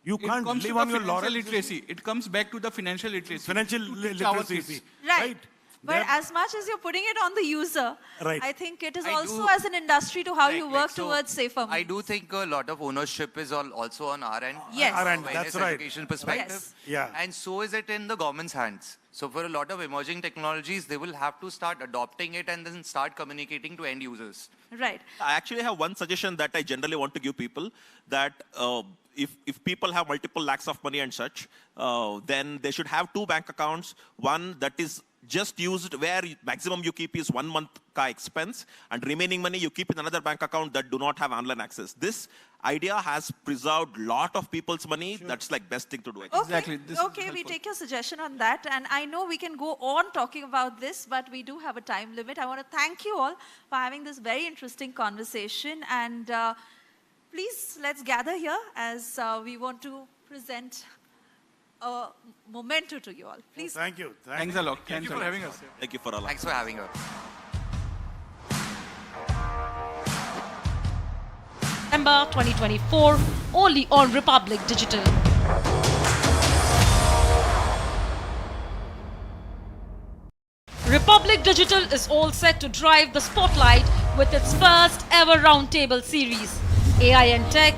You can't live on your laurels. Literacy. It comes back to the financial literacy. Financial literacy. Right. But as much as you're putting it on the user, I think it is also as an industry to how you work towards safer money. I do think a lot of ownership is also on our end. Yes. Our end, that's right. Education perspective. Yes. And so is it in the government's hands. So for a lot of emerging technologies, they will have to start adopting it and then start communicating to end users. Right. I actually have one suggestion that I generally want to give people, that if people have multiple lakhs of money and such, then they should have 2 bank accounts. One that is just used where maximum you keep is 1 month ka expense, and remaining money you keep in another bank account that do not have online access. This idea has preserved lot of people's money. Sure. That's like best thing to do. Okay. Exactly. Okay, we take your suggestion on that, and I know we can go on talking about this, but we do have a time limit. I want to thank you all for having this very interesting conversation, and please let's gather here as we want to present a memento to you all. Please. Thank you. Thanks a lot. Thank you for having us here. Thank you for allowing. Thanks for having us. September 2024, only on Republic Digital. Republic Digital is all set to drive the spotlight with its first ever roundtable series. AI and tech,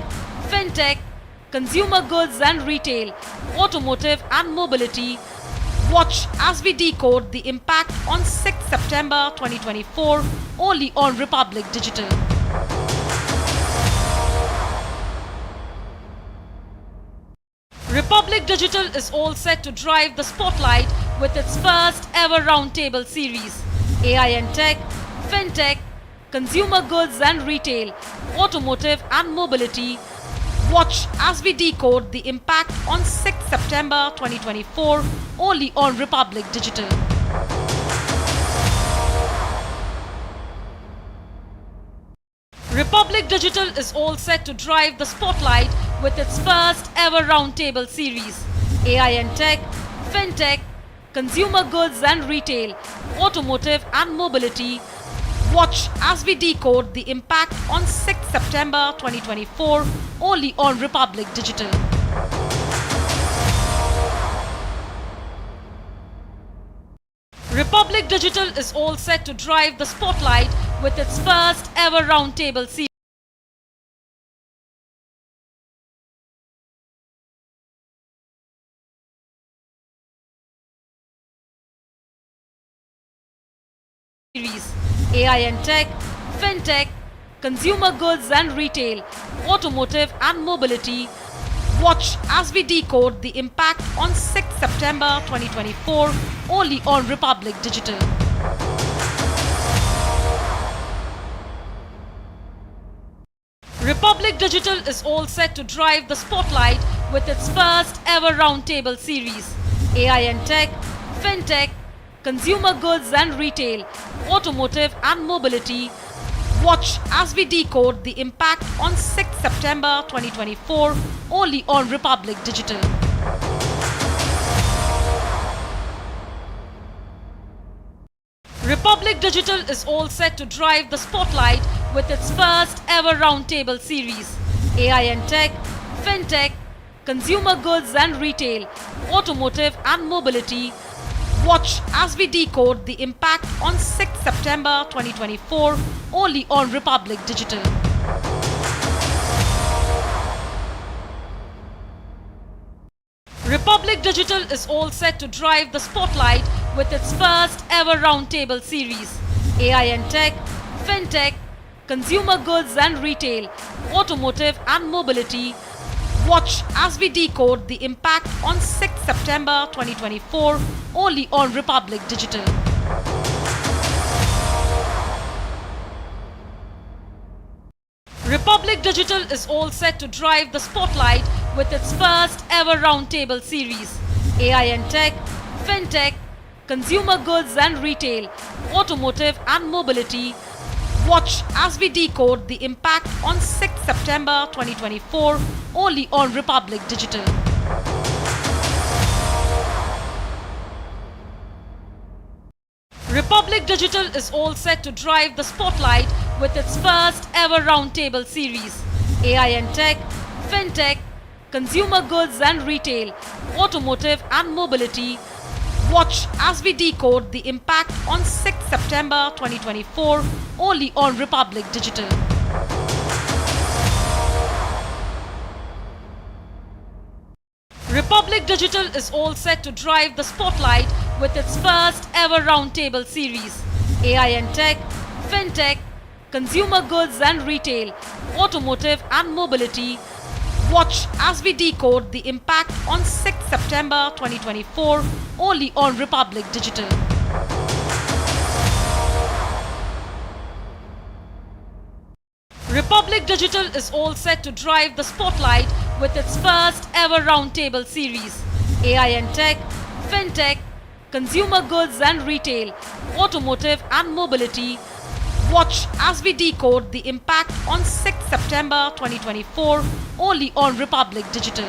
fintech, consumer goods and retail, automotive and mobility. Watch as we decode the impact on 6th September 2024, only on Republic Digital. Republic Digital is all set to drive the spotlight with its first ever roundtable series. AI and tech, fintech, consumer goods and retail, automotive and mobility. Watch as we decode the impact on 6th September 2024, only on Republic Digital. Republic Digital is all set to drive the spotlight with its first ever roundtable series. AI and tech, fintech, consumer goods and retail, automotive and mobility. Watch as we decode the impact on 6th September 2024, only on Republic Digital. Republic Digital is all set to drive the spotlight with its first ever roundtable series. AI and tech, fintech, consumer goods and retail, automotive and mobility. Watch as we decode the impact on 6th September 2024, only on Republic Digital. Republic Digital is all set to drive the spotlight with its first ever roundtable series. AI and tech, fintech, consumer goods and retail, automotive and mobility. Watch as we decode the impact on 6th September 2024 only on Republic Digital. Republic Digital is all set to drive the spotlight with its first ever roundtable series. AI and tech, fintech, consumer goods and retail, automotive and mobility. Watch as we decode the impact on 6th September 2024 only on Republic Digital. Republic Digital is all set to drive the spotlight with its first ever roundtable series. AI and tech, fintech, consumer goods and retail, automotive and mobility. Watch as we decode the impact on 6th September 2024 only on Republic Digital. Republic Digital is all set to drive the spotlight with its first ever roundtable series. AI and tech, fintech, consumer goods and retail, automotive and mobility. Watch as we decode the impact on 6th September 2024 only on Republic Digital. Republic Digital is all set to drive the spotlight with its first ever roundtable series. AI and tech, fintech, consumer goods and retail, automotive and mobility. Watch as we decode the impact on 6th September 2024 only on Republic Digital. Republic Digital is all set to drive the spotlight with its first ever roundtable series. AI and tech, fintech, consumer goods and retail, automotive and mobility. Watch as we decode the impact on 6th September 2024 only on Republic Digital. Republic Digital is all set to drive the spotlight with its first ever roundtable series. AI and tech, fintech, consumer goods and retail, automotive and mobility. Watch as we decode the impact on 6th September 2024 only on Republic Digital.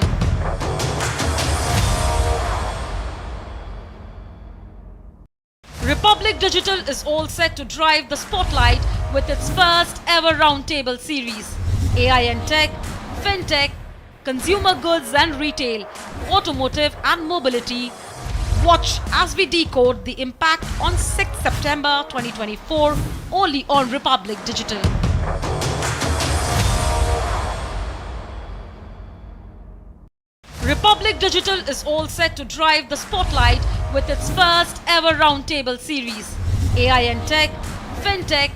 Republic Digital is all set to drive the spotlight with its first ever roundtable series. AI and tech, fintech, consumer goods and retail, automotive and mobility. Watch as we decode the impact on 6th September 2024 only on Republic Digital. Republic Digital is all set to drive the spotlight with its first ever roundtable series. AI and tech, fintech,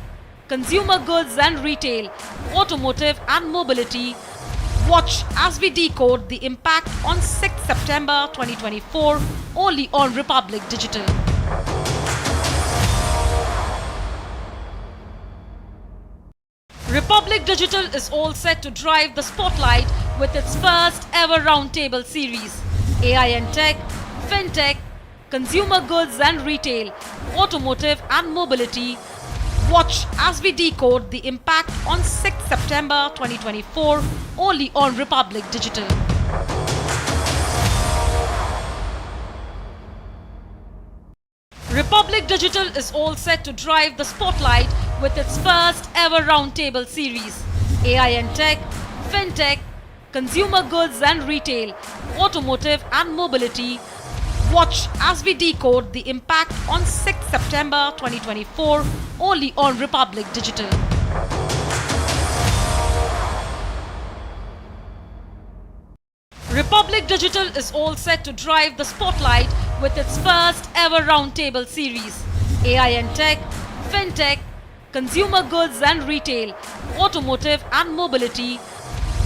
consumer goods and retail, automotive and mobility. Watch as we decode the impact on 6th September 2024 only on Republic Digital. Republic Digital is all set to drive the spotlight with its first ever roundtable series. AI and tech, fintech, consumer goods and retail, automotive and mobility. Watch as we decode the impact on 6th September 2024 only on Republic Digital. Republic Digital is all set to drive the spotlight with its first ever roundtable series. AI and tech, fintech, consumer goods and retail, automotive and mobility. Watch as we decode the impact on 6th September 2024 only on Republic Digital. Republic Digital is all set to drive the spotlight with its first ever roundtable series. AI and tech, fintech, consumer goods and retail, automotive and mobility.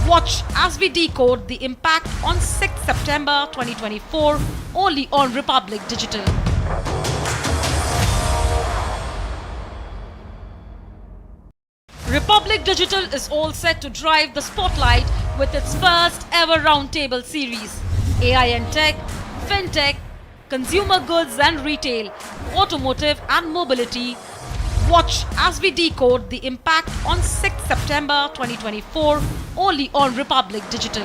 Watch as we decode the impact on 6th September 2024 only on Republic Digital. Republic Digital is all set to drive the spotlight with its first ever roundtable series. AI and tech, fintech, consumer goods and retail, automotive and mobility. Watch as we decode the impact on 6th September 2024 only on Republic Digital.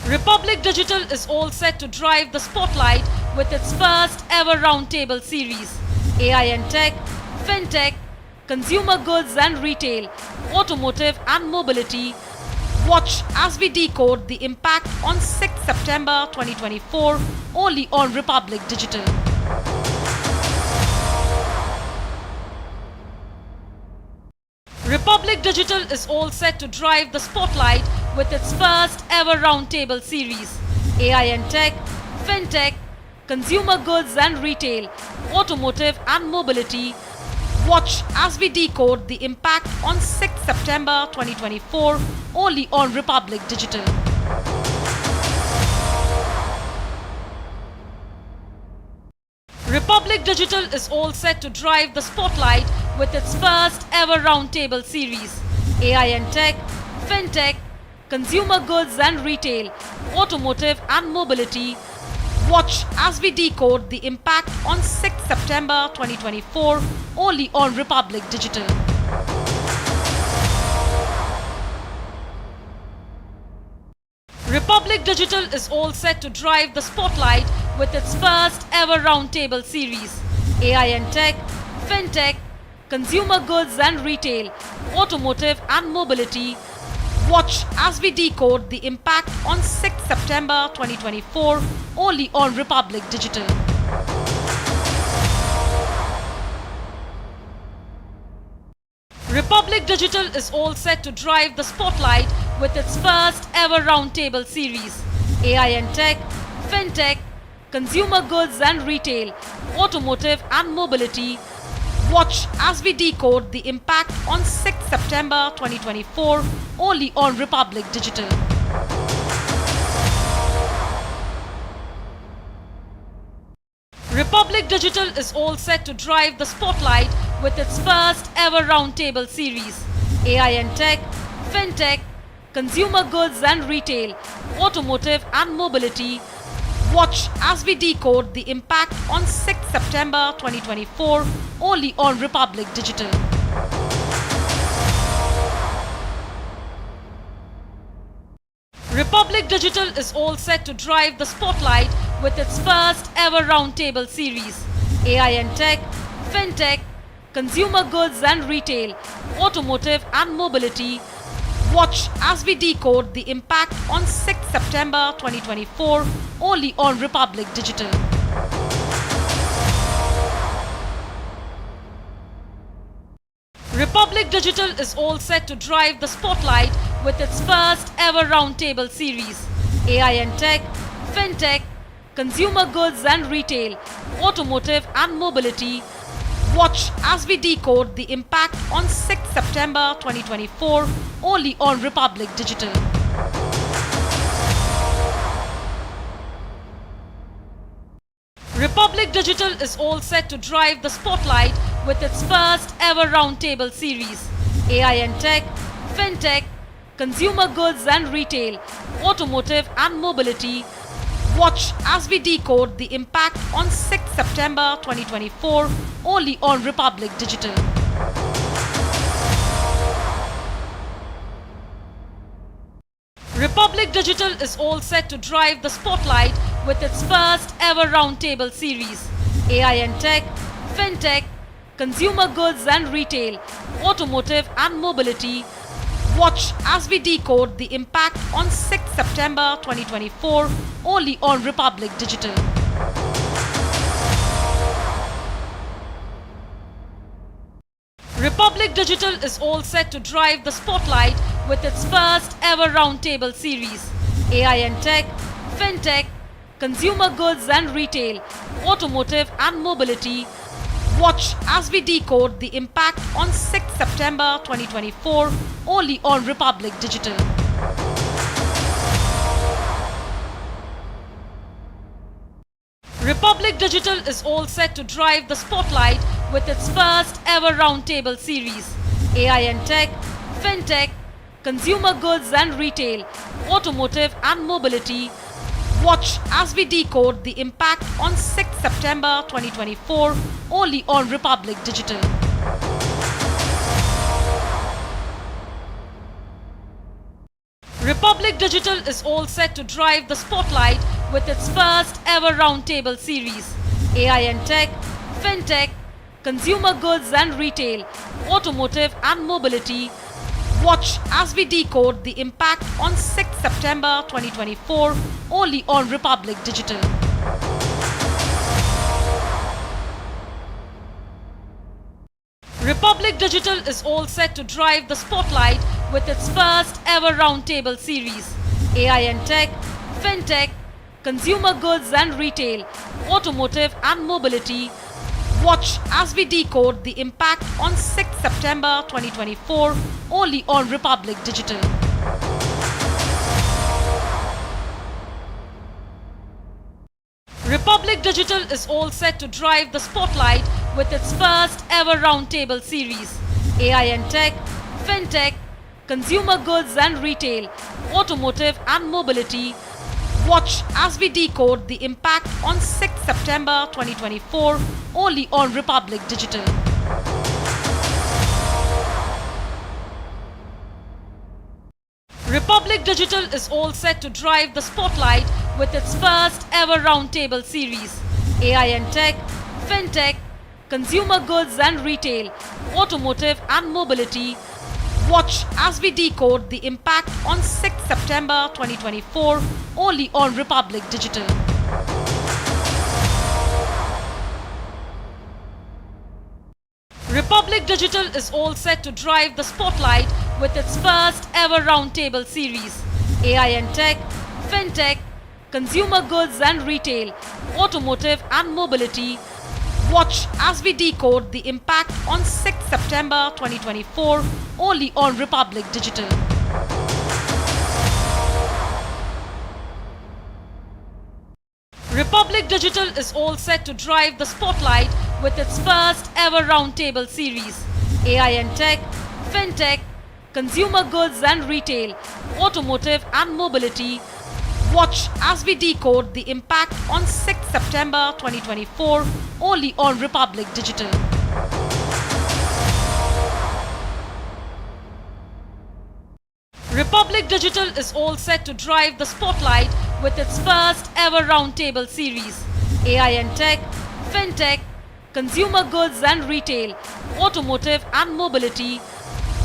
Republic Digital is all set to drive the spotlight with its first ever roundtable series. AI and tech, fintech, consumer goods and retail, automotive and mobility. Watch as we decode the impact on 6th September 2024 only on Republic Digital. Republic Digital is all set to drive the spotlight with its first ever roundtable series. AI and tech, fintech, consumer goods and retail, automotive and mobility. Watch as we decode the impact on 6th September 2024 only on Republic Digital. Republic Digital is all set to drive the spotlight with its first ever roundtable series. AI and tech, fintech, consumer goods and retail, automotive and mobility. Watch as we decode the impact on 6th September 2024 only on Republic Digital. Republic Digital is all set to drive the spotlight with its first ever roundtable series. AI and tech, fintech, consumer goods and retail, automotive and mobility. Watch as we decode the impact on 6th September 2024 only on Republic Digital. Republic Digital is all set to drive the spotlight with its first ever roundtable series. AI and tech, fintech, consumer goods and retail, automotive and mobility. Watch as we decode the impact on 6th September 2024 only on Republic Digital. Republic Digital is all set to drive the spotlight with its first ever roundtable series. AI and tech, fintech, consumer goods and retail, automotive and mobility. Watch as we decode the impact on 6th September 2024 only on Republic Digital. Republic Digital is all set to drive the spotlight with its first ever roundtable series. AI and tech, fintech, consumer goods and retail, automotive and mobility. Watch as we decode the impact on 6th September 2024 only on Republic Digital. Republic Digital is all set to drive the spotlight with its first ever roundtable series. AI and tech, fintech, consumer goods and retail, automotive and mobility. Watch as we decode the impact on 6th September 2024 only on Republic Digital. Republic Digital is all set to drive the spotlight with its first ever roundtable series. AI and tech, fintech, consumer goods and retail, automotive and mobility. Watch as we decode the impact on 6th September 2024 only on Republic Digital. Republic Digital is all set to drive the spotlight with its first ever roundtable series. AI and tech, fintech, consumer goods and retail, automotive and mobility. Watch as we decode the impact on 6th September 2024 only on Republic Digital. Republic Digital is all set to drive the spotlight with its first ever roundtable series. AI and tech, fintech, consumer goods and retail, automotive and mobility. Watch as we decode the impact on 6th September 2024 only on Republic Digital. Republic Digital is all set to drive the spotlight with its first ever roundtable series. AI and tech, fintech, consumer goods and retail, automotive and mobility. Watch as we decode the impact on 6th September 2024 only on Republic Digital. Republic Digital is all set to drive the spotlight with its first ever roundtable series. AI and tech, fintech, consumer goods and retail, automotive and mobility. Watch as we decode the impact on 6th September 2024 only on Republic Digital. Republic Digital is all set to drive the spotlight with its first ever roundtable series. AI and tech, fintech, consumer goods and retail, automotive and mobility. Watch as we decode the impact on 6th September 2024 only on Republic Digital. Republic Digital is all set to drive the spotlight with its first ever roundtable series. AI and tech, fintech, consumer goods and retail, automotive and mobility. Watch as we decode the impact on 6th September 2024 only on Republic Digital. Republic Digital is all set to drive the spotlight with its first ever roundtable series. AI and tech, fintech, consumer goods and retail, automotive and mobility. Watch as we decode the impact on 6th September 2024 only on Republic Digital. Republic Digital is all set to drive the spotlight with its first ever roundtable series. AI and tech, fintech, consumer goods and retail, automotive and mobility. Watch as we decode the impact on 6th September 2024 only on Republic Digital. Republic Digital is all set to drive the spotlight with its first ever roundtable series. AI and tech, fintech, consumer goods and retail, automotive and mobility. Watch as we decode the impact on 6th September 2024 only on Republic Digital. Republic Digital is all set to drive the spotlight with its first ever roundtable series. AI and tech, fintech, consumer goods and retail, automotive and mobility.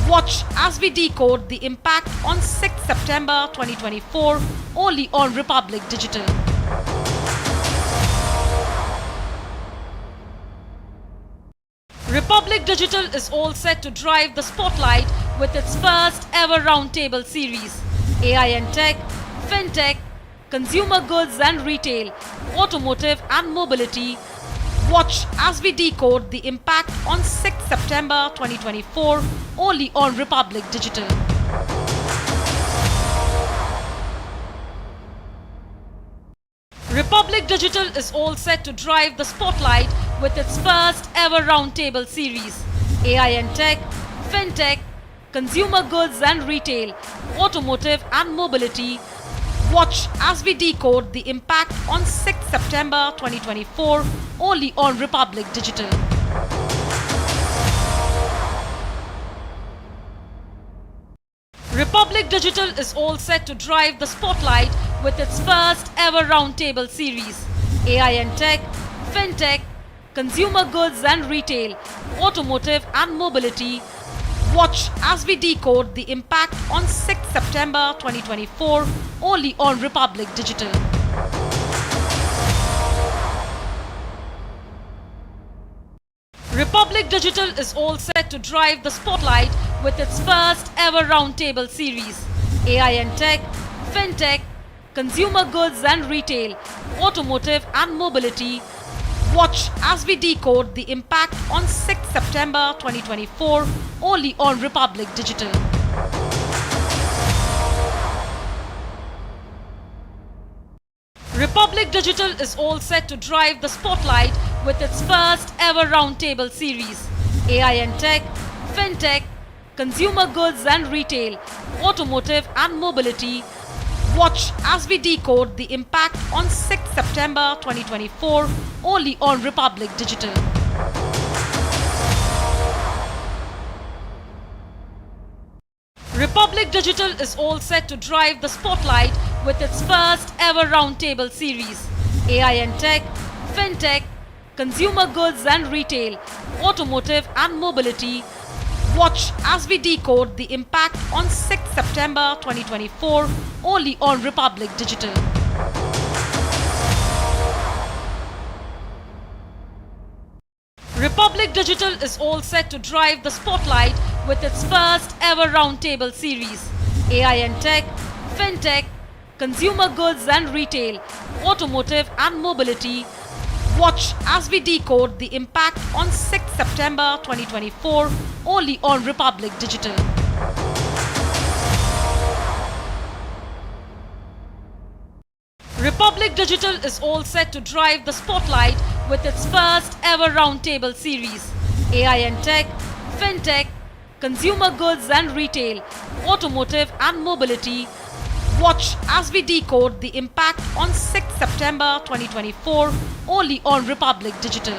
Watch as we decode the impact on 6th September 2024 only on Republic Digital. Republic Digital is all set to drive the spotlight with its first ever roundtable series. AI and tech, fintech, consumer goods and retail, automotive and mobility. Watch as we decode the impact on 6th September 2024 only on Republic Digital. Republic Digital is all set to drive the spotlight with its first ever roundtable series. AI and tech, fintech, consumer goods and retail, automotive and mobility. Watch as we decode the impact on 6th September 2024 only on Republic Digital. Republic Digital is all set to drive the spotlight with its first ever roundtable series. AI and tech, fintech, consumer goods and retail, automotive and mobility. Watch as we decode the impact on 6th September 2024 only on Republic Digital. Republic Digital is all set to drive the spotlight with its first ever roundtable series. AI and tech, fintech, consumer goods and retail, automotive and mobility. Watch as we decode the impact on 6th September 2024 only on Republic Digital. Republic Digital is all set to drive the spotlight with its first ever roundtable series. AI and tech, fintech, consumer goods and retail, automotive and mobility. Watch as we decode the impact on 6th September 2024 only on Republic Digital. Republic Digital is all set to drive the spotlight with its first ever roundtable series. AI and tech, fintech, consumer goods and retail, automotive and mobility. Watch as we decode the impact on 6th September 2024 only on Republic Digital. Republic Digital is all set to drive the spotlight with its first ever roundtable series. AI and tech, fintech, consumer goods and retail, automotive and mobility. Watch as we decode the impact on 6th September 2024 only on Republic Digital. Republic Digital is all set to drive the spotlight with its first ever roundtable series. AI and tech, fintech, consumer goods and retail, automotive and mobility. Watch as we decode the impact on 6th September 2024 only on Republic Digital.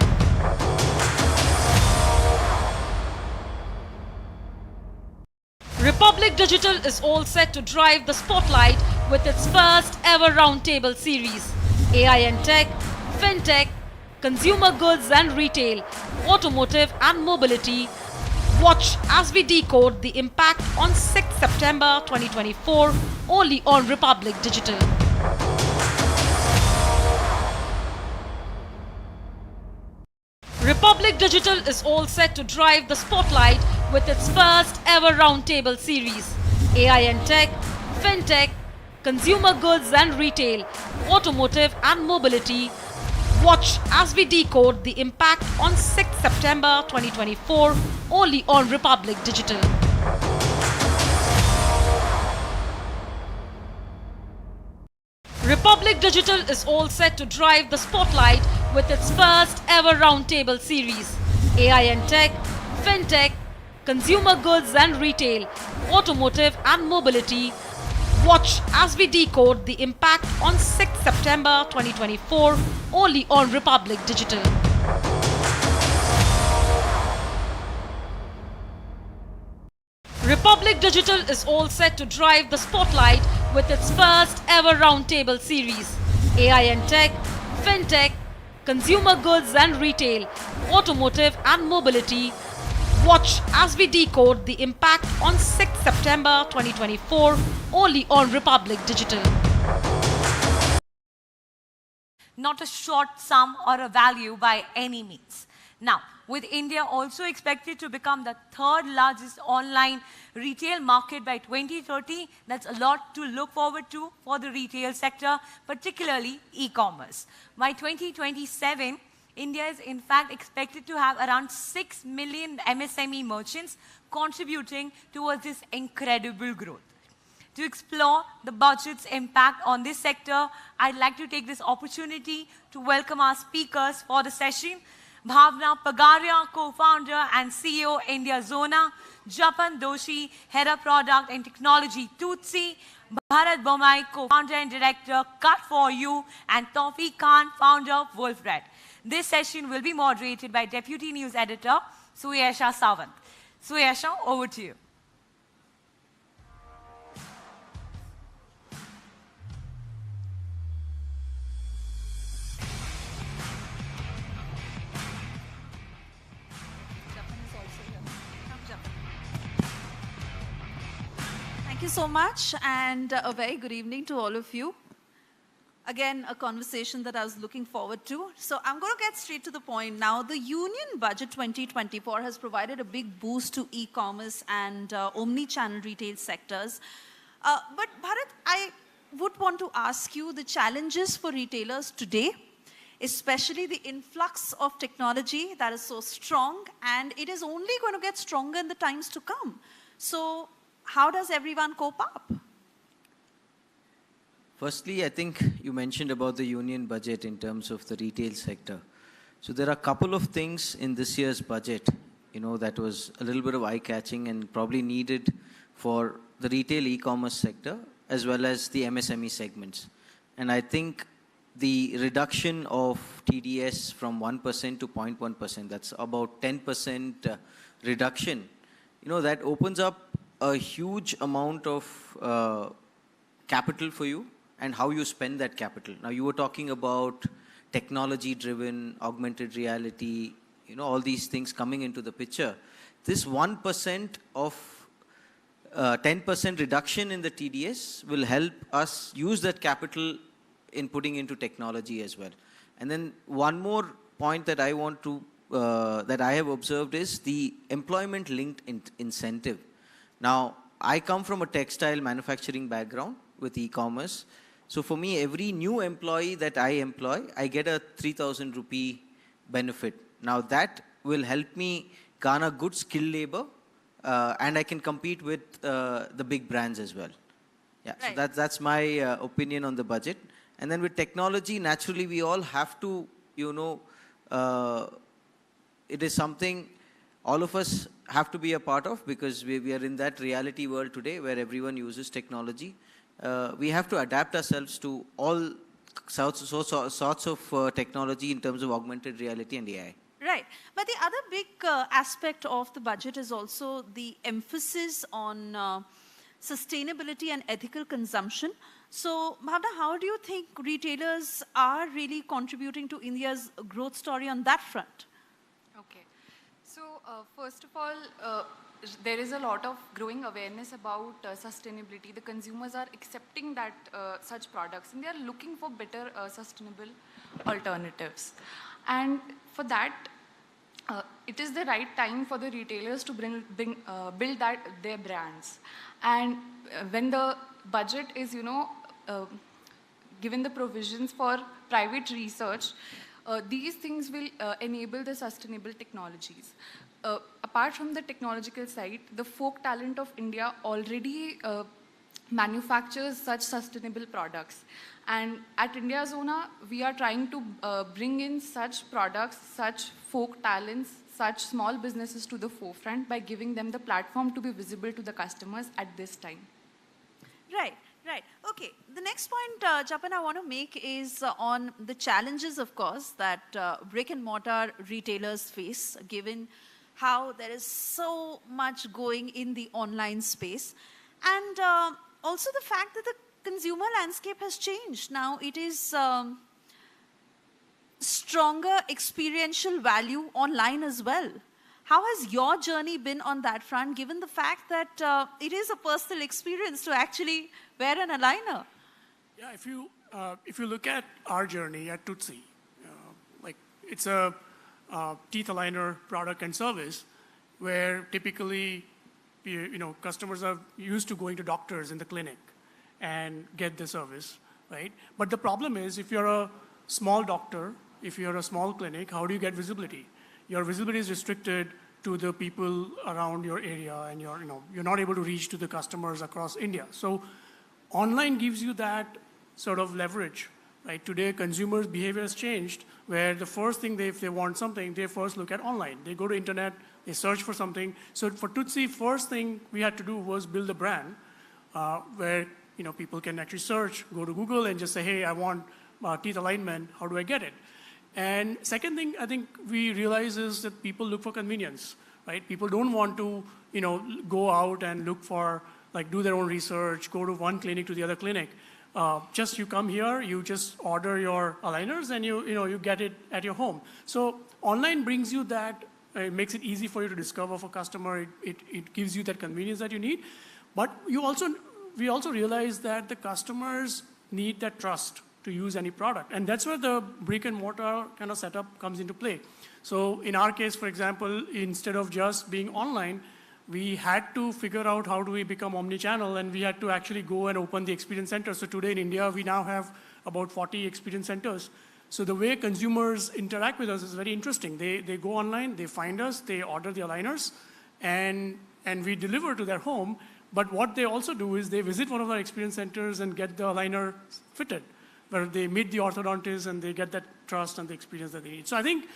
Republic Digital is all set to drive the spotlight with its first ever roundtable series. AI and tech, fintech, consumer goods and retail, automotive and mobility. Watch as we decode the impact on 6th September 2024 only on Republic Digital. Republic Digital is all set to drive the spotlight with its first ever roundtable series. AI and tech, fintech, consumer goods and retail, automotive and mobility. Watch as we decode the impact on 6th September 2024 only on Republic Digital. Republic Digital is all set to drive the spotlight with its first ever roundtable series. AI and tech, fintech, consumer goods and retail, automotive and mobility. Watch as we decode the impact on 6th September 2024 only on Republic Digital. Republic Digital is all set to drive the spotlight with its first ever roundtable series. AI and tech, fintech, consumer goods and retail, automotive and mobility. Watch as we decode the impact on 6th September 2024 only on Republic Digital. Not a short sum or a value by any means. Now, with India also expected to become the third largest online retail market by 2030, that's a lot to look forward to for the retail sector, particularly e-commerce. By 2027, India is in fact expected to have around 6 million MSME merchants contributing towards this incredible growth. To explore the budget's impact on this sector, I'd like to take this opportunity to welcome our speakers for the session. Bhavna Pagaria, co-founder and CEO, India Zona; Japan Doshi, head of product and technology, Tootsie; Bharat Bomai, co-founder and director, Cut4You; and Tawfiq Khan, founder of Wolfred. This session will be moderated by Deputy News Editor, Suyesha Sawant. Suyesha, over to you. Thank you so much, and a very good evening to all of you. Again, a conversation that I was looking forward to. So I'm going to get straight to the point now. The Union Budget 2024 has provided a big boost to e-commerce and omni-channel retail sectors. But Bharat, I would want to ask you the challenges for retailers today, especially the influx of technology that is so strong, and it is only going to get stronger in the times to come. So how does everyone cope up? Firstly, I think you mentioned about the union budget in terms of the retail sector. So there are a couple of things in this year's budget, that was a little bit of eye-catching and probably needed for the retail e-commerce sector. as well as the MSME segments. And I think the reduction of TDS from 1% to 0.1%, that's about 10% reduction, that opens up a huge amount of capital for you and how you spend that capital. Now, you were talking about technology-driven, augmented reality, all these things coming into the picture. This 1% of 10% reduction in the TDS will help us use that capital in putting into technology as well. And then one more point that I want to, that I have observed is the employment-linked incentive. Now, I come from a textile manufacturing background with e-commerce. So for me, every new employee that I employ, I get a 3,000 rupee benefit. Now that will help me garner good skill labor, and I can compete with the big brands as well. Yeah, right. So that's my opinion on the budget. And then with technology, naturally, we all have to, it is something all of us have to be a part of, because we are in that reality world today where everyone uses technology. We have to adapt ourselves to all sorts of technology in terms of augmented reality and AI. Right. But the other big aspect of the budget is also the emphasis on sustainability and ethical consumption. So, Bhavna, how do you think retailers are really contributing to India's growth story on that front? Okay. So, first of all, there is a lot of growing awareness about sustainability. The consumers are accepting that such products, and they are looking for better sustainable alternatives. And for that, it is the right time for the retailers to build their brands. And when the budget is, given the provisions for private research, these things will enable the sustainable technologies. Apart from the technological side, the folk talent of India already manufactures such sustainable products. And at India Zona, we are trying to bring in such products, such folk talents, such small businesses to the forefront by giving them the platform to be visible to the customers at this time. Right. Right. Okay. The next point, Japan, I want to make is on the challenges, of course, that brick and mortar retailers face, given how there is so much going in the online space. And also the fact that the consumer landscape has changed. Now it is stronger experiential value online as well. How has your journey been on that front, given the fact that it is a personal experience to actually wear an aligner? Yeah, if you look at our journey at Tootsie, like it's a teeth aligner product and service where typically customers are used to going to doctors in the clinic and get the service, right? But the problem is, if you're a small doctor, if you're a small clinic, how do you get visibility? Your visibility is restricted to the people around your area, and you're not able to reach to the customers across India. So online gives you that sort of leverage, right? Today, consumers' behavior has changed, where the first thing if they want something, they first look at online. They go to internet, they search for something. So for Tootsie, first thing we had to do was build a brand where people can actually search, go to Google and just say, hey, I want teeth alignment, how do I get it? And second thing I think we realize is that people look for convenience, right? People don't want to, go out and look for, do their own research, go to one clinic to the other clinic. Just you come here, you just order your aligners, and you get it at your home. So online brings you that, it makes it easy for you to discover for customer. It gives you that convenience that you need. But we also realize that the customers need that trust to use any product. And that's where the brick and mortar kind of setup comes into play. So in our case, for example, instead of just being online, we had to figure out how do we become omnichannel, and we had to actually go and open the experience center. So today in India, we now have about 40 experience centers. So the way consumers interact with us is very interesting. They go online, they find us, they order the aligners, and we deliver to their home. But what they also do is they visit one of our experience centers and get the aligner fitted, where they meet the orthodontist and they get that trust and the experience that they need. So I think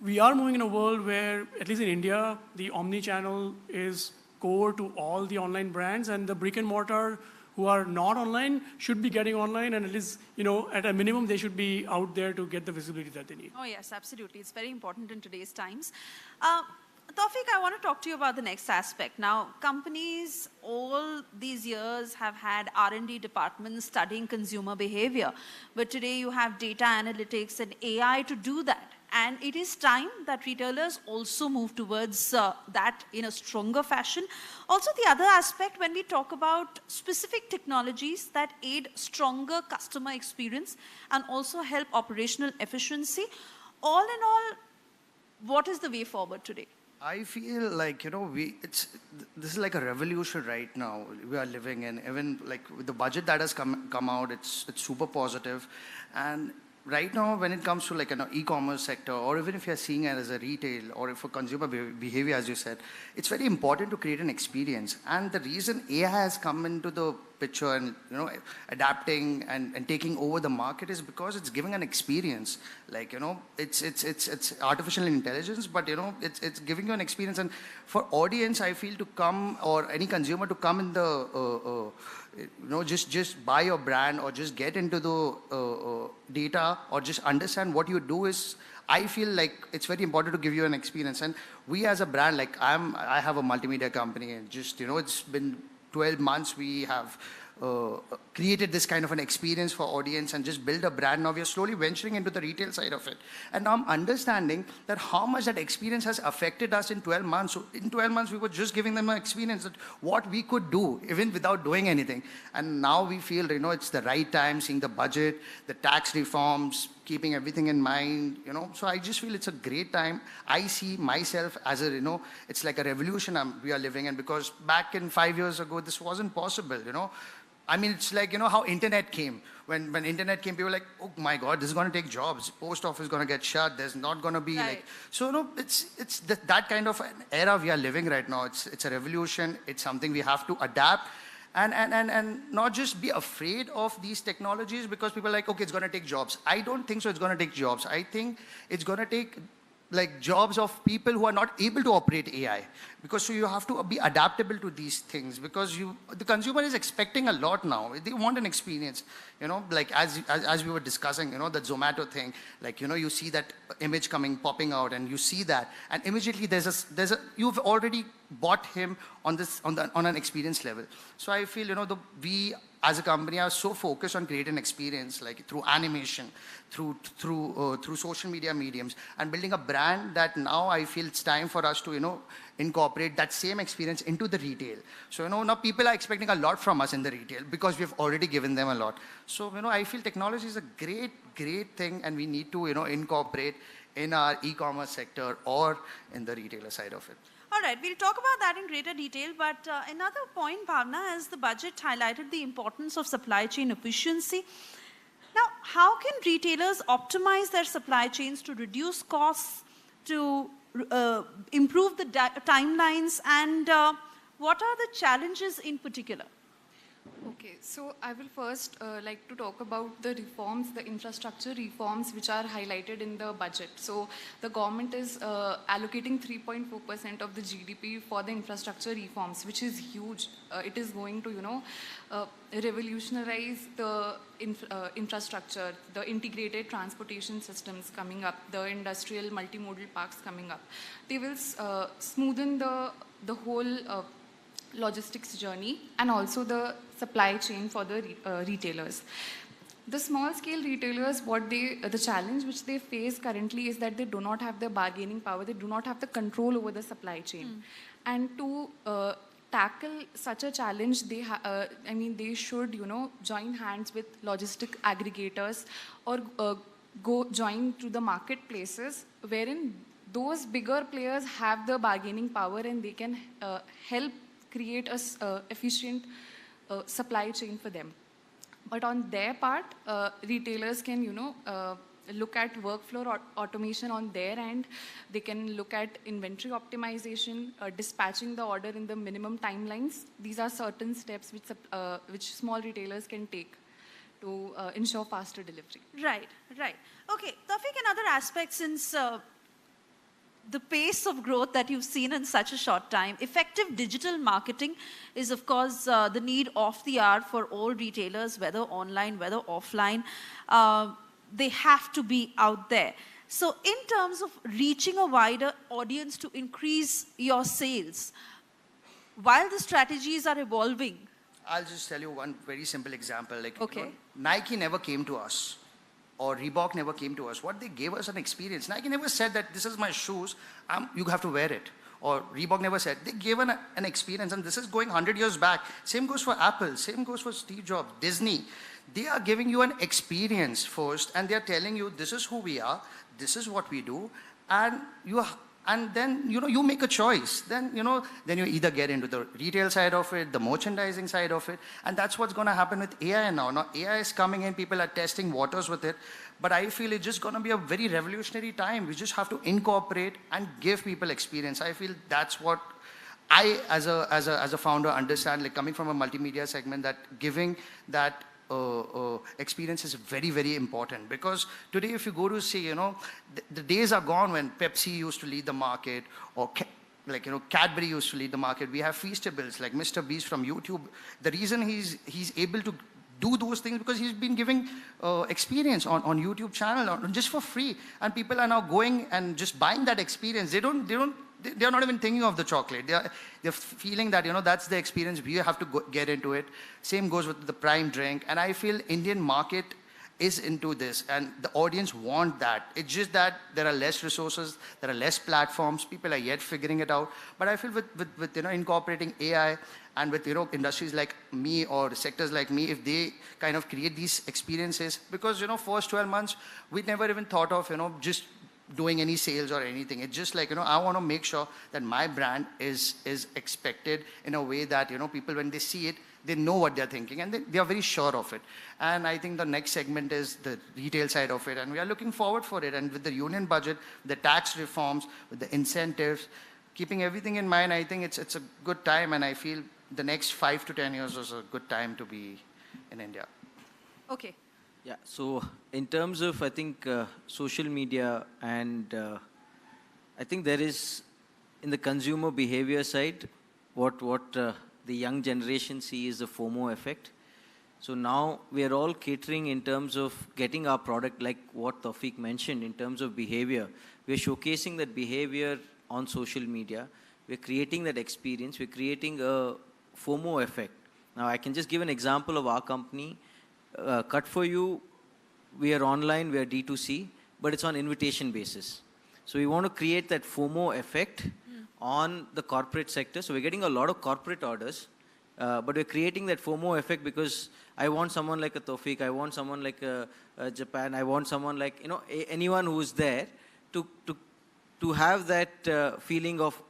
we are moving in a world where, at least in India, the omni-channel is core to all the online brands, and the brick and mortar who are not online should be getting online, and at least, at a minimum, they should be out there to get the visibility that they need. Oh, yes, absolutely. It's very important in today's times. Tawfiq, I want to talk to you about the next aspect. Now, companies all these years have had R&D departments studying consumer behavior, but today you have data analytics and AI to do that. And it is time that retailers also move towards that in a stronger fashion. Also, the other aspect, when we talk about specific technologies that aid stronger customer experience and also help operational efficiency, all in all, what is the way forward today? I feel like, this is like a revolution right now we are living in. Even like with the budget that has come out, it's super positive. And right now, when it comes to like an e-commerce sector, or even if you're seeing it as a retail or for consumer behavior, as you said, it's very important to create an experience. And the reason AI has come into the picture and adapting and taking over the market is because it's giving an experience. Like it's artificial intelligence, but it's giving you an experience. And for audience, I feel to come, or any consumer to come in the just buy your brand or just get into the data or just understand what you do is, I feel like it's very important to give you an experience. And we as a brand, like I have a multimedia company, and just, it's been 12 months we have created this kind of an experience for audience and just build a brand. Now we are slowly venturing into the retail side of it. And now I'm understanding that how much that experience has affected us in 12 months. So in 12 months, we were just giving them an experience that what we could do even without doing anything. And now we feel, it's the right time, seeing the budget, the tax reforms, keeping everything in mind, So I just feel it's a great time. I see myself as a, it's like a revolution we are living in, because back in 5 years ago, this wasn't possible, I mean, it's like, how internet came. When internet came, people were like, oh my God, this is going to take jobs. Post office is going to get shut. There's not going to be so it's that kind of an era we are living right now. It's a revolution. It's something we have to adapt. And not just be afraid of these technologies, because people are like, okay, it's going to take jobs. I don't think so it's going to take jobs. I think it's going to take like jobs of people who are not able to operate AI. Because so you have to be adaptable to these things, because the consumer is expecting a lot now. They want an experience, like as we were discussing, the Zomato thing, like, you see that image popping out, and you see that, and immediately you've already bought him on an experience level. So I feel, we as a company are so focused on creating an experience, like through animation, through social media mediums, and building a brand that now I feel it's time for us to, incorporate that same experience into the retail. So, now people are expecting a lot from us in the retail because we've already given them a lot. So, I feel technology is a great thing, and we need to, incorporate in our e-commerce sector or in the retailer side of it. All right, we'll talk about that in greater detail, but another point, Bhavna, is the budget highlighted the importance of supply chain efficiency. Now, how can retailers optimize their supply chains to reduce costs, to improve the timelines, and what are the challenges in particular? Okay, so I will first like to talk about the reforms, the infrastructure reforms which are highlighted in the budget. So the government is allocating 3.4% of the GDP for the infrastructure reforms, which is huge. It is going to, revolutionize the infrastructure, the integrated transportation systems coming up, the industrial multimodal parks coming up. They will smoothen the whole logistics journey and also the supply chain for the retailers. The small scale retailers, the challenge which they face currently is that they do not have the bargaining power, they do not have the control over the supply chain. And to tackle such a challenge, they should, join hands with logistic aggregators or go join to the marketplaces wherein those bigger players have the bargaining power and they can help create a efficient supply chain for them. But on their part, retailers can, look at workflow automation on their end. They can look at inventory optimization, dispatching the order in the minimum timelines. These are certain steps which small retailers can take to ensure faster delivery. Right. Okay, Tawfiq, another aspect, since the pace of growth that you've seen in such a short time. Effective digital marketing is, of course, the need of the hour for all retailers, whether online, whether offline. They have to be out there. So in terms of reaching a wider audience to increase your sales, while the strategies are evolving. I'll just tell you one very simple example. Like, okay. Nike never came to us, or Reebok never came to us. What they gave us an experience. Nike never said that this is my shoes, you have to wear it. Or Reebok never said. They gave an experience, and this is going 100 years back. Same goes for Apple, same goes for Steve Jobs, Disney. They are giving you an experience first, and they are telling you this is who we are, this is what we do, and then you make a choice. Then then you either get into the retail side of it, the merchandising side of it, and that's what's going to happen with AI now. Now AI is coming in, people are testing waters with it, but I feel it's just going to be a very revolutionary time. We just have to incorporate and give people experience. I feel that's what I, as a founder, understand. Like, coming from a multimedia segment, that giving that experience is very, very important. Because today, if you go to see, the days are gone when Pepsi used to lead the market, or Cadbury used to lead the market. We have Feastables like Mr. Beast from YouTube. The reason he's able to do those things because he's been giving experience on YouTube channel just for free, and people are now going and just buying that experience. They're not even thinking of the chocolate. They're feeling that, that's the experience. We have to get into it. Same goes with the Prime drink. And I feel Indian market is into this, and the audience want that. It's just that there are less resources, there are less platforms. People are yet figuring it out. But I feel with incorporating AI and with industries like me or sectors like me, if they kind of create these experiences, because first 12 months we never even thought of just doing any sales or anything. It's just like, I want to make sure that my brand is expected in a way that, people, when they see it, they know what they're thinking, and they are very sure of it. And I think the next segment is the retail side of it, and we are looking forward for it. And with the union budget, the tax reforms, with the incentives, keeping everything in mind, I think it's a good time, and I feel the next 5 to 10 years is a good time to be in India. Okay. Yeah, so in terms of, I think, social media, and I think there is, in the consumer behavior side, what the young generation see is the FOMO effect. So now we are all catering in terms of getting our product, like what Tawfiq mentioned, in terms of behavior. We are showcasing that behavior on social media. We're creating that experience. We're creating a FOMO effect. Now I can just give an example of our company. Cut For You, we are online, we are D2C, but it's on invitation basis. So we want to create that FOMO effect on the corporate sector. So we're getting a lot of corporate orders, but we're creating that FOMO effect because I want someone like a Tawfiq, I want someone like a Japan, I want someone like, anyone who's there to have that feeling of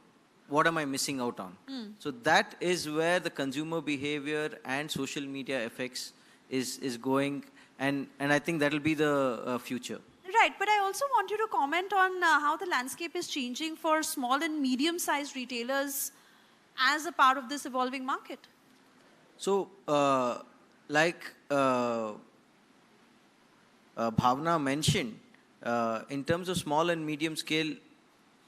what am I missing out on. So that is where the consumer behavior and social media effects is going, and I think that will be the future. Right, but I also want you to comment on how the landscape is changing for small and medium-sized retailers as a part of this evolving market. So, like Bhavna mentioned, in terms of small and medium scale,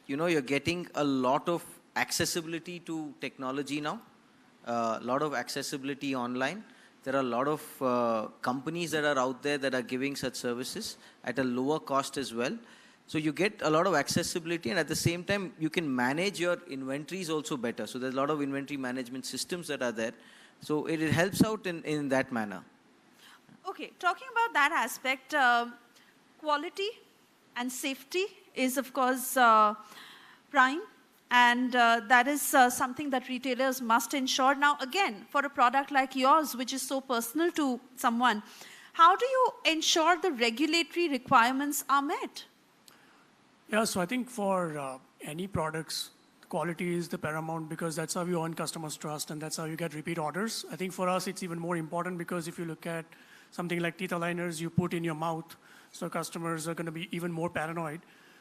you're getting a lot of accessibility to technology now, a lot of accessibility online. There are a lot of companies that are out there that are giving such services at a lower cost as well. So you get a lot of accessibility, and at the same time, you can manage your inventories also better. So there's a lot of inventory management systems that are there. So it helps out in that manner. Okay, talking about that aspect, quality and safety is, of course, prime. And that is something that retailers must ensure. Now, again, for a product like yours, which is so personal to someone, how do you ensure the regulatory requirements are met? Yeah, so I think for any products, quality is the paramount, because that's how you earn customers' trust, and that's how you get repeat orders. I think for us, it's even more important because if you look at something like teeth aligners you put in your mouth, so customers are going to be even more paranoid.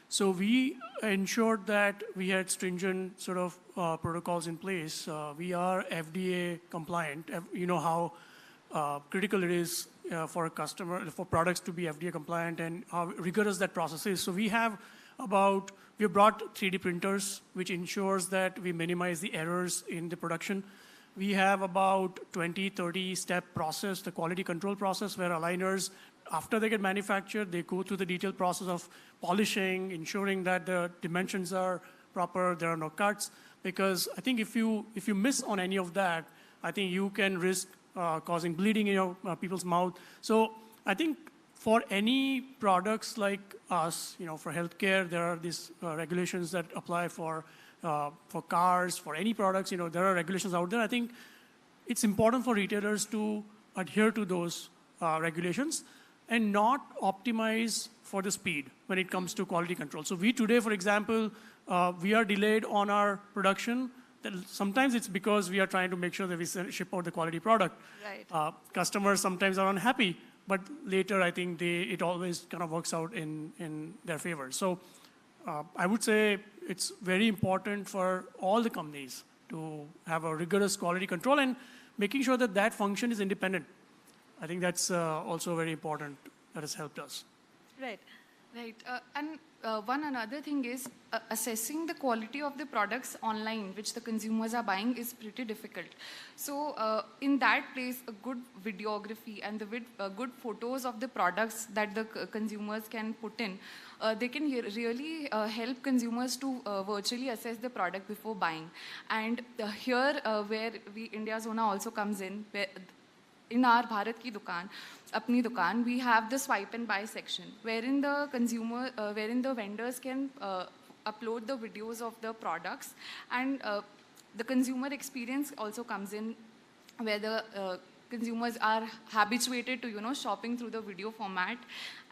So we ensured that we had stringent sort of protocols in place. We are FDA compliant. You know how critical it is for a customer, for products to be FDA compliant, and how rigorous that process is. So we have about, we brought 3D printers, which ensures that we minimize the errors in the production. We have about 20, 30 step process, the quality control process, where aligners, after they get manufactured, they go through the detailed process of polishing, ensuring that the dimensions are proper, there are no cuts. Because I think if you miss on any of that, I think you can risk causing bleeding in your people's mouth. So I think for any products like us, for healthcare, there are these regulations that apply for cars, for any products, there are regulations out there. I think it's important for retailers to adhere to those regulations and not optimize for the speed when it comes to quality control. So we today, for example, we are delayed on our production. Sometimes it's because we are trying to make sure that we ship out the quality product. Right. Customers sometimes are unhappy, but later I think it always kind of works out in their favor. So I would say it's very important for all the companies to have a rigorous quality control and making sure that that function is independent. I think that's also very important. That has helped us. Right. Right. And one another thing is assessing the quality of the products online, which the consumers are buying, is pretty difficult. So in that place, a good videography and the good photos of the products that the consumers can put in, they can really help consumers to virtually assess the product before buying. And here where India Zona also comes in, where in our Bharat Ki Dukaan, Apni Dukaan, we have the swipe and buy section, wherein the vendors can upload the videos of the products, and the consumer experience also comes in, where the consumers are habituated to shopping through the video format,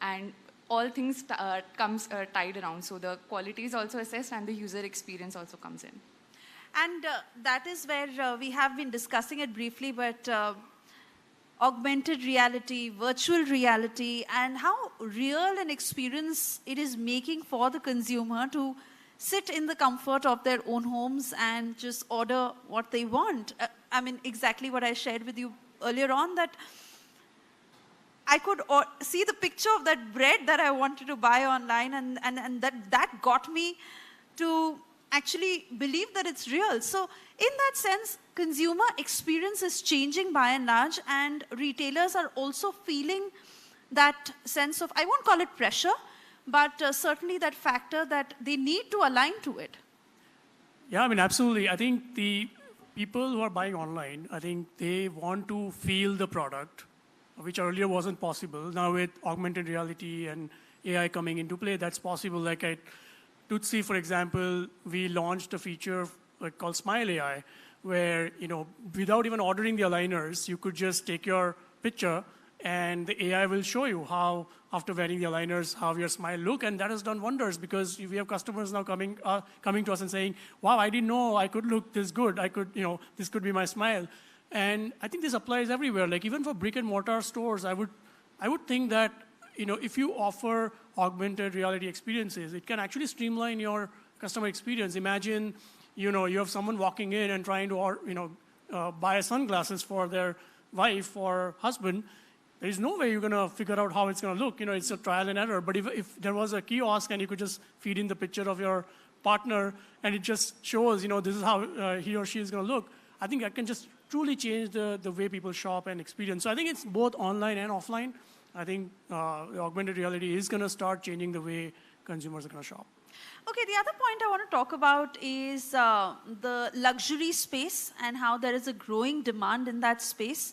and all things comes tied around. So the quality is also assessed and the user experience also comes in. And that is where we have been discussing it briefly, but augmented reality, virtual reality, and how real an experience it is making for the consumer to sit in the comfort of their own homes and just order what they want. I mean, exactly what I shared with you earlier on, that I could see the picture of that bread that I wanted to buy online, and that got me to actually believe that it's real. So in that sense, consumer experience is changing by and large, and retailers are also feeling that sense of, I won't call it pressure, but certainly that factor that they need to align to it. Yeah, I mean, absolutely. I think the people who are buying online, I think they want to feel the product, which earlier wasn't possible. Now with augmented reality and AI coming into play, that's possible. Like at Tootsie, for example, we launched a feature called Smile AI, where without even ordering the aligners, you could just take your picture and the AI will show you how, after wearing the aligners, how your smile look, and that has done wonders, because we have customers now coming to us and saying, wow, I didn't know I could look this good. I could, this could be my smile. And I think this applies everywhere. Like even for brick and mortar stores, I would think that if you offer augmented reality experiences, it can actually streamline your customer experience. Imagine, you have someone walking in and trying to, buy sunglasses for their wife or husband. There is no way you're going to figure out how it's going to look. It's a trial and error. But if there was a kiosk and you could just feed in the picture of your partner and it just shows, this is how he or she is going to look, I think that can just truly change the way people shop and experience. So I think it's both online and offline. I think augmented reality is going to start changing the way consumers are going to shop. Okay, the other point I want to talk about is the luxury space and how there is a growing demand in that space.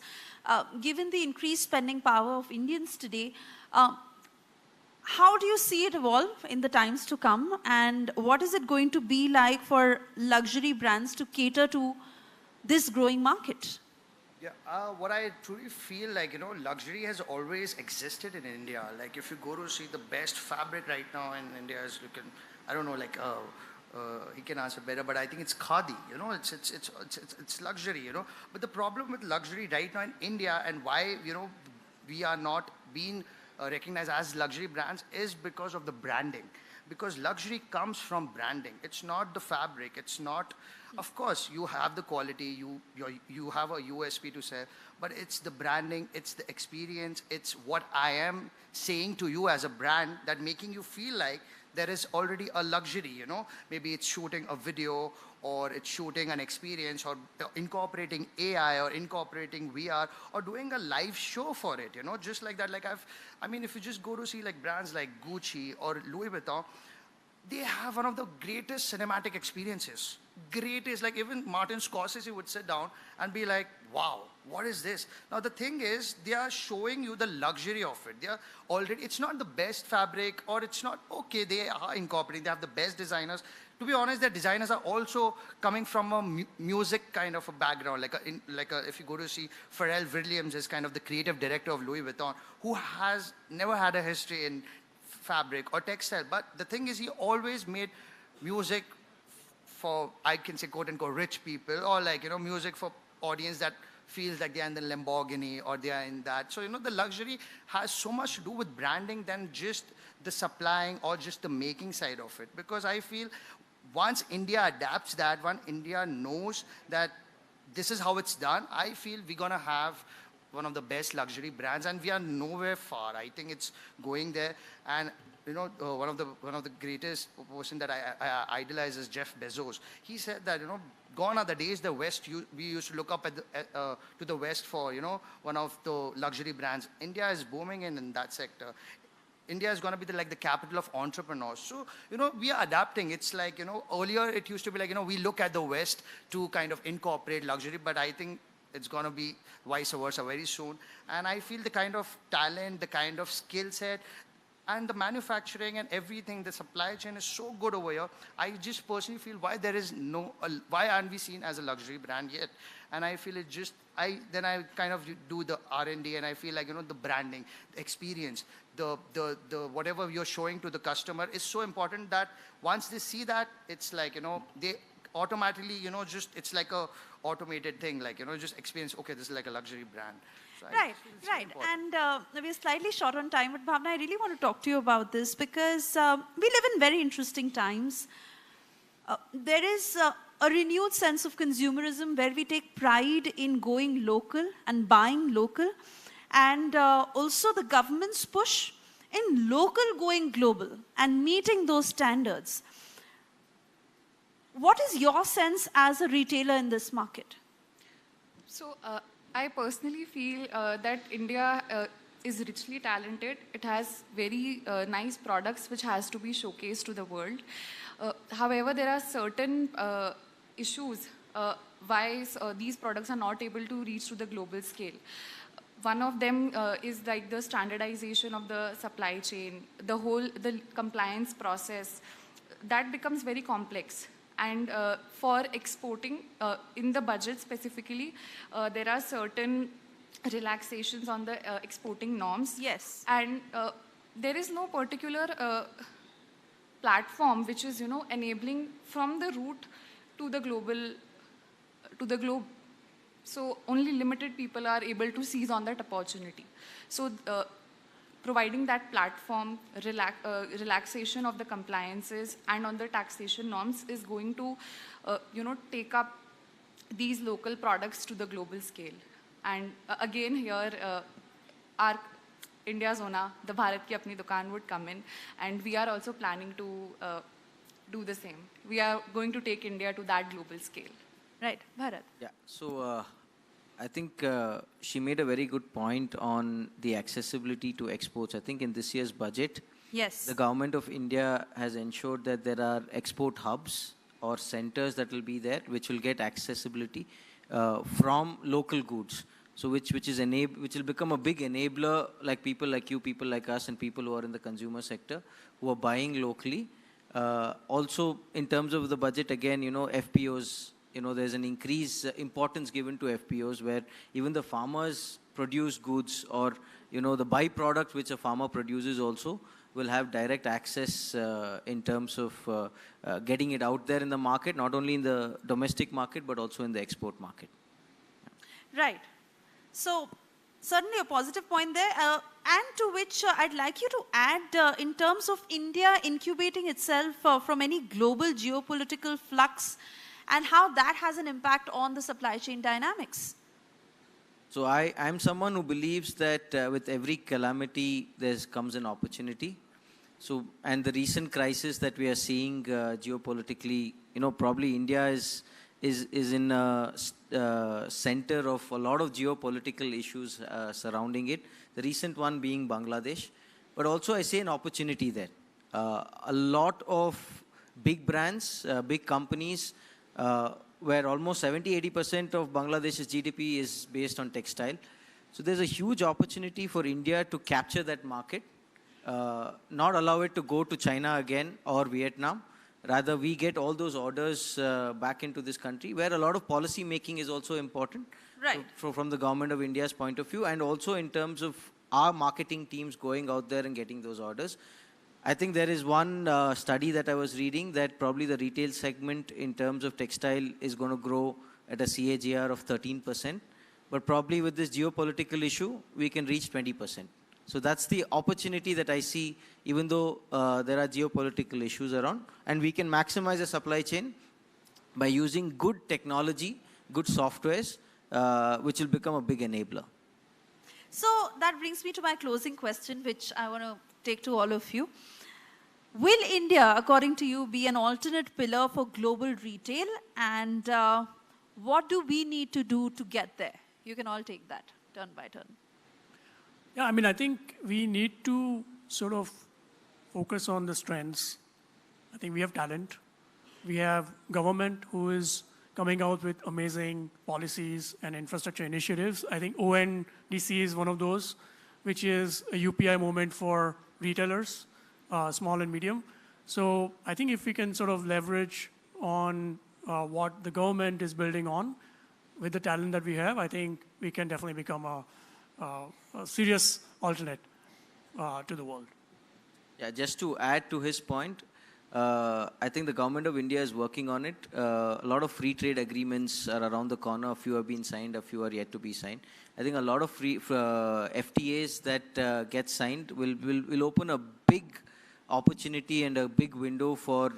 Given the increased spending power of Indians today, how do you see it evolve in the times to come? And what is it going to be like for luxury brands to cater to this growing market? Yeah, what I truly feel like, luxury has always existed in India. Like if you go to see the best fabric right now in India is looking, I don't know, like he can answer better, but I think it's khadi. It's luxury. But the problem with luxury right now in India, and why we are not being recognized as luxury brands, is because of the branding. Because luxury comes from branding. It's not the fabric. It's not. Of course, you have the quality, you have a USP to sell, but it's the branding, it's the experience, it's what I am saying to you as a brand that making you feel like there is already a luxury, you know, maybe it's shooting a video or it's shooting an experience or incorporating AI or incorporating VR or doing a live show for it, you know, just like that. Like I mean, if you just go to see like brands like Gucci or Louis Vuitton, they have one of the greatest cinematic experiences. Greatest, like even Martin Scorsese would sit down and be like, wow, what is this? Now the thing is, they are showing you the luxury of it. They are already, it's not the best fabric or it's not, okay, they are incorporating, they have the best designers. To be honest, their designers are also coming from a music kind of a background. If you go to see Pharrell Williams is kind of the creative director of Louis Vuitton, who has never had a history in fabric or textile. But the thing is, he always made music for, I can say, quote unquote, rich people, or like, you know, music for audience that feels like they're in the Lamborghini or they are in that. So, you know, the luxury has so much to do with branding than just the supplying or just the making side of it. Because I feel once India adapts that, once India knows that this is how it's done, I feel we're going to have one of the best luxury brands, and we are nowhere far. I think it's going there. And you know, one of the greatest person that I idolize is Jeff Bezos. He said that, you know, gone are the days the West, we used to look up at to the West for, you know, one of the luxury brands. India is booming in that sector. India is going to be like the capital of entrepreneurs. So, you know, we are adapting. It's like, you know, earlier it used to be like, you know, we look at the West to kind of incorporate luxury, but I think it's going to be vice versa very soon. And I feel the kind of talent, the kind of skill set, and the manufacturing and everything, the supply chain is so good over here. I just personally feel why there is no, why aren't we seen as a luxury brand yet? And I feel it just, then I kind of do the R&D, and I feel like, you know, the branding, the experience, the whatever you're showing to the customer is so important that once they see that, it's like, you know, they automatically, you know, just, it's like a automated thing, like, you know, just experience, okay, this is like a luxury brand. So right. And we're slightly short on time, but Bhavna, I really want to talk to you about this because we live in very interesting times. There is a renewed sense of consumerism where we take pride in going local and buying local, and also the government's push in local going global and meeting those standards. What is your sense as a retailer in this market? So I personally feel that India is richly talented. It has very nice products which has to be showcased to the world. However, there are certain issues why these products are not able to reach to the global scale. One of them is like the standardization of the supply chain, the compliance process. That becomes very complex. And for exporting, in the budget specifically, there are certain relaxations on the exporting norms. Yes. And there is no particular platform which is, you know, enabling from the route to the global, to the globe. So only limited people are able to seize on that opportunity. So providing that platform, relaxation of the compliances and on the taxation norms is going to, you know, take up these local products to the global scale. And again here, our India's Ona, the Bharat Ki Apni Dukaan would come in, and we are also planning to do the same. We are going to take India to that global scale. Right, Bharat. Yeah, so I think she made a very good point on the accessibility to exports. I think in this year's budget, yes, the government of India has ensured that there are export hubs or centers that will be there, which will get accessibility from local goods. So which will become a big enabler, like people like you, people like us, and people who are in the consumer sector who are buying locally. Also, in terms of the budget, again, you know, FPOs, you know, there's an increased importance given to FPOs where even the farmers produce goods, or, you know, the byproduct which a farmer produces also will have direct access in terms of getting it out there in the market, not only in the domestic market, but also in the export market. Right. So, certainly a positive point there, and to which I'd like you to add in terms of India incubating itself from any global geopolitical flux and how that has an impact on the supply chain dynamics. So I'm someone who believes that with every calamity there comes an opportunity. So, and the recent crisis that we are seeing geopolitically, probably India is in a center of a lot of geopolitical issues surrounding it. The recent one being Bangladesh, but also I see an opportunity there. A lot of big brands, big companies, where almost 70-80% of Bangladesh's GDP is based on textile. So there's a huge opportunity for India to capture that market, not allow it to go to China again or Vietnam. Rather, we get all those orders back into this country, where a lot of policy making is also important. Right. From the government of India's point of view, and also in terms of our marketing teams going out there and getting those orders. I think there is one study that I was reading that probably the retail segment in terms of textile is going to grow at a CAGR of 13%. But probably with this geopolitical issue, we can reach 20%. So that's the opportunity that I see, even though there are geopolitical issues around. And we can maximize the supply chain by using good technology, good softwares, which will become a big enabler. So that brings me to my closing question, which I want to take to all of you. Will India, according to you, be an alternate pillar for global retail? And what do we need to do to get there? You can all take that turn by turn. Yeah, I mean, I think we need to sort of focus on the strengths. I think we have talent. We have government who is coming out with amazing policies and infrastructure initiatives. I think ONDC is one of those, which is a UPI moment for retailers, small and medium. So I think if we can sort of leverage on what the government is building on with the talent that we have, I think we can definitely become a serious alternate to the world. Yeah, just to add to his point, I think the government of India is working on it. A lot of free trade agreements are around the corner. A few have been signed, a few are yet to be signed. I think a lot of FTAs that get signed will open a big opportunity and a big window for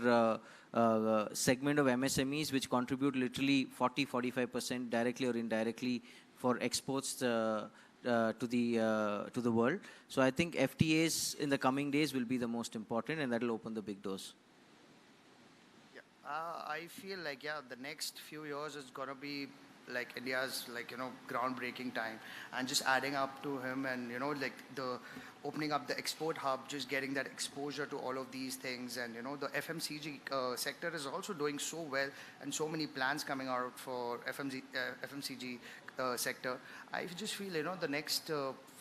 segment of MSMEs, which contribute literally 40-45% directly or indirectly for exports to the world. So I think FTAs in the coming days will be the most important, and that will open the big doors. Yeah, I feel like, the next few years is going to be like India's, groundbreaking time, and just adding up to him and, the opening up the export hub, just getting that exposure to all of these things. And, the FMCG sector is also doing so well, and so many plans coming out for FMCG sector. I just feel, the next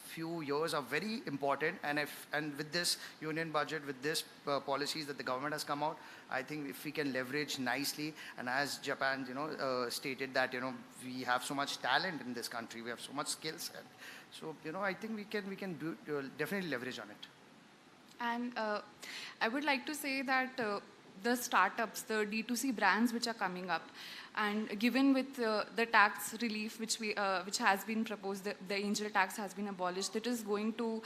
few years are very important, and with this union budget, with this policies that the government has come out, I think if we can leverage nicely, and as Japan, stated that, we have so much talent in this country, we have so much skill set. So, I think we can definitely leverage on it. And I would like to say that the startups, the D2C brands which are coming up, and given with the tax relief which has been proposed, the angel tax has been abolished, it is going to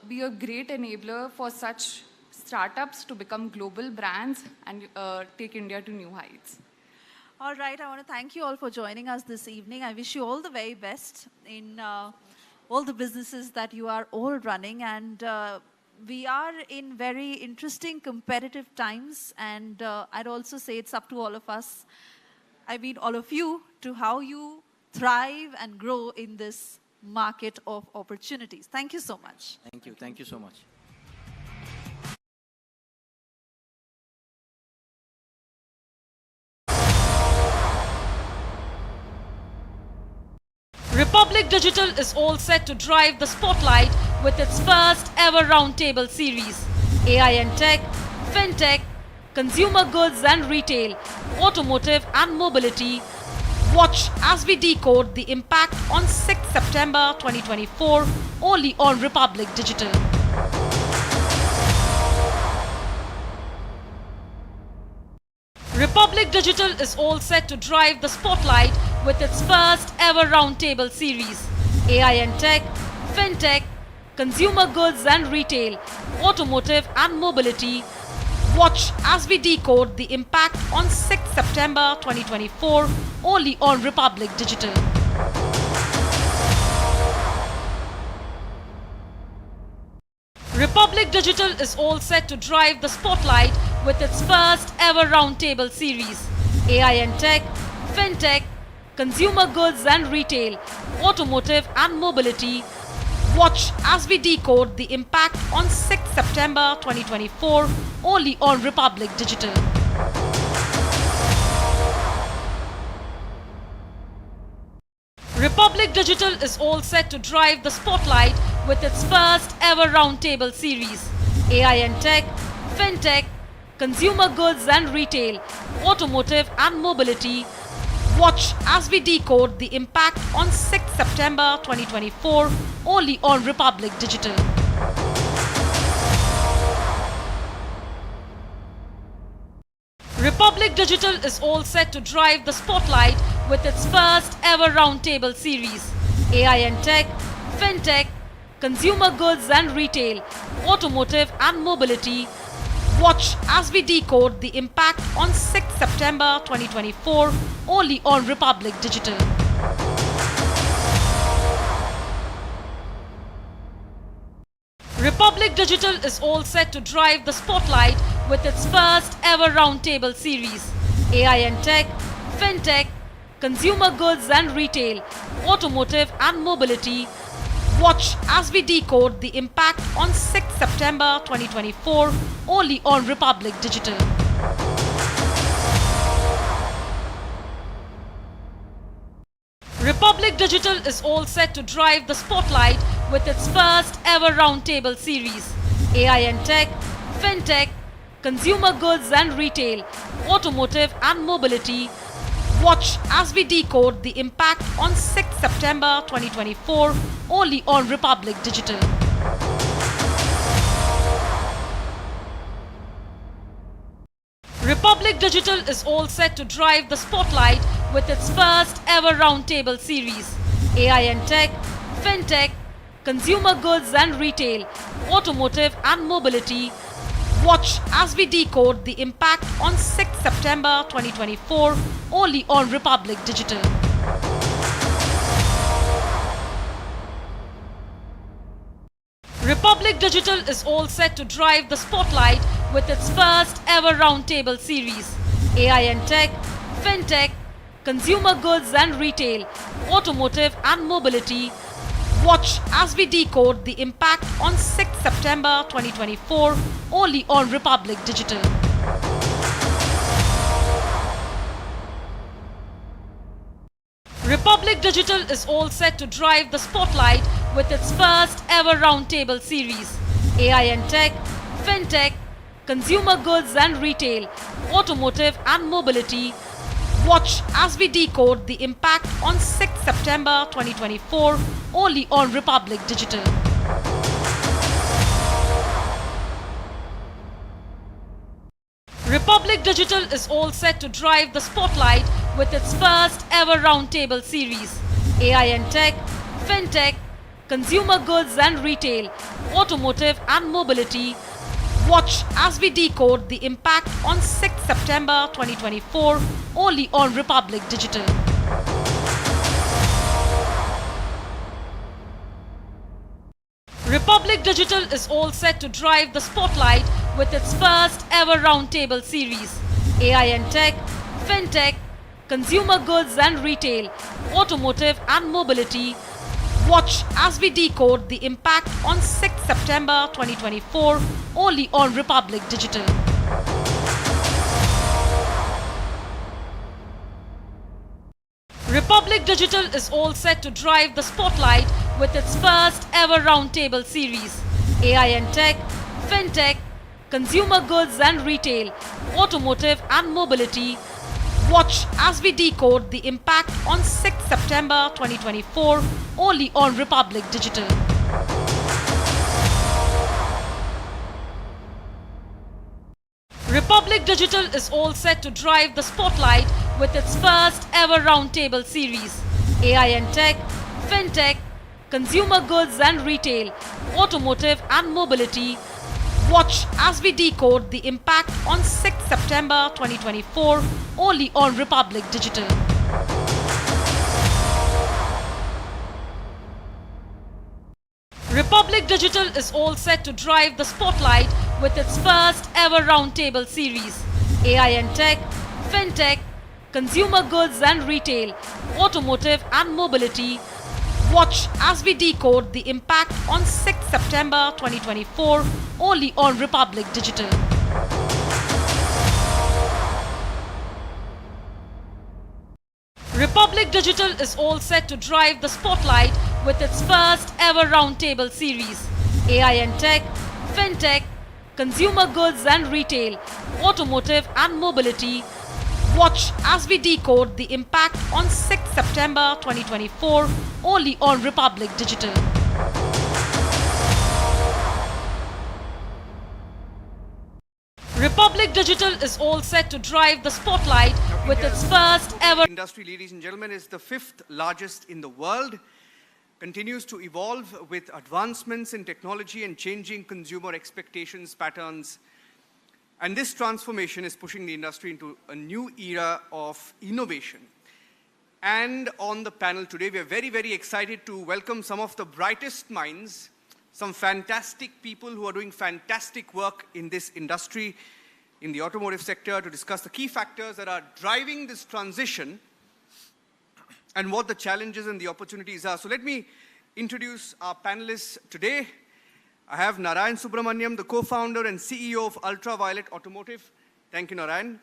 be a great enabler for such startups to become global brands and take India to new heights. All right, I want to thank you all for joining us this evening. I wish you all the very best in all the businesses that you are all running, and we are in very interesting competitive times, and I'd also say it's up to all of us, I mean all of you, to how you thrive and grow in this market of opportunities. Thank you so much. Thank you. Thank you so much. Republic Digital is all set to drive the spotlight with its first ever roundtable series. AI and tech, fintech, consumer goods and retail, automotive and mobility. Watch as we decode the impact on 6th September 2024 only on Republic Digital. Republic Digital is all set to drive the spotlight with its first ever roundtable series. AI and tech, fintech, consumer goods and retail, automotive and mobility. Watch as we decode the impact on 6th September 2024 only on Republic Digital. Republic Digital is all set to drive the spotlight with its first ever roundtable series. AI and tech, fintech, consumer goods and retail, automotive and mobility. Watch as we decode the impact on 6th September 2024 only on Republic Digital. Republic Digital is all set to drive the spotlight with its first ever roundtable series. AI and tech, fintech, consumer goods and retail, automotive and mobility. Watch as we decode the impact on 6th September 2024 only on Republic Digital. Republic Digital is all set to drive the spotlight with its first ever roundtable series. AI and tech, fintech, consumer goods and retail, automotive and mobility. Watch as we decode the impact on 6th September 2024 only on Republic Digital. Republic Digital is all set to drive the spotlight with its first ever roundtable series. AI and tech, fintech, consumer goods and retail, automotive and mobility. Watch as we decode the impact on 6th September 2024 only on Republic Digital. Republic Digital is all set to drive the spotlight with its first ever roundtable series. AI and tech, fintech, consumer goods and retail, automotive and mobility. Watch as we decode the impact on 6th September 2024 only on Republic Digital. Republic Digital is all set to drive the spotlight with its first ever roundtable series. AI and tech, fintech, consumer goods and retail, automotive and mobility. Watch as we decode the impact on 6th September 2024 only on Republic Digital. Republic Digital is all set to drive the spotlight with its first ever roundtable series. AI and tech, fintech, consumer goods and retail, automotive and mobility. Watch as we decode the impact on 6th September 2024 only on Republic Digital. Republic Digital is all set to drive the spotlight with its first ever roundtable series. AI and tech, fintech, consumer goods and retail, automotive and mobility. Watch as we decode the impact on 6th September 2024 only on Republic Digital. Republic Digital is all set to drive the spotlight with its first ever roundtable series. AI and tech, fintech, consumer goods and retail, automotive and mobility. Watch as we decode the impact on 6th September 2024 only on Republic Digital. Republic Digital is all set to drive the spotlight with its first ever roundtable series. AI and tech, fintech, consumer goods and retail, automotive and mobility. Watch as we decode the impact on 6th September 2024 only on Republic Digital. Republic Digital is all set to drive the spotlight with its first ever roundtable series. AI and tech, fintech, consumer goods and retail, automotive and mobility. Watch as we decode the impact on 6th September 2024 only on Republic Digital. Republic Digital is all set to drive the spotlight with its first ever roundtable series. AI and tech, fintech, consumer goods and retail, automotive and mobility. Watch as we decode the impact on 6th September 2024 only on Republic Digital. Republic Digital is all set to drive the spotlight with its first ever roundtable series. AI and tech, fintech, consumer goods and retail, automotive and mobility. Watch as we decode the impact on 6th September 2024 only on Republic Digital. Republic Digital is all set to drive the spotlight with its first ever roundtable series. AI and tech, fintech, consumer goods and retail, automotive and mobility. Watch as we decode the impact on 6th September 2024 only on Republic Digital. Republic Digital is all set to drive the spotlight with its first ever industry, ladies and gentlemen, is the 5th largest in the world, continues to evolve with advancements in technology and changing consumer expectations, patterns. And this transformation is pushing the industry into a new era of innovation. And on the panel today, we are very, very excited to welcome some of the brightest minds, some fantastic people who are doing fantastic work in this industry, in the automotive sector, to discuss the key factors that are driving this transition and what the challenges and the opportunities are. So let me introduce our panelists today. I have Narayan Subramaniam, the co-founder and CEO of Ultraviolet Automotive. Thank you, Narayan.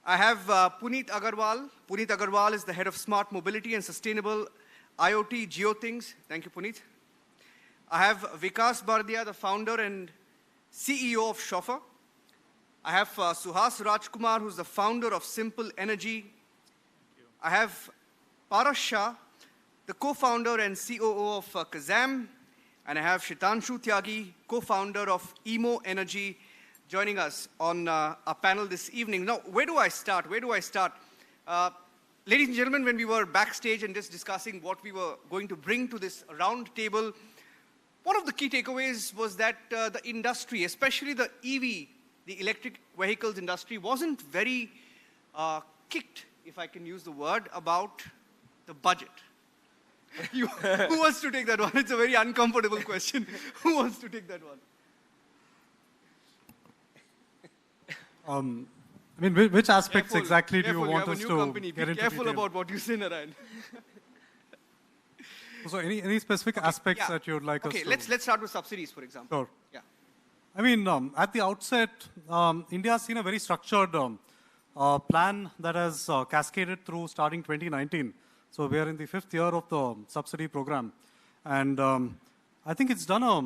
I have Puneet Agarwal. Puneet Agarwal is the head of Smart Mobility and Sustainable IoT GeoThings. Thank you, Puneet. I have Vikas Bardia, the founder and CEO of Chauffeur. I have Suhas Rajkumar, who's the founder of Simple Energy. I have Paras Shah, the co-founder and COO of Kazam. And I have Shitanshu Tyagi, co-founder of Emo Energy, joining us on our panel this evening. Now, where do I start? Ladies and gentlemen, when we were backstage and just discussing what we were going to bring to this round table, one of the key takeaways was that the industry, especially the EV, the electric vehicles industry, wasn't very kicked, if I can use the word, about the budget. Who wants to take that one? It's a very uncomfortable question. Who wants to take that one? I mean, which aspects exactly do you want us to company. get Be into careful detail? about what you say, Narayan. So any specific aspects that you'd like us to... Okay, let's start with subsidies, for example. Sure. Yeah. I mean, at the outset, India has seen a very structured plan that has cascaded through starting 2019. So we are in the 5th year of the subsidy program. And I think it's done a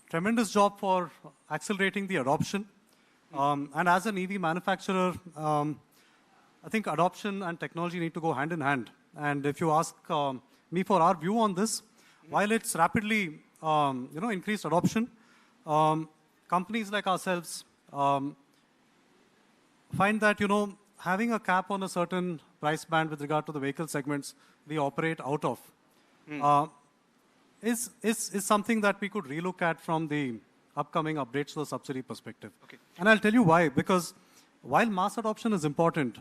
tremendous job for accelerating the adoption. And as an EV manufacturer, I think adoption and technology need to go hand in hand. And if you ask me for our view on this, while it's rapidly increased adoption, companies like ourselves find that having a cap on a certain price band with regard to the vehicle segments we operate out of is something that we could relook at from the upcoming updates to the subsidy perspective. Okay. And I'll tell you why. Because while mass adoption is important,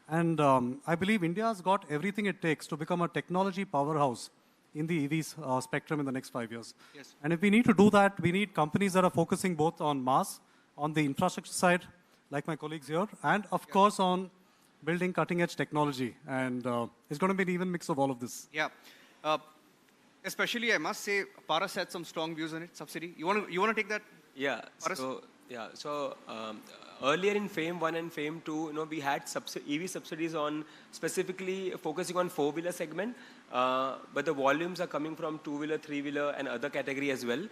and I believe India has got everything it takes to become a technology powerhouse in the EV spectrum in the next 5 years. Yes. And if we need to do that, we need companies that are focusing both on mass, on the infrastructure side, like my colleagues here, and of course on building cutting-edge technology. And it's going to be an even mix of all of this. Yeah. Especially, I must say, Paras had some strong views on it, subsidy. You want to take that? Yeah. Paras? So earlier in FAME 1 and FAME 2, we had EV subsidies on specifically focusing on four-wheeler segment, but the volumes are coming from two-wheeler, three-wheeler, and other category as well.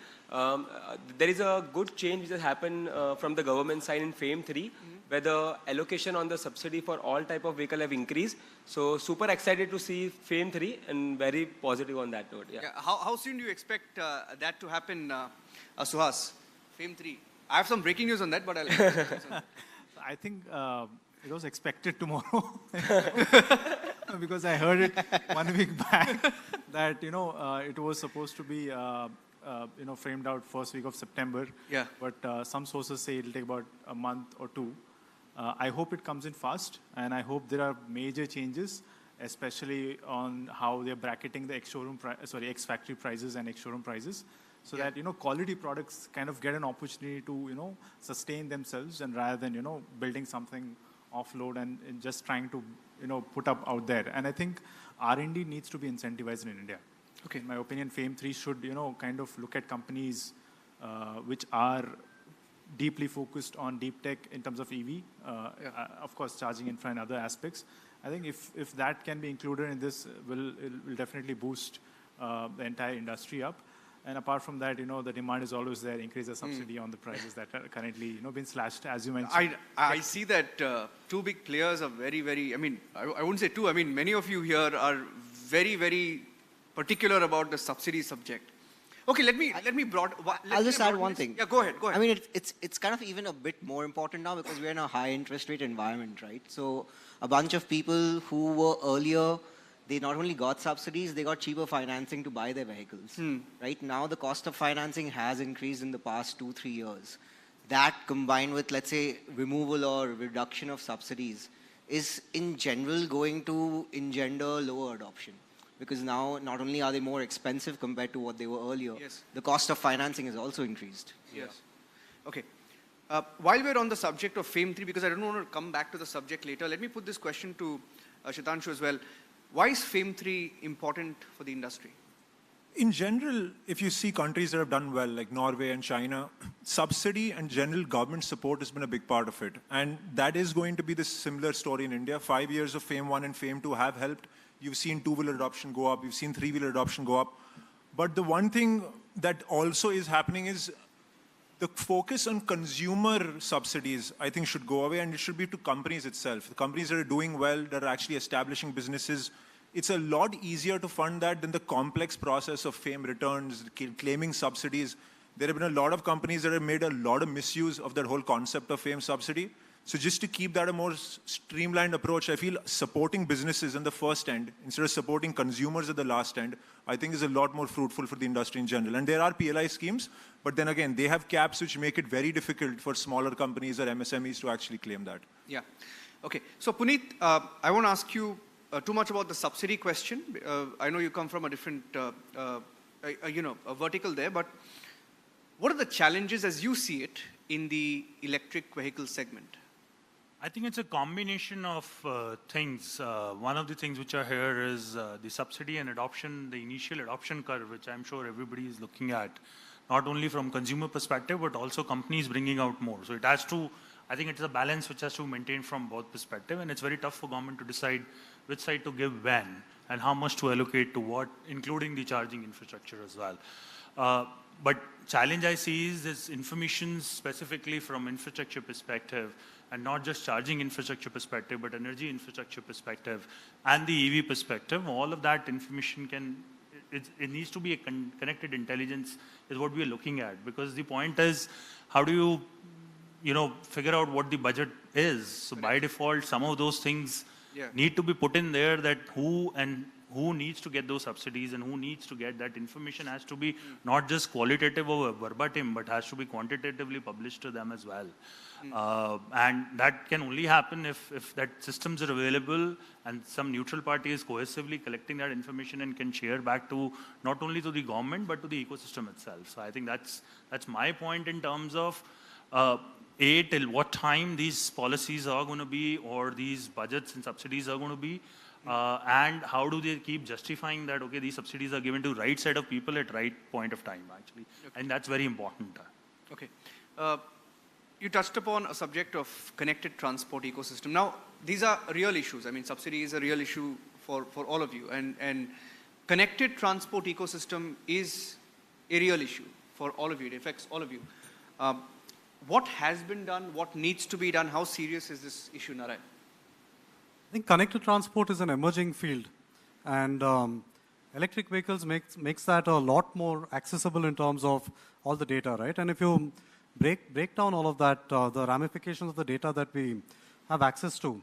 There is a good change which has happened from the government side in FAME 3, where the allocation on the subsidy for all type of vehicle have increased. So super excited to see FAME 3 and very positive on that note. Yeah. How soon do you expect that to happen, Suhas? FAME 3. I have some breaking news on that, but I'll... I think it was expected tomorrow because I heard it 1 week back that, it was supposed to be, framed out first week of September. Yeah. But some sources say it'll take about a month or two. I hope it comes in fast, and I hope there are major changes, especially on how they're bracketing the ex-factory prices and ex-showroom prices. so that, quality products kind of get an opportunity to, sustain themselves, and rather than, building something offload and just trying to, put up out there. And I think R&D needs to be incentivized in India. Okay. In my opinion, FAME 3 should, kind of look at companies which are deeply focused on deep tech in terms of EV, of course, charging infra and other aspects. I think if that can be included in this, it will definitely boost the entire industry up. And apart from that, the demand is always there. Increase the subsidy on the prices that are currently, been slashed, as you mentioned. I see that two big players are very, very, I wouldn't say two, many of you here are very, very particular about the subsidy subject. Okay, I'll just add one thing. Yeah, go ahead. It's kind of even a bit more important now because we're in a high interest rate environment, right? So a bunch of people who were earlier, they not only got subsidies, they got cheaper financing to buy their vehicles. Right now, the cost of financing has increased in the past 2-3 years. That combined with, let's say, removal or reduction of subsidies is in general going to engender lower adoption. Because now, not only are they more expensive compared to what they were earlier, the cost of financing has also increased. Yes. Okay. While we're on the subject of FAME 3, because I don't want to come back to the subject later, let me put this question to Shitanshu as well. Why is FAME 3 important for the industry? In general, if you see countries that have done well, like Norway and China, subsidy and general government support has been a big part of it. And that is going to be the similar story in India. 5 years of FAME 1 and FAME 2 have helped. You've seen two-wheeler adoption go up. You've seen three-wheeler adoption go up. But the one thing that also is happening is the focus on consumer subsidies, I think, should go away, and it should be to companies itself. The companies that are doing well, that are actually establishing businesses, it's a lot easier to fund that than the complex process of FAME returns, claiming subsidies. There have been a lot of companies that have made a lot of misuse of that whole concept of FAME subsidy. So just to keep that a more streamlined approach, I feel supporting businesses in the first end, instead of supporting consumers at the last end, I think is a lot more fruitful for the industry in general. And there are PLI schemes, but then again, they have caps which make it very difficult for smaller companies or MSMEs to actually claim that. Yeah. Okay. So Puneet, I won't ask you too much about the subsidy question. I know you come from a different, a vertical there, but what are the challenges as you see it in the electric vehicle segment? I think it's a combination of things. One of the things which are here is the subsidy and adoption, the initial adoption curve, which I'm sure everybody is looking at, not only from consumer perspective, but also companies bringing out more. So it has to, I think it's a balance which has to maintain from both perspective, and it's very tough for government to decide which side to give when and how much to allocate to what, including the charging infrastructure as well. But challenge I see is this information specifically from infrastructure perspective, and not just charging infrastructure perspective, but energy infrastructure perspective and the EV perspective. All of that information it needs to be a connected intelligence is what we are looking at. Because the point is, how do you, figure out what the budget is? So by default, some of those things need to be put in there, that who needs to get those subsidies and who needs to get that information has to be not just qualitative or verbatim, but has to be quantitatively published to them as well. And that can only happen if that systems are available and some neutral party is cohesively collecting that information and can share back to not only to the government, but to the ecosystem itself. So I think that's my point in terms of till what time these policies are going to be, or these budgets and subsidies are going to be. And how do they keep justifying that, okay, these subsidies are given to right set of people at right point of time, actually. Okay. And that's very important. Okay. You touched upon a subject of connected transport ecosystem. Now, these are real issues. I mean, subsidy is a real issue for all of you. And connected transport ecosystem is a real issue for all of you. It affects all of you. What has been done? What needs to be done? How serious is this issue, Narayan? I think connected transport is an emerging field, and electric vehicles makes that a lot more accessible in terms of all the data, right? And if you break down all of that, the ramifications of the data that we have access to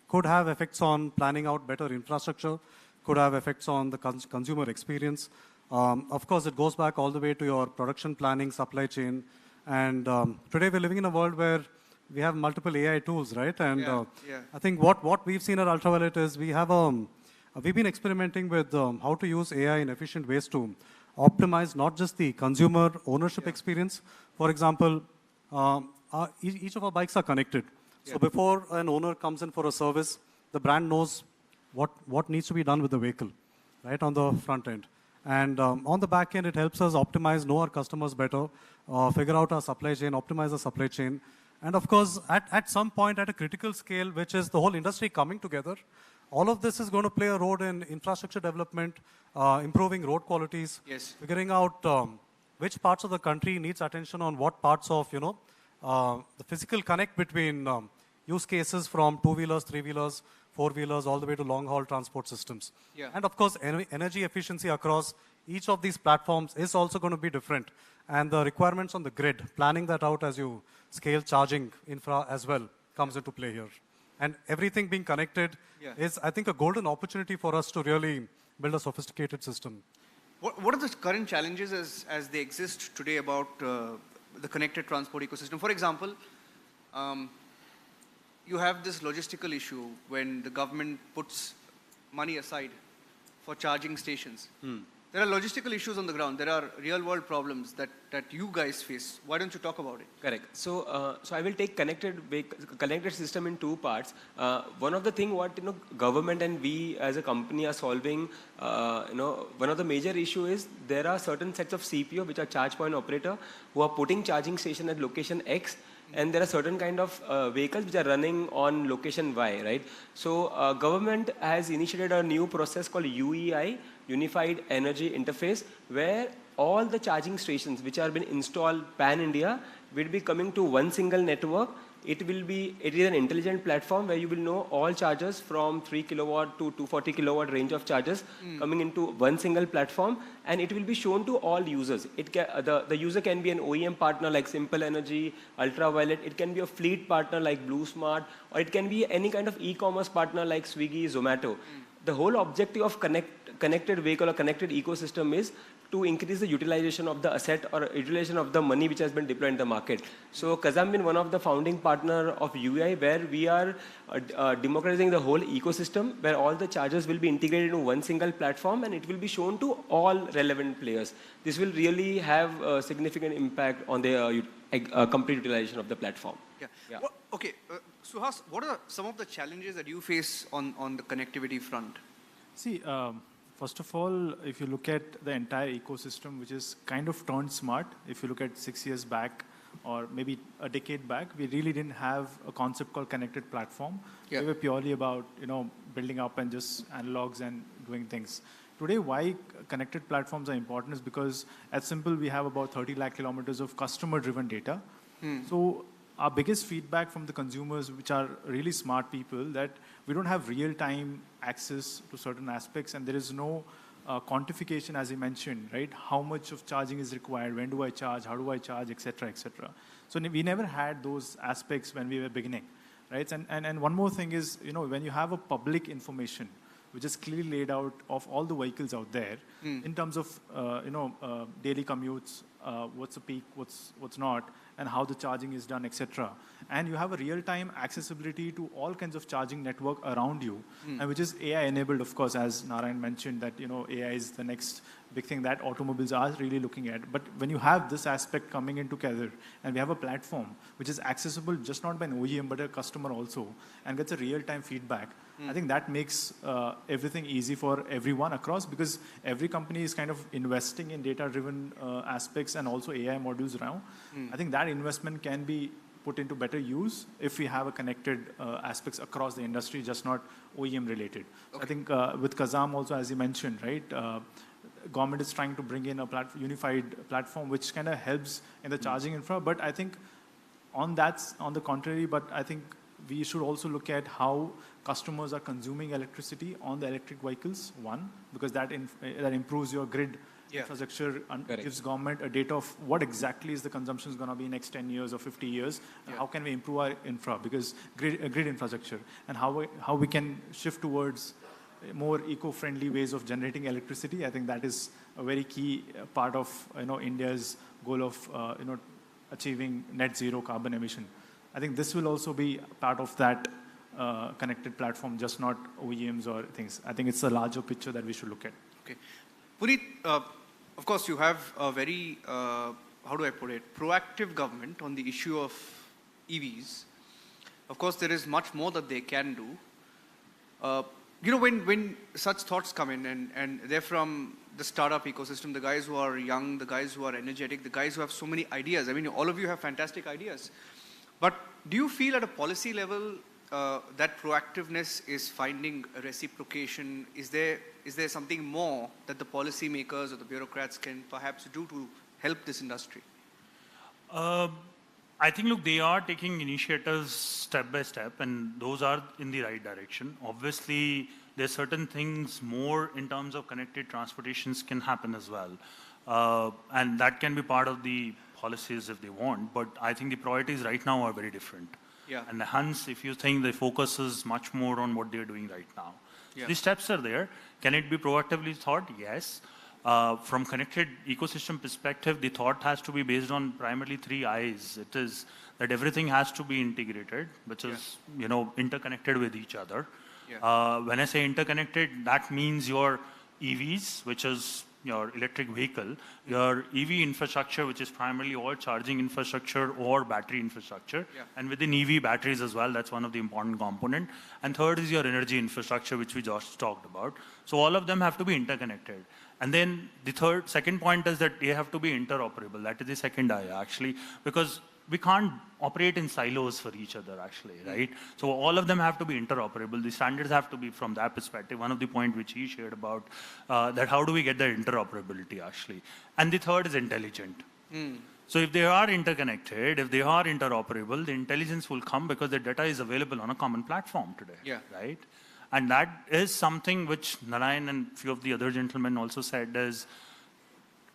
could have effects on planning out better infrastructure, could have effects on the consumer experience. Of course, it goes back all the way to your production planning, supply chain, and today we're living in a world where we have multiple AI tools, right? And I think what we've seen at Ultraviolet is we've been experimenting with how to use AI in efficient ways to optimize not just the consumer ownership experience. For example, each of our bikes are connected. So before an owner comes in for a service, the brand knows what needs to be done with the vehicle, right, on the front end. And on the back end, it helps us optimize, know our customers better, figure out our supply chain, optimize the supply chain. And of course, at some point, at a critical scale, which is the whole industry coming together, all of this is going to play a role in infrastructure development, improving road qualities, figuring out which parts of the country needs attention on what parts of, the physical connect between use cases from two-wheelers, three-wheelers, four-wheelers, all the way to long-haul transport systems. And of course, energy efficiency across each of these platforms is also going to be different. And the requirements on the grid, planning that out as you scale charging infra as well, comes into play here. And everything being connected is, I think, a golden opportunity for us to really build a sophisticated system. What are the current challenges as they exist today about the connected transport ecosystem? For example, you have this logistical issue when the government puts money aside for charging stations. There are logistical issues on the ground. There are real-world problems that you guys face. Why don't you talk about it? Correct. So, I will take connected system in two parts. One of the thing what government and we as a company are solving, one of the major issue is there are certain sets of CPO which are charge point operator who are putting charging station at location X. And there are certain kind of vehicles which are running on location Y, right? So government has initiated a new process called UEI, Unified Energy Interface, where all the charging stations which are been installed pan-India will be coming to one single network. It is an intelligent platform where you will know all chargers from 3 kilowatt to 240 kilowatt range of chargers coming into one single platform, and it will be shown to all users. The user can be an OEM partner like Simple Energy, Ultraviolet. It can be a fleet partner like Blue Smart, or it can be any kind of e-commerce partner like Swiggy, Zomato. The whole objective of connected vehicle or connected ecosystem is to increase the utilization of the asset or utilization of the money which has been deployed in the market. So Kazam been one of the founding partner of UI, where we are democratizing the whole ecosystem, where all the chargers will be integrated into one single platform and it will be shown to all relevant players. This will really have a significant impact on the complete utilization of the platform. Okay, Suhas, what are some of the challenges that you face on the connectivity front? See, first of all, if you look at the entire ecosystem, which is kind of turned smart, if you look at 6 years back or maybe a decade back, we really didn't have a concept called connected platform. We were purely about building up and just analogs and doing things. Today, why connected platforms are important is because at Simple, we have about 30 lakh kilometers of customer-driven data. So our biggest feedback from the consumers, which are really smart people, that we don't have real-time access to certain aspects, and there is no quantification, as you mentioned, right? How much of charging is required? When do I charge? How do I charge? Etc. etc. So we never had those aspects when we were beginning, right? And one more thing is, when you have a public information which is clearly laid out of all the vehicles out there in terms of daily commutes, what's the peak, what's not, and how the charging is done, etc. And you have a real-time accessibility to all kinds of charging network around you, and which is AI-enabled, of course, as Narayan mentioned, that AI is the next big thing that automobiles are really looking at. But when you have this aspect coming in together, and we have a platform which is accessible just not by an OEM but a customer also, and gets a real-time feedback, I think that makes everything easy for everyone across, because every company is kind of investing in data-driven aspects and also AI modules now. I think that investment can be put into better use if we have a connected aspects across the industry, just not OEM related. I think with Kazam also, as you mentioned, right, government is trying to bring in a unified platform which kind of helps in the charging infra. But I think on the contrary, but I think we should also look at how customers are consuming electricity on the electric vehicles, one, because that improves your grid infrastructure and gives government a data of what exactly is the consumption is going to be next 10 years or 50 years. How can we improve our infra, because grid infrastructure, and how we can shift towards more eco-friendly ways of generating electricity. I think that is a very key part of India's goal of achieving net zero carbon emission. I think this will also be part of that connected platform, just not OEMs or things. I think it's a larger picture that we should look at. Okay. Puneet, of course, you have a very, how do I put it, proactive government on the issue of EVs. Of course, there is much more that they can do. You know, when such thoughts come in, and they're from the startup ecosystem, the guys who are young, the guys who are energetic, the guys who have so many ideas. I mean, all of you have fantastic ideas. But do you feel at a policy level that proactiveness is finding a reciprocation? Is there something more that the policymakers or the bureaucrats can perhaps do to help this industry? I think, look, they are taking initiatives step by step, and those are in the right direction. Obviously, there are certain things more in terms of connected transportations can happen as well. And that can be part of the policies if they want, but I think the priorities right now are very different. Yeah. And hence, if you think the focus is much more on what they're doing right now. Yeah. So the steps are there. Can it be proactively thought? Yes. From connected ecosystem perspective, the thought has to be based on primarily 3 I's. It is that everything has to be integrated, which is, you know, interconnected with each other. Yeah. When I say interconnected, that means your EVs, which is your electric vehicle, your EV infrastructure, which is primarily all charging infrastructure or battery infrastructure, and within EV batteries as well, that's one of the important component. And third is your energy infrastructure, which we just talked about. So all of them have to be interconnected. And then the second point is that they have to be interoperable. That is the second I, actually, because we can't operate in silos for each other, actually, right? So all of them have to be interoperable. The standards have to be from that perspective. One of the points which he shared about that how do we get that interoperability, actually. And the third is intelligent. So if they are interconnected, if they are interoperable, the intelligence will come because the data is available on a common platform today, right? And that is something which Narayan and a few of the other gentlemen also said is,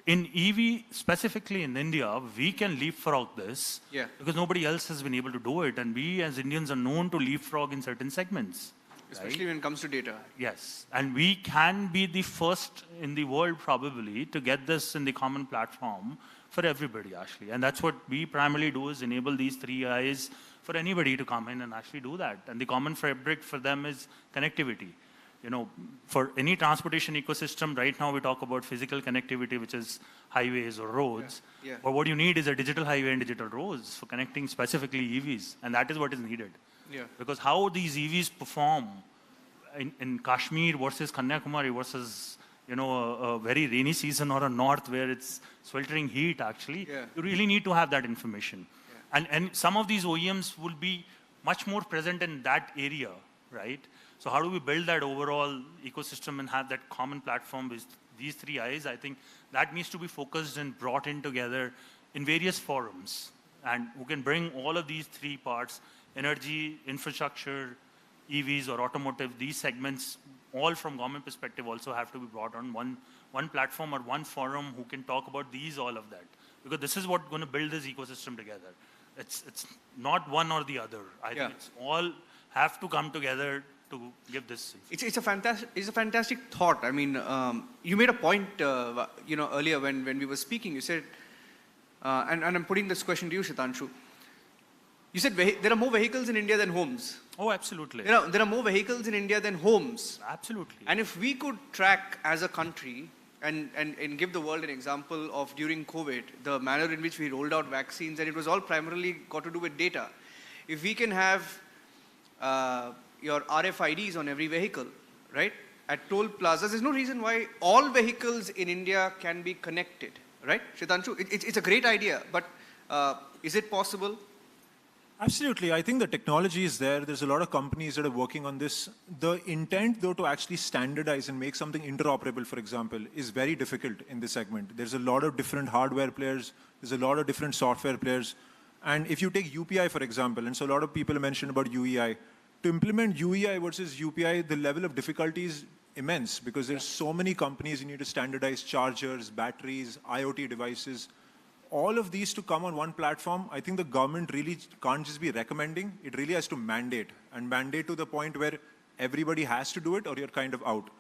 in EV, specifically in India, we can leapfrog this because nobody else has been able to do it. And we as Indians are known to leapfrog in certain segments. Especially when it comes to data. Yes. And we can be the first in the world probably to get this in the common platform for everybody, actually. And that's what we primarily do, is enable these 3 I's for anybody to come in and actually do that. And the common fabric for them is connectivity. You know, for any transportation ecosystem, right now we talk about physical connectivity, which is highways or roads. But what you need is a digital highway and digital roads for connecting specifically EVs. And that is what is needed. Because how these EVs perform in Kashmir versus Kanyakumari versus, you know, a very rainy season or a north where it's sweltering heat, actually, you really need to have that information. And some of these OEMs will be much more present in that area, right? So how do we build that overall ecosystem and have that common platform with these 3 I's? I think that needs to be focused and brought in together in various forums. And who can bring all of these 3 parts, energy, infrastructure, EVs or automotive, these segments, all from government perspective also have to be brought on one platform or one forum who can talk about all of that. Because this is what's going to build this ecosystem together. It's not one or the other. I think it's all have to come together to give this. It's a fantastic thought. I mean, you made a point, you know, earlier when we were speaking. You said, and I'm putting this question to you, Shitanshu. You said there are more vehicles in India than homes. Oh, absolutely. There are more vehicles in India than homes. Absolutely. And if we could track as a country and give the world an example of during COVID, the manner in which we rolled out vaccines, and it was all primarily got to do with data. If we can have your RFIDs on every vehicle, right? At toll plazas, there's no reason why all vehicles in India can be connected, right? Shitanshu, it's a great idea, but is it possible? Absolutely. I think the technology is there. There's a lot of companies that are working on this. The intent, though, to actually standardize and make something interoperable, for example, is very difficult in this segment. There's a lot of different hardware players. There's a lot of different software players. And if you take UPI, for example, and so a lot of people mentioned about UEI, to implement UEI versus UPI, the level of difficulty is immense because there's so many companies. You need to standardize chargers, batteries, IoT devices. All of these to come on one platform, I think the government really can't just be recommending. It really has to mandate, and mandate to the point where everybody has to do it or you're kind of out.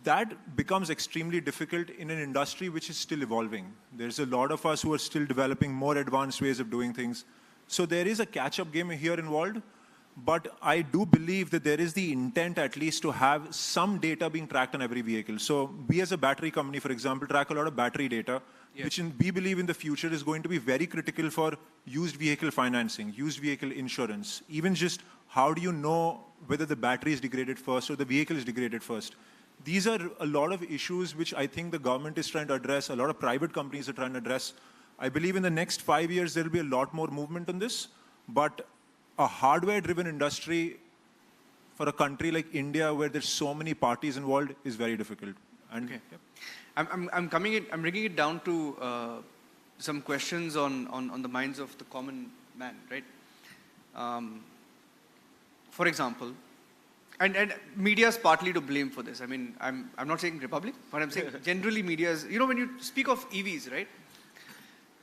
That becomes extremely difficult in an industry which is still evolving. There's a lot of us who are still developing more advanced ways of doing things. So there is a catch-up game here involved. But I do believe that there is the intent at least to have some data being tracked on every vehicle. So we as a battery company, for example, track a lot of battery data, which we believe in the future is going to be very critical for used vehicle financing, used vehicle insurance. Even just how do you know whether the battery is degraded first or the vehicle is degraded first? These are a lot of issues which I think the government is trying to address, a lot of private companies are trying to address. I believe in the next 5 years, there will be a lot more movement on this, but a hardware-driven industry for a country like India, where there's so many parties involved, is very difficult. And I'm bringing it down to some questions on the minds of the common man, right? For example, and media is partly to blame for this. I mean, I'm not saying Republic, but I'm saying generally media is, when you speak of EVs, right?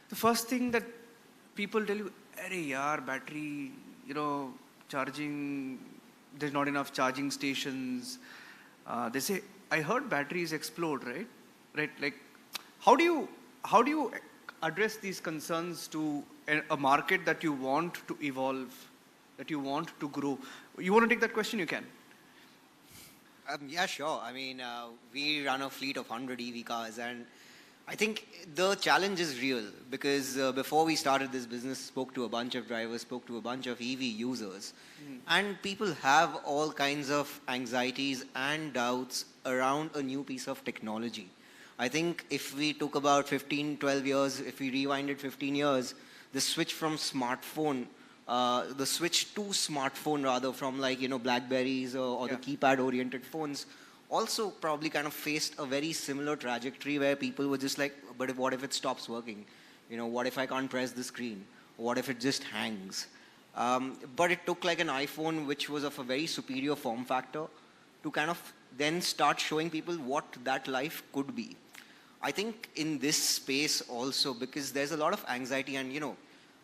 The first thing that people tell you, "Arey yaar, battery, charging, there's not enough charging stations." They say, "I heard batteries explode," right? Right? Like, how do you address these concerns to a market that you want to evolve, that you want to grow? You want to take that question? You can. Yeah, sure. I mean, we run a fleet of 100 EV cars, and I think the challenge is real because before we started this business, spoke to a bunch of drivers, spoke to a bunch of EV users, and people have all kinds of anxieties and doubts around a new piece of technology. I think if we took about 15, 12 years, if we rewinded 15 years, the switch from smartphone, the switch to smartphone rather from Blackberries or the keypad-oriented phones, also probably kind of faced a very similar trajectory where people were just like, but what if it stops working? What if I can't press the screen? What if it just hangs? But it took like an iPhone, which was of a very superior form factor, to kind of then start showing people what that life could be. I think in this space also, because there's a lot of anxiety and,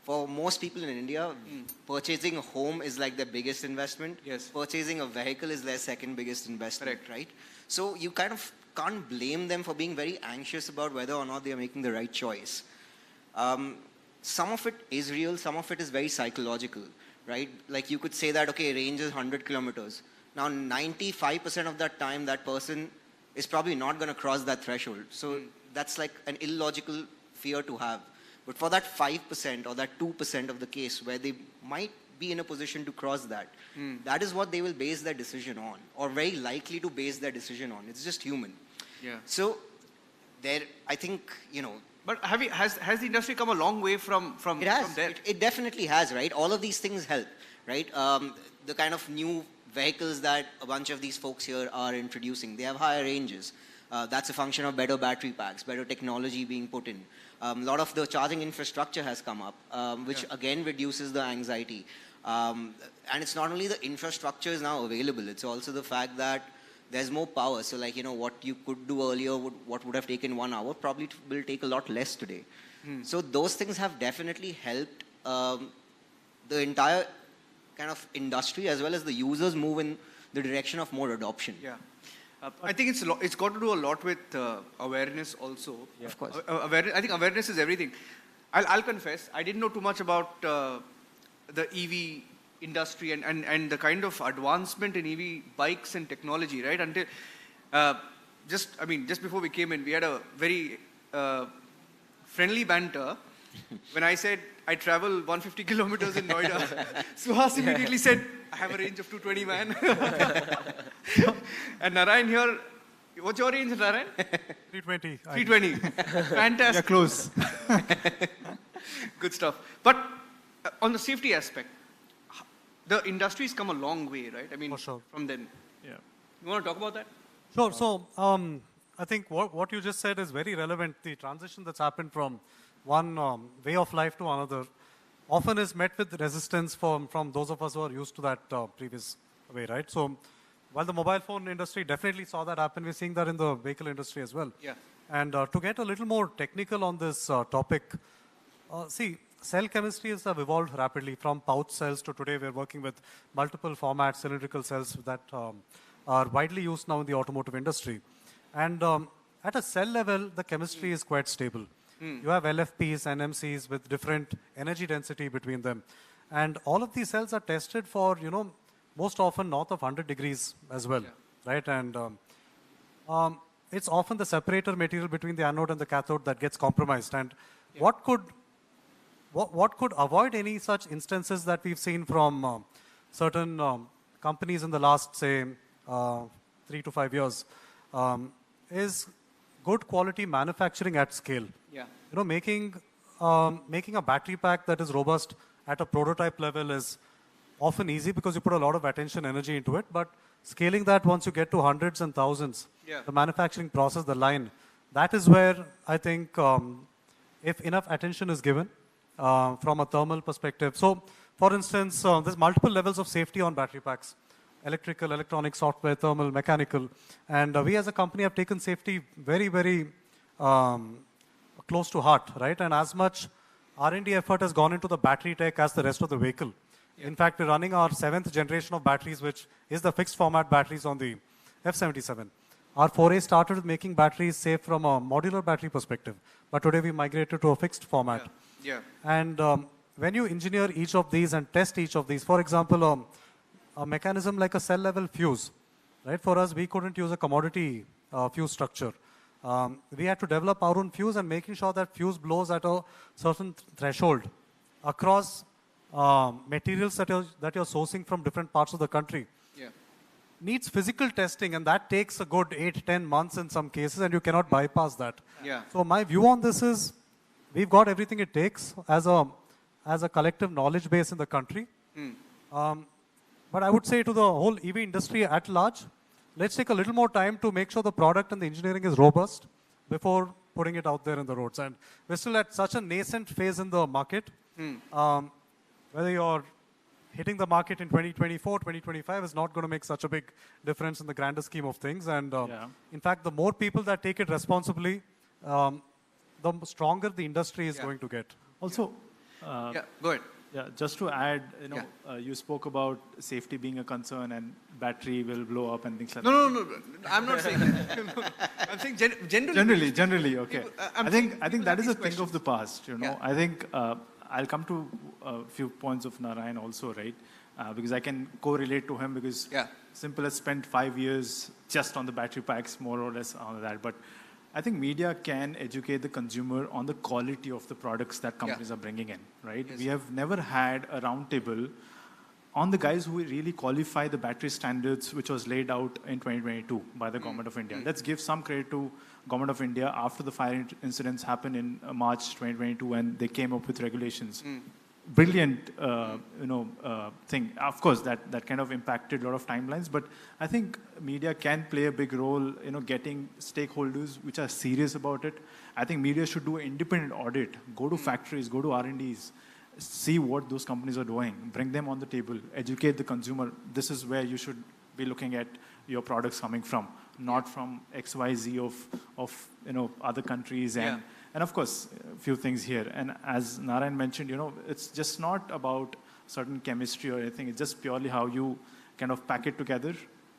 for most people in India, purchasing a home is like their biggest investment. Yes. Purchasing a vehicle is their second biggest investment, right? So you kind of can't blame them for being very anxious about whether or not they're making the right choice. Some of it is real, some of it is very psychological, right? Like you could say that, okay, range is 100 kilometers. Now, 95% of that time, that person is probably not going to cross that threshold. So that's like an illogical fear to have. But for that 5% or that 2% of the case where they might be in a position to cross that, that is what they will base their decision on, or very likely to base their decision on. It's just human. Yeah. So there, I think, But has the industry come a long way from there? It definitely has, right? All of these things help, right? The kind of new vehicles that a bunch of these folks here are introducing, they have higher ranges. That's a function of better battery packs, better technology being put in. A lot of the charging infrastructure has come up, which again reduces the anxiety. And it's not only the infrastructure is now available, it's also the fact that there's more power. So like, what you could do earlier, what would have taken 1 hour, probably will take a lot less today. So those things have definitely helped the entire kind of industry as well as the users move in the direction of more adoption. Yeah. I think it's got to do a lot with awareness also. Yeah. Of course. I think awareness is everything. I'll confess, I didn't know too much about the EV industry and the kind of advancement in EV bikes and technology, right? Until just before we came in, we had a very friendly banter when I said I travel 150 kilometers in Noida. Suhas immediately said, I have a range of 220, man. And Narayan here, what's your range, Narayan? 320. 320. Fantastic. Yeah, close. Good stuff. But on the safety aspect, the industry's come a long way, right? I mean, For sure. from then. Yeah. You want to talk about that? Sure. So I think what you just said is very relevant. The transition that's happened from one way of life to another often is met with resistance from those of us who are used to that previous way, right? So while the mobile phone industry definitely saw that happen, we're seeing that in the vehicle industry as well. Yeah. And to get a little more technical on this topic, see, cell chemistries have evolved rapidly from pouch cells to today we're working with multiple formats, cylindrical cells that are widely used now in the automotive industry. And at a cell level, the chemistry is quite stable. You have LFPs, NMCs with different energy density between them. And all of these cells are tested for, most often north of 100 degrees as well, right? And it's often the separator material between the anode and the cathode that gets compromised. And what could avoid any such instances that we've seen from certain companies in the last, say, 3 to 5 years, is good quality manufacturing at scale. Yeah. Making a battery pack that is robust at a prototype level is often easy because you put a lot of attention, energy into it, but scaling that once you get to hundreds and thousands, the manufacturing process, the line, that is where I think if enough attention is given from a thermal perspective. So, for instance, there's multiple levels of safety on battery packs: electrical, electronic, software, thermal, mechanical. And we as a company have taken safety very, very close to heart, right? And as much R&D effort has gone into the battery tech as the rest of the vehicle. In fact, we're running our 7th generation of batteries, which is the fixed format batteries on the F77. Our foray started with making batteries safe from a modular battery perspective, but today we migrated to a fixed format. And when you engineer each of these and test each of these, for example, a mechanism like a cell level fuse, right? For us, we couldn't use a commodity fuse structure. We had to develop our own fuse, and making sure that fuse blows at a certain threshold across materials that you're sourcing from different parts of the country. Needs physical testing, and that takes a good 8-10 months in some cases, and you cannot bypass that. So my view on this is, we've got everything it takes as a collective knowledge base in the country. But I would say to the whole EV industry at large, let's take a little more time to make sure the product and the engineering is robust before putting it out there in the roads. And we're still at such a nascent phase in the market. Whether you're hitting the market in 2024, 2025 is not going to make such a big difference in the grander scheme of things. And in fact, the more people that take it responsibly, the stronger the industry is going to get. Also, go ahead. Yeah, just to add, you spoke about safety being a concern and battery will blow up and things like that. No. I'm not saying that. I'm saying generally. Generally, okay. I think that is a thing of the past. I think I'll come to a few points of Narayan also, right? Because I can correlate to him because Simple has spent 5 years just on the battery packs, more or less on that. But I think media can educate the consumer on the quality of the products that companies are bringing in, right? We have never had a roundtable on the guys who really qualify the battery standards, which was laid out in 2022 by the Government of India. Let's give some credit to Government of India after the fire incidents happened in March 2022 when they came up with regulations. Brilliant, thing. Of course, that kind of impacted a lot of timelines, but I think media can play a big role, getting stakeholders which are serious about it. I think media should do an independent audit, go to factories, go to R&Ds, see what those companies are doing, bring them on the table, educate the consumer. This is where you should be looking at your products coming from, not from XYZ of other countries and of course, a few things here. And as Narayan mentioned, it's just not about certain chemistry or anything. It's just purely how you kind of pack it together,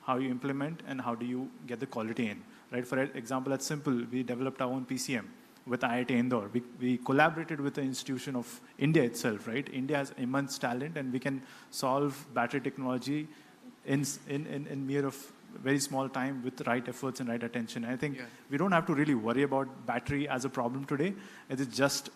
how you implement, and how do you get the quality in, right? For example, at Simple, we developed our own PCM with IIT Indore. We collaborated with the institution of India itself, right? India has immense talent, and we can solve battery technology in mere of very small time with the right efforts and right attention. I think we don't have to really worry about battery as a problem today. It is just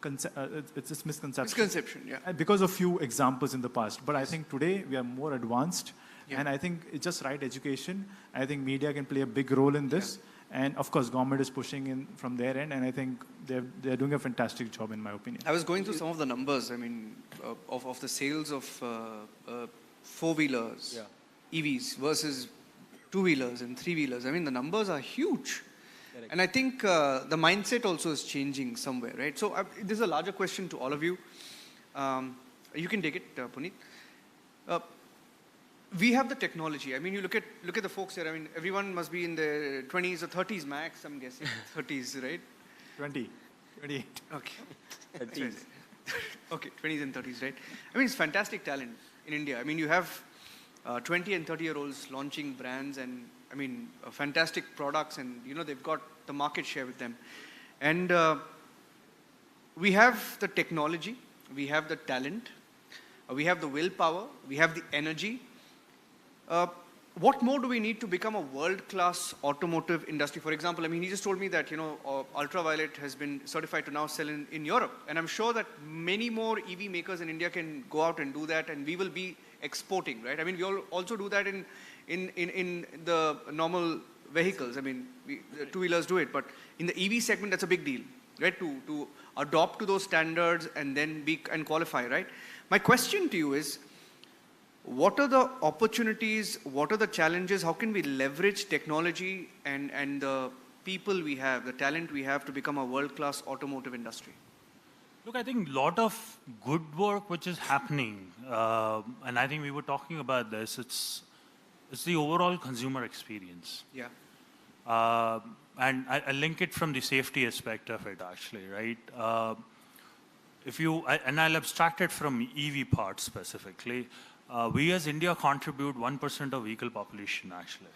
it's a misconception. Because of few examples in the past. But I think today we are more advanced, and I think it's just right education. I think media can play a big role in this. And of course, government is pushing in from their end, and I think they're doing a fantastic job, in my opinion. I was going through some of the numbers, of the sales of four-wheelers, EVs versus two-wheelers and three-wheelers. The numbers are huge. Correct. And I think the mindset also is changing somewhere, right? So this is a larger question to all of you. You can take it, Puneet. We have the technology. You look at the folks here. Everyone must be in their 20s or 30s max, I'm guessing. 30s, right? 28. Okay. 30s. Okay, 20s and 30s, right? It's fantastic talent in India. You have 20 and 30-year-olds launching brands and, fantastic products, and, they've got the market share with them. And we have the technology, we have the talent, we have the willpower, we have the energy. What more do we need to become a world-class automotive industry? For example, I mean, he just told me that, Ultraviolet has been certified to now sell in Europe. And I'm sure that many more EV makers in India can go out and do that, and we will be exporting, right? I mean, we all also do that in the normal vehicles. I mean, the two-wheelers do it, but in the EV segment, that's a big deal, right? To adopt to those standards and then qualify, right? My question to you is, what are the opportunities? What are the challenges? How can we leverage technology and the people we have, the talent we have to become a world-class automotive industry? Look, I think a lot of good work which is happening, and I think we were talking about this, it's the overall consumer experience. Yeah. And I link it from the safety aspect of it, actually, right? And I'll abstract it from EV parts specifically. We as India contribute 1% of vehicle population, actually.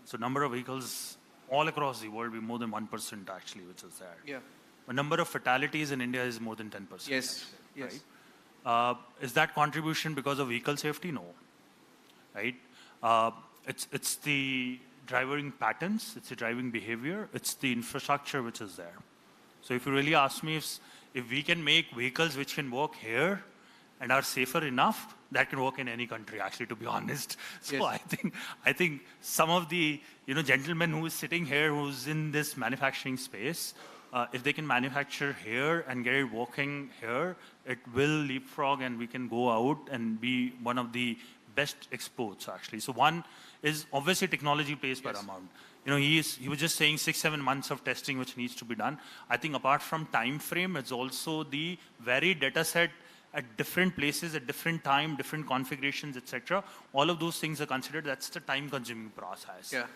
So number of vehicles all across the world, we more than 1% actually, which is there. Yeah. The number of fatalities in India is more than 10%. Yes, actually, yes. Right? Is that contribution because of vehicle safety? No. Right? It's the driving patterns, it's the driving behavior, it's the infrastructure which is there. So if you really ask me if we can make vehicles which can work here and are safer enough, that can work in any country, actually, to be honest. So yes. I think some of the gentlemen who is sitting here, who's in this manufacturing space, if they can manufacture here and get it working here, it will leapfrog and we can go out and be one of the best exports, actually. So one is obviously technology plays paramount. He was just saying 6-7 months of testing which needs to be done. I think apart from time frame, it's also the varied data set at different places, at different time, different configurations, etc. All of those things are considered. That's the time-consuming process. Yeah.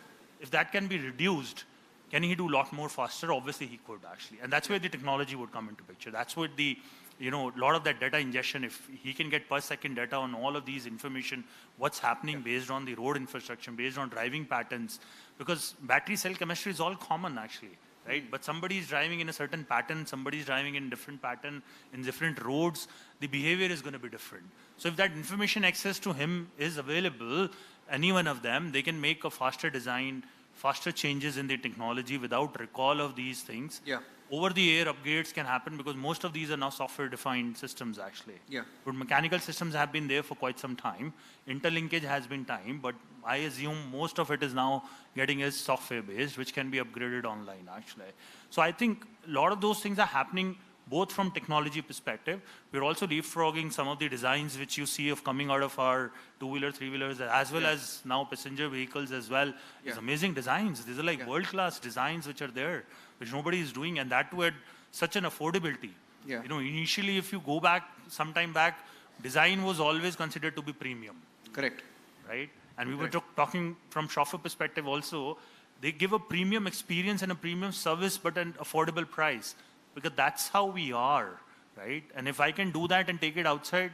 If that can be reduced, can he do a lot more faster? Obviously, he could, actually. And that's where the technology would come into picture. That's where the, a lot of that data ingestion, if he can get per second data on all of these information, what's happening based on the road infrastructure, based on driving patterns, because battery cell chemistry is all common, actually. Right? But somebody is driving in a certain pattern, somebody is driving in a different pattern, in different roads, the behavior is going to be different. So if that information access to him is available, any one of them, they can make a faster design, faster changes in the technology without recall of these things. Yeah. Over-the-air upgrades can happen because most of these are now software-defined systems, actually. Yeah. But mechanical systems have been there for quite some time. Interlinkage has been time, but I assume most of it is now getting as software-based, which can be upgraded online, actually. So I think a lot of those things are happening both from technology perspective. We're also leapfrogging some of the designs which you see of coming out of our two-wheeler, three-wheelers, as well as now passenger vehicles as well. These amazing designs. These are like world-class designs which are there, which nobody is doing, and that too at such an affordability. Yeah. Initially, if you go back, some time back, design was always considered to be premium. Correct. Right? And we were talking from chauffeur perspective also, they give a premium experience and a premium service, but an affordable price. Because that's how we are, right? And if I can do that and take it outside,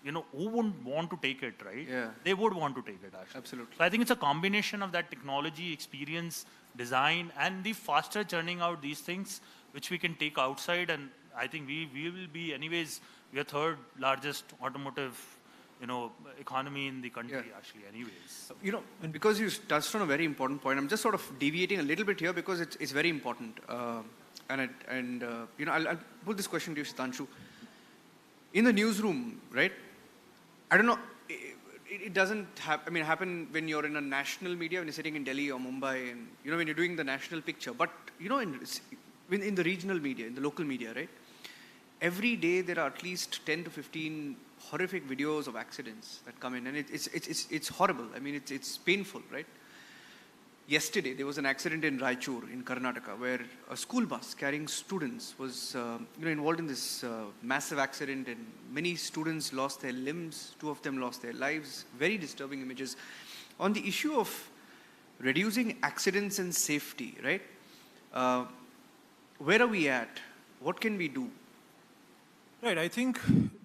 who wouldn't want to take it, right? Yeah. They would want to take it, actually. Absolutely. So I think it's a combination of that technology, experience, design, and the faster churning out these things, which we can take outside. And I think we will be, anyways, we are third largest automotive, economy in the country, actually, anyways. Because you touched on a very important point, I'm just sort of deviating a little bit here because it's very important. I'll put this question to you, Shitanshu. In the newsroom, right? I don't know, it doesn't happen when you're in a national media, when you're sitting in Delhi or Mumbai, and when you're doing the national picture. But in the regional media, in the local media, right? Every day there are at least 10 to 15 horrific videos of accidents that come in, and it's horrible. I mean, it's painful, right? Yesterday, there was an accident in Raichur, in Karnataka, where a school bus carrying students was involved in this massive accident, and many students lost their limbs. 2 of them lost their lives. Very disturbing images. On the issue of reducing accidents and safety, right? Where are we at? What can we do? Right, I think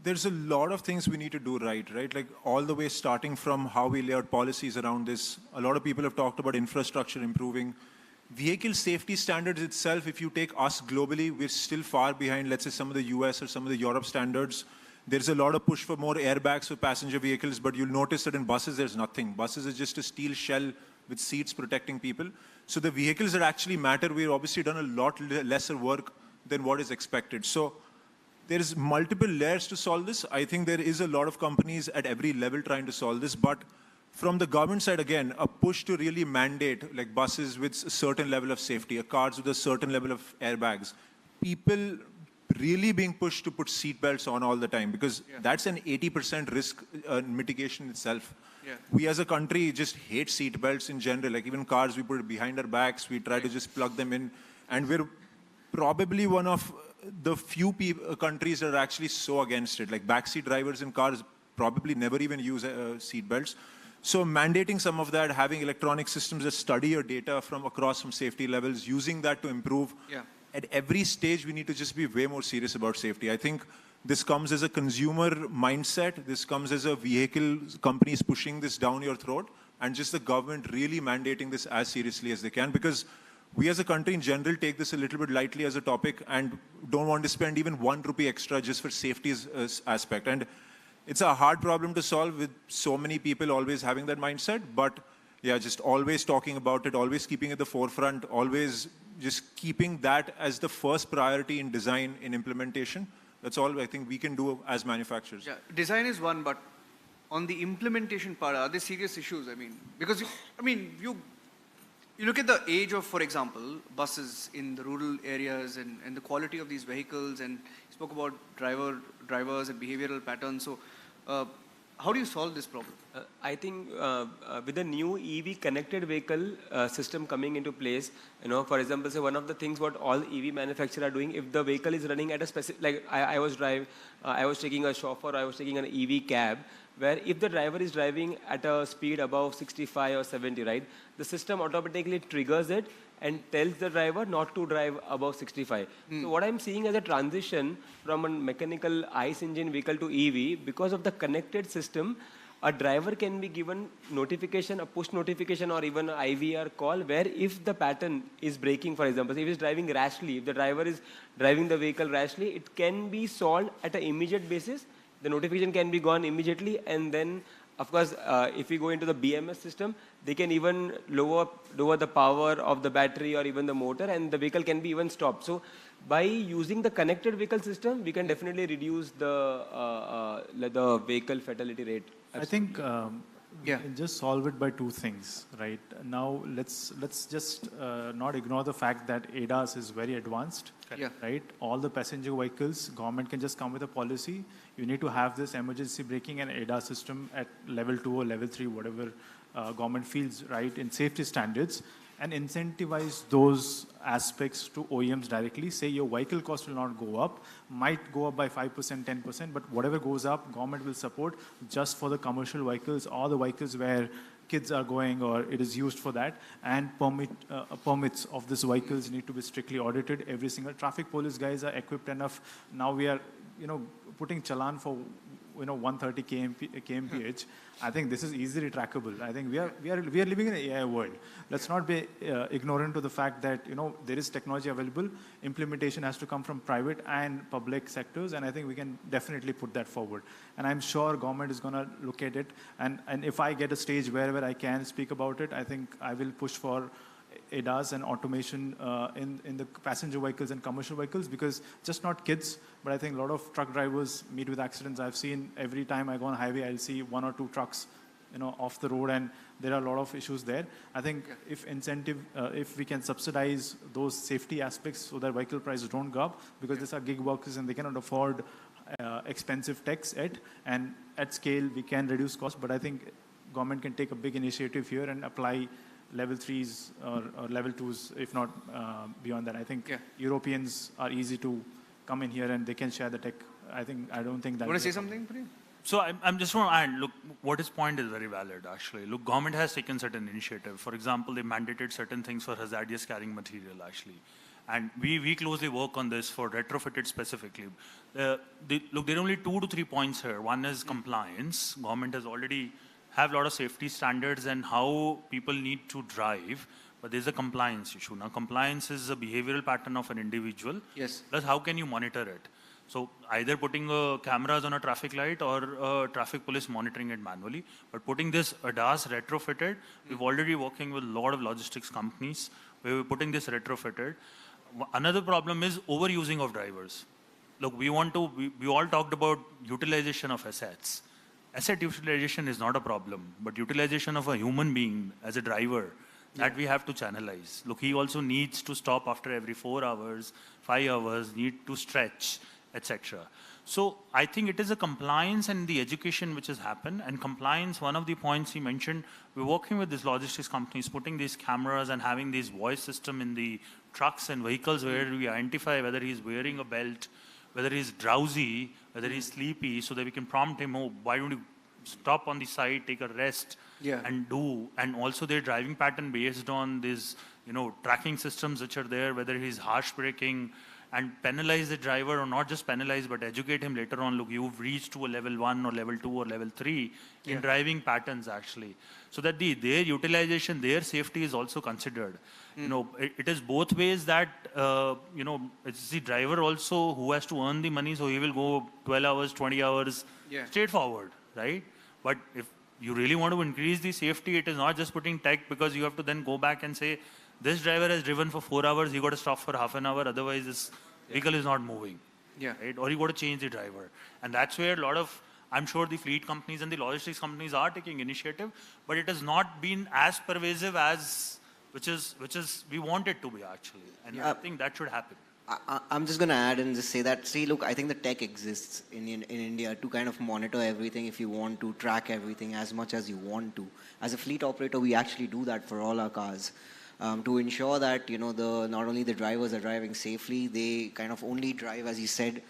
there's a lot of things we need to do right? Like all the way starting from how we lay out policies around this. A lot of people have talked about infrastructure improving. Vehicle safety standards itself, if you take us globally, we're still far behind, let's say, some of the US or some of the Europe standards. There's a lot of push for more airbags for passenger vehicles, but you'll notice that in buses, there's nothing. Buses is just a steel shell with seats protecting people. So the vehicles that actually matter, we've obviously done a lot lesser work than what is expected. So there is multiple layers to solve this. I think there is a lot of companies at every level trying to solve this, but from the government side, again, a push to really mandate like buses with a certain level of safety, cars with a certain level of airbags, people really being pushed to put seatbelts on all the time, because that's an 80% risk mitigation itself. Yeah. We as a country just hate seatbelts in general. Like even cars, we put it behind our backs, we try to just plug them in, and we're probably one of the few countries that are actually so against it. Like backseat drivers in cars probably never even use seatbelts. So mandating some of that, having electronic systems that study your data from across from safety levels, using that to improve. Yeah. At every stage, we need to just be way more serious about safety. I think this comes as a consumer mindset. This comes as a vehicle companies pushing this down your throat, and just the government really mandating this as seriously as they can, because we as a country in general take this a little bit lightly as a topic and don't want to spend even 1 rupee extra just for safety's aspect. And it's a hard problem to solve with so many people always having that mindset, but yeah, just always talking about it, always keeping it at the forefront, always just keeping that as the first priority in design, in implementation. That's all I think we can do as manufacturers. Yeah, design is one, but on the implementation part, are there serious issues? I mean, because you look at the age of, for example, buses in the rural areas and the quality of these vehicles, and you spoke about drivers and behavioral patterns. So how do you solve this problem? I think with the new EV connected vehicle system coming into place, for example, say one of the things what all EV manufacturers are doing, if the vehicle is running at a specific, like I was taking a chauffeur, I was taking an EV cab, where if the driver is driving at a speed above 65 or 70, right, the system automatically triggers it and tells the driver not to drive above 65. So what I'm seeing as a transition from a mechanical ICE engine vehicle to EV, because of the connected system, a driver can be given notification, a push notification, or even an IVR call, where if the pattern is breaking, for example, if he's driving rashly, if the driver is driving the vehicle rashly, it can be solved at an immediate basis. The notification can be gone immediately, and then of course, if we go into the BMS system, they can even lower the power of the battery or even the motor, and the vehicle can be even stopped. So by using the connected vehicle system, we can definitely reduce the vehicle fatality rate. I think we can just solve it by two things, right? Now let's just not ignore the fact that ADAS is very advanced, right? All the passenger vehicles, government can just come with a policy. You need to have this emergency braking and ADAS system at level 2 or level 3, whatever government feels right in safety standards, and incentivize those aspects to OEMs directly. Say your vehicle cost will not go up, might go up by 5%, 10%, but whatever goes up, government will support just for the commercial vehicles or the vehicles where kids are going or it is used for that, and permits of these vehicles need to be strictly audited. Every single traffic police guys are equipped enough. Now we are, putting challan for 130 kmph. I think this is easily trackable. I think we are living in an AI world. Let's not be ignorant to the fact that there is technology available. Implementation has to come from private and public sectors, and I think we can definitely put that forward. And I'm sure government is going to look at it. And if I get a stage wherever I can speak about it, I think I will push for ADAS and automation in the passenger vehicles and commercial vehicles, because just not kids, but I think a lot of truck drivers meet with accidents. I've seen every time I go on highway, I'll see 1 or 2 trucks, off the road, and there are a lot of issues there. I think if we can subsidize those safety aspects so that vehicle prices don't go up, because these are gig workers and they cannot afford expensive techs and at scale we can reduce costs. But I think government can take a big initiative here and apply level 3s or level 2s, if not beyond that. I think Europeans are easy to come in here and they can share the tech. I don't think that. Want to say something, Priya? So I'm just want to add, look, what his point is very valid, actually. Look, government has taken certain initiative. For example, they mandated certain things for hazardous carrying material, actually. And we closely work on this for retrofitted specifically. Look, there are only 2 to 3 points here. One is compliance. Government has already have a lot of safety standards and how people need to drive, but there's a compliance issue. Now, compliance is a behavioral pattern of an individual. Yes. Plus, how can you monitor it? So either putting cameras on a traffic light or traffic police monitoring it manually. But putting this ADAS retrofitted, we've already working with a lot of logistics companies where we're putting this retrofitted. Another problem is overusing of drivers. Look, we all talked about utilization of assets. Asset utilization is not a problem, but utilization of a human being as a driver, that we have to channelize. Look, he also needs to stop after every 4 hours, 5 hours, need to stretch, etc. So I think it is a compliance and the education which has happened. And compliance, one of the points he mentioned, we're working with these logistics companies, putting these cameras and having this voice system in the trucks and vehicles where we identify whether he's wearing a belt, whether he's drowsy, whether he's sleepy, so that we can prompt him, oh, why don't you stop on the side, take a rest, and do. And also their driving pattern based on these, tracking systems which are there, whether he's harsh braking, and penalize the driver, or not just penalize, but educate him later on, look, you've reached to a level 1 or level 2 or level 3 in driving patterns actually. So that their utilization, their safety is also considered. It is both ways that, it's the driver also who has to earn the money, so he will go 12 hours, 20 hours, straightforward, right? But if you really want to increase the safety, it is not just putting tech, because you have to then go back and say, this driver has driven for 4 hours, he got to stop for half an hour, otherwise this vehicle is not moving. Right? Or you got to change the driver. And that's where a lot of, I'm sure the fleet companies and the logistics companies are taking initiative, but it has not been as pervasive as, which is we want it to be actually. And I think that should happen. I'm just going to add and just say that, look, I think the tech exists in India to kind of monitor everything if you want to, track everything as much as you want to. As a fleet operator, we actually do that for all our cars. To ensure that, not only the drivers are driving safely, they kind of only drive, as you said,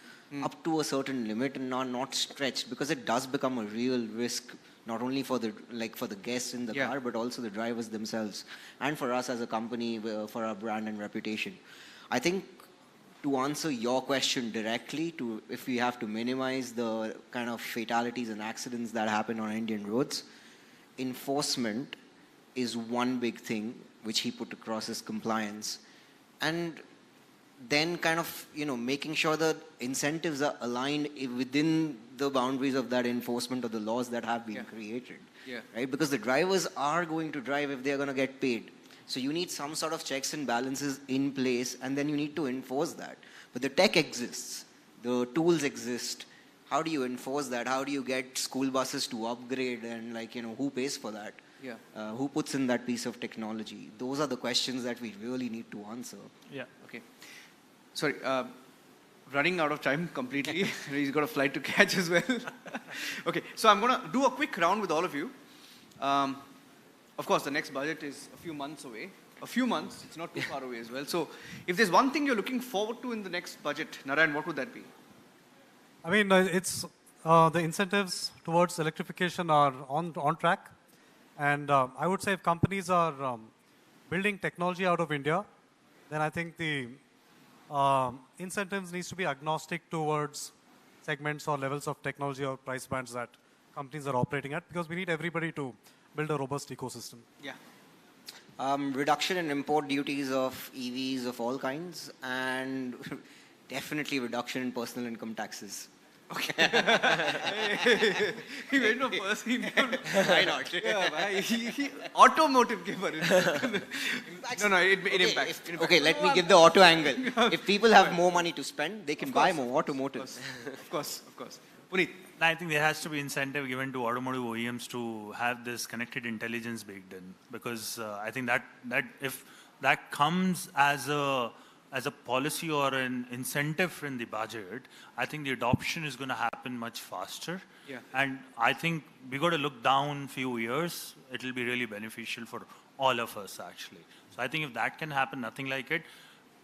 up to a certain limit and not stretched, because it does become a real risk, not only for the guests in the car, but also the drivers themselves, and for us as a company, for our brand and reputation. I think to answer your question directly, if we have to minimize the kind of fatalities and accidents that happen on Indian roads, enforcement is one big thing which he put across as compliance. And then kind of, making sure that incentives are aligned within the boundaries of that enforcement of the laws that have been created. Right? Because the drivers are going to drive if they're going to get paid. So you need some sort of checks and balances in place, and then you need to enforce that. But the tech exists, the tools exist. How do you enforce that? How do you get school buses to upgrade, and who pays for that? Who puts in that piece of technology? Those are the questions that we really need to answer. Okay. Sorry, running out of time completely. He's got a flight to catch as well. Okay, so I'm going to do a quick round with all of you. Of course, the next budget is a few months away. A few months, it's not too far away as well. So if there's one thing you're looking forward to in the next budget, Narayan, what would that be? I mean, it's the incentives towards electrification are on track. And I would say if companies are building technology out of India, then I think the incentives needs to be agnostic towards segments or levels of technology or price bands that companies are operating at, because we need everybody to build a robust ecosystem. Reduction in import duties of EVs of all kinds, and definitely reduction in personal income taxes. Okay. He went no personal income. Why not? Automotive के बारे No, it impacts. Okay, let me give the auto angle. If people have more money to spend, they can buy more automotives. Of course. Puneet? I think there has to be incentive given to automotive OEMs to have this connected intelligence baked in, because I think that if that comes as a policy or an incentive in the budget, I think the adoption is going to happen much faster. And I think we got to look down few years. It will be really beneficial for all of us actually. So I think if that can happen, nothing like it.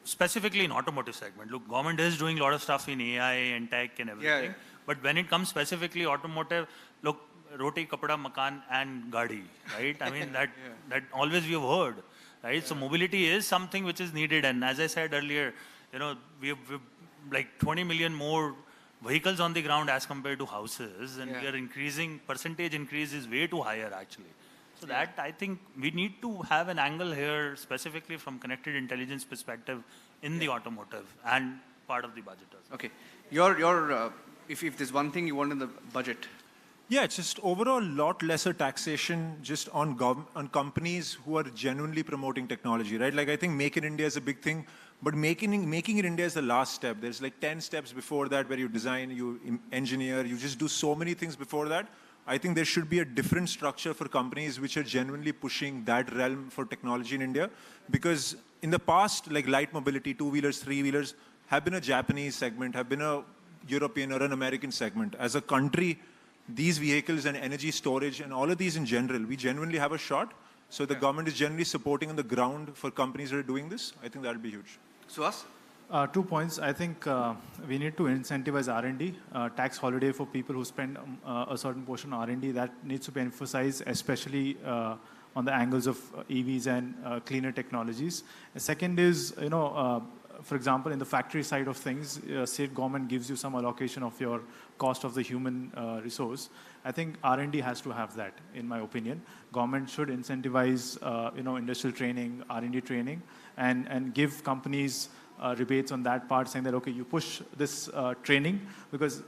Specifically in automotive segment, look, government is doing a lot of stuff in AI and tech and everything. But when it comes specifically automotive, look, roti, kapda, makan, and gadi, right? I mean, that always we have heard, right? So mobility is something which is needed. And as I said earlier, we've like 20 million more vehicles on the ground as compared to houses. And we are increasing, percentage increase is way too higher actually. So that I think we need to have an angle here specifically from connected intelligence perspective in the automotive. And part of the budget as well. Okay. If there's one thing you want in the budget. Yeah, it's just overall lot lesser taxation just on companies who are genuinely promoting technology, right? Like I think Make in India is a big thing, but making in India is the last step. There's like 10 steps before that where you design, you engineer, you just do so many things before that. I think there should be a different structure for companies which are genuinely pushing that realm for technology in India. Because in the past, like light mobility, two-wheelers, three-wheelers, have been a Japanese segment, have been a European or an American segment. As a country, these vehicles and energy storage and all of these in general, we genuinely have a shot. So the government is generally supporting on the ground for companies that are doing this. I think that will be huge. Suhas? 2 points. I think we need to incentivize R&D, tax holiday for people who spend a certain portion on R&D. That needs to be emphasized, especially on the angles of EVs and cleaner technologies. The second is, for example, in the factory side of things, state government gives you some allocation of your cost of the human resource. I think R&D has to have that, in my opinion. Government should incentivize, industrial training, R&D training, and give companies rebates on that part, saying that, okay, you push this training, because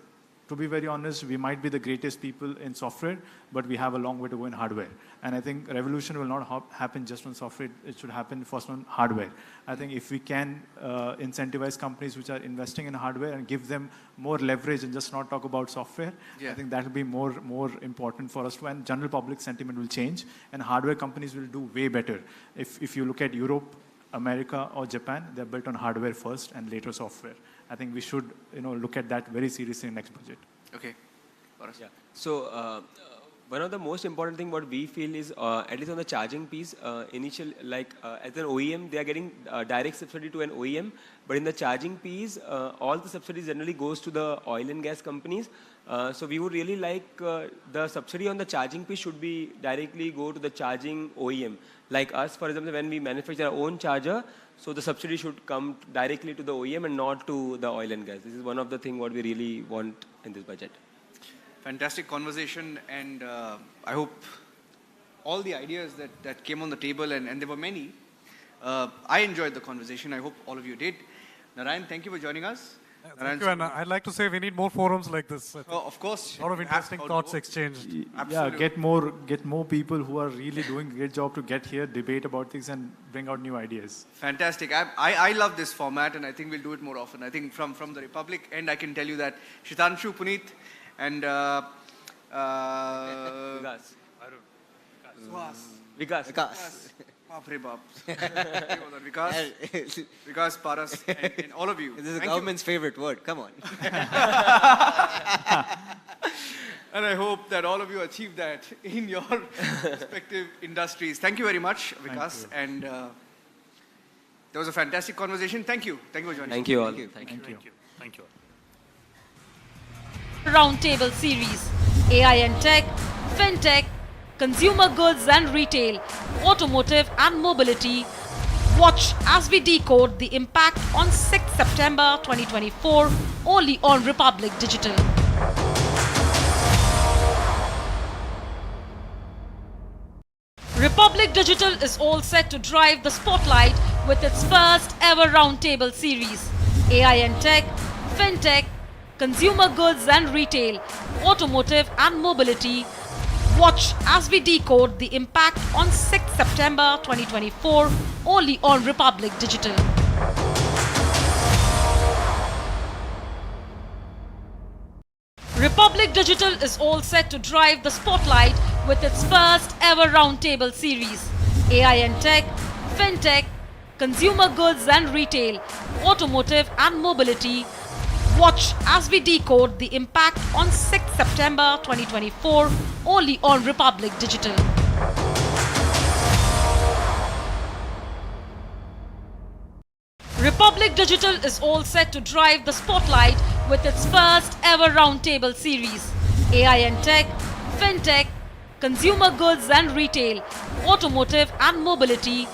to be very honest, we might be the greatest people in software, but we have a long way to go in hardware. And I think revolution will not happen just on software, it should happen first on hardware. I think if we can incentivize companies which are investing in hardware and give them more leverage and just not talk about software, I think that will be more important for us to, and general public sentiment will change, and hardware companies will do way better. If you look at Europe, America or Japan, they're built on hardware first and later software. I think we should, look at that very seriously in next budget. Okay. Yeah. So one of the most important thing what we feel is, at least on the charging piece, as an OEM, they are getting direct subsidy to an OEM, but in the charging piece, all the subsidies generally goes to the oil and gas companies. So we would really like the subsidy on the charging piece should be directly go to the charging OEM. Like us, for example, when we manufacture our own charger, so the subsidy should come directly to the OEM and not to the oil and gas. This is one of the things what we really want in this budget. Fantastic conversation, and I hope all the ideas that came on the table, and there were many, I enjoyed the conversation. I hope all of you did. Narayan, thank you for joining us. Thank you, and I'd like to say we need more forums like this. Oh, of course. A lot of interesting thoughts exchanged. Yeah, get more people who are really doing a great job to get here, debate about things, and bring out new ideas. Fantastic. I love this format, and I think we'll do it more often. I think from the Republic end, I can tell you that Shitanshu, Puneet, and Vikas. Vikas, Paras, and all of you. This is the government's favorite word. Come on. And I hope that all of you achieve that in your respective industries. Thank you very much, Vikas. And there was a fantastic conversation. Thank you. Thank you for joining. Thank you all. Thank you. Roundtable series: AI and tech, Fintech, consumer goods and retail, automotive and mobility. Watch as we decode the impact on 6th September 2024, only on Republic Digital. Republic Digital is all set to drive the spotlight with its first ever roundtable series: AI and tech, Fintech, consumer goods and retail, automotive and mobility. Watch as we decode the impact on 6th September 2024, only on Republic Digital. Republic Digital is all set to drive the spotlight with its first ever roundtable series: AI and tech, Fintech, consumer goods and retail, automotive and mobility. Watch as we decode the impact on 6th September 2024, only on Republic Digital. Republic Digital is all set to drive the spotlight with its first ever roundtable series: AI and tech, Fintech, consumer goods and retail, automotive and mobility.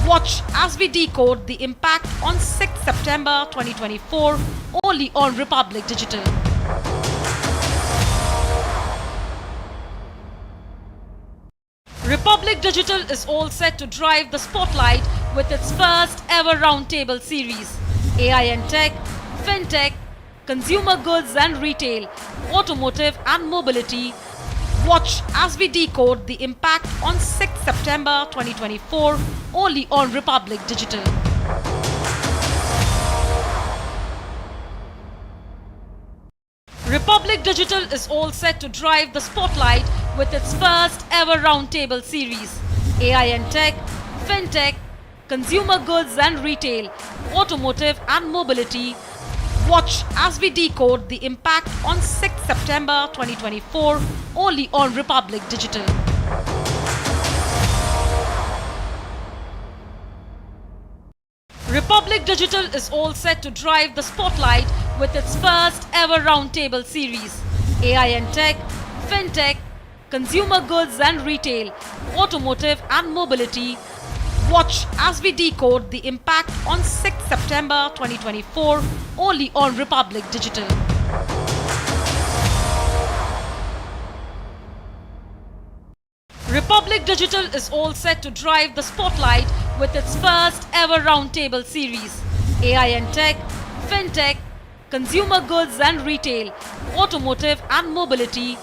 Watch as we decode the impact on 6th September 2024, only on Republic Digital. Republic Digital is all set to drive the spotlight with its first ever roundtable series: AI and tech, Fintech, Consumer Goods and Retail, Automotive and Mobility. Watch as we decode the impact on 6th September 2024 only on Republic Digital. Republic Digital is all set to drive the spotlight with its first ever roundtable series. AI and Tech, Fintech, Consumer Goods and Retail, Automotive and Mobility. Watch as we decode the impact on 6th September 2024 only on Republic Digital. Republic Digital is all set to drive the spotlight with its first ever roundtable series. AI and Tech, Fintech, Consumer Goods and Retail, Automotive and Mobility. Watch as we decode the impact on 6th September 2024 only on Republic Digital. Republic Digital is all set to drive the spotlight with its first ever roundtable series. AI and Tech, Fintech, Consumer Goods and Retail, Automotive and Mobility.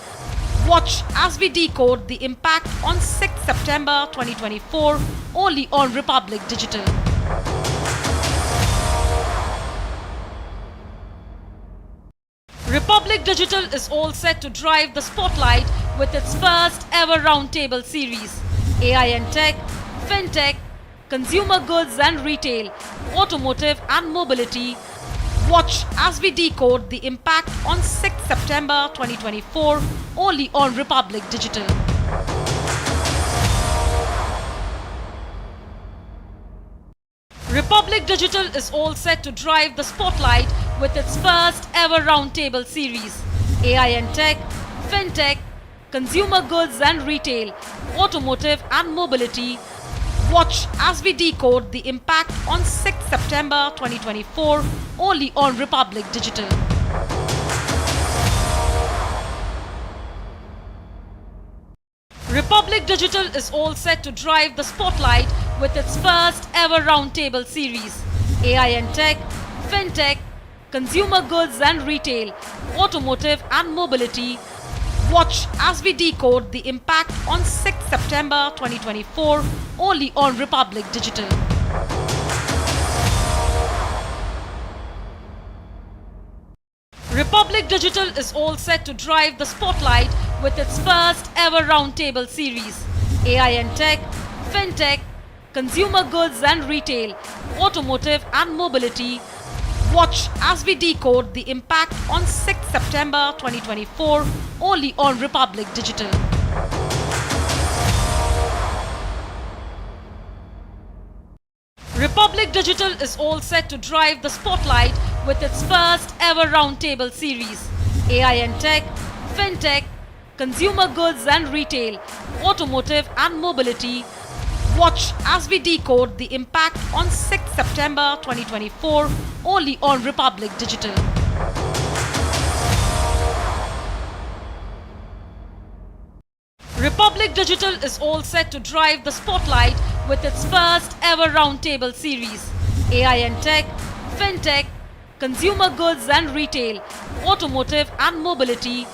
Watch as we decode the impact on 6th September 2024 only on Republic Digital. Republic Digital is all set to drive the spotlight with its first ever roundtable series. AI and Tech, Fintech, Consumer Goods and Retail, Automotive and Mobility. Watch as we decode the impact on 6th September 2024 only on Republic Digital. Republic Digital is all set to drive the spotlight with its first ever roundtable series. AI and Tech, Fintech, Consumer Goods and Retail, Automotive and Mobility. Watch as we decode the impact on 6th September 2024 only on Republic Digital. Republic Digital is all set to drive the spotlight with its first ever roundtable series. AI and Tech, Fintech, Consumer Goods and Retail, Automotive and Mobility. Watch as we decode the impact on 6th September 2024 only on Republic Digital. Republic Digital is all set to drive the spotlight with its first ever roundtable series. AI and Tech, Fintech, Consumer Goods and Retail, Automotive and Mobility. Watch as we decode the impact on 6th September 2024 only on Republic Digital. Republic Digital is all set to drive the spotlight with its first ever roundtable series. AI and Tech, Fintech, Consumer Goods and Retail, Automotive and Mobility. Watch as we decode the impact on 6th September 2024 only on Republic Digital. Republic Digital is all set to drive the spotlight with its first ever roundtable series. AI and Tech, Fintech, Consumer Goods and Retail, Automotive and Mobility.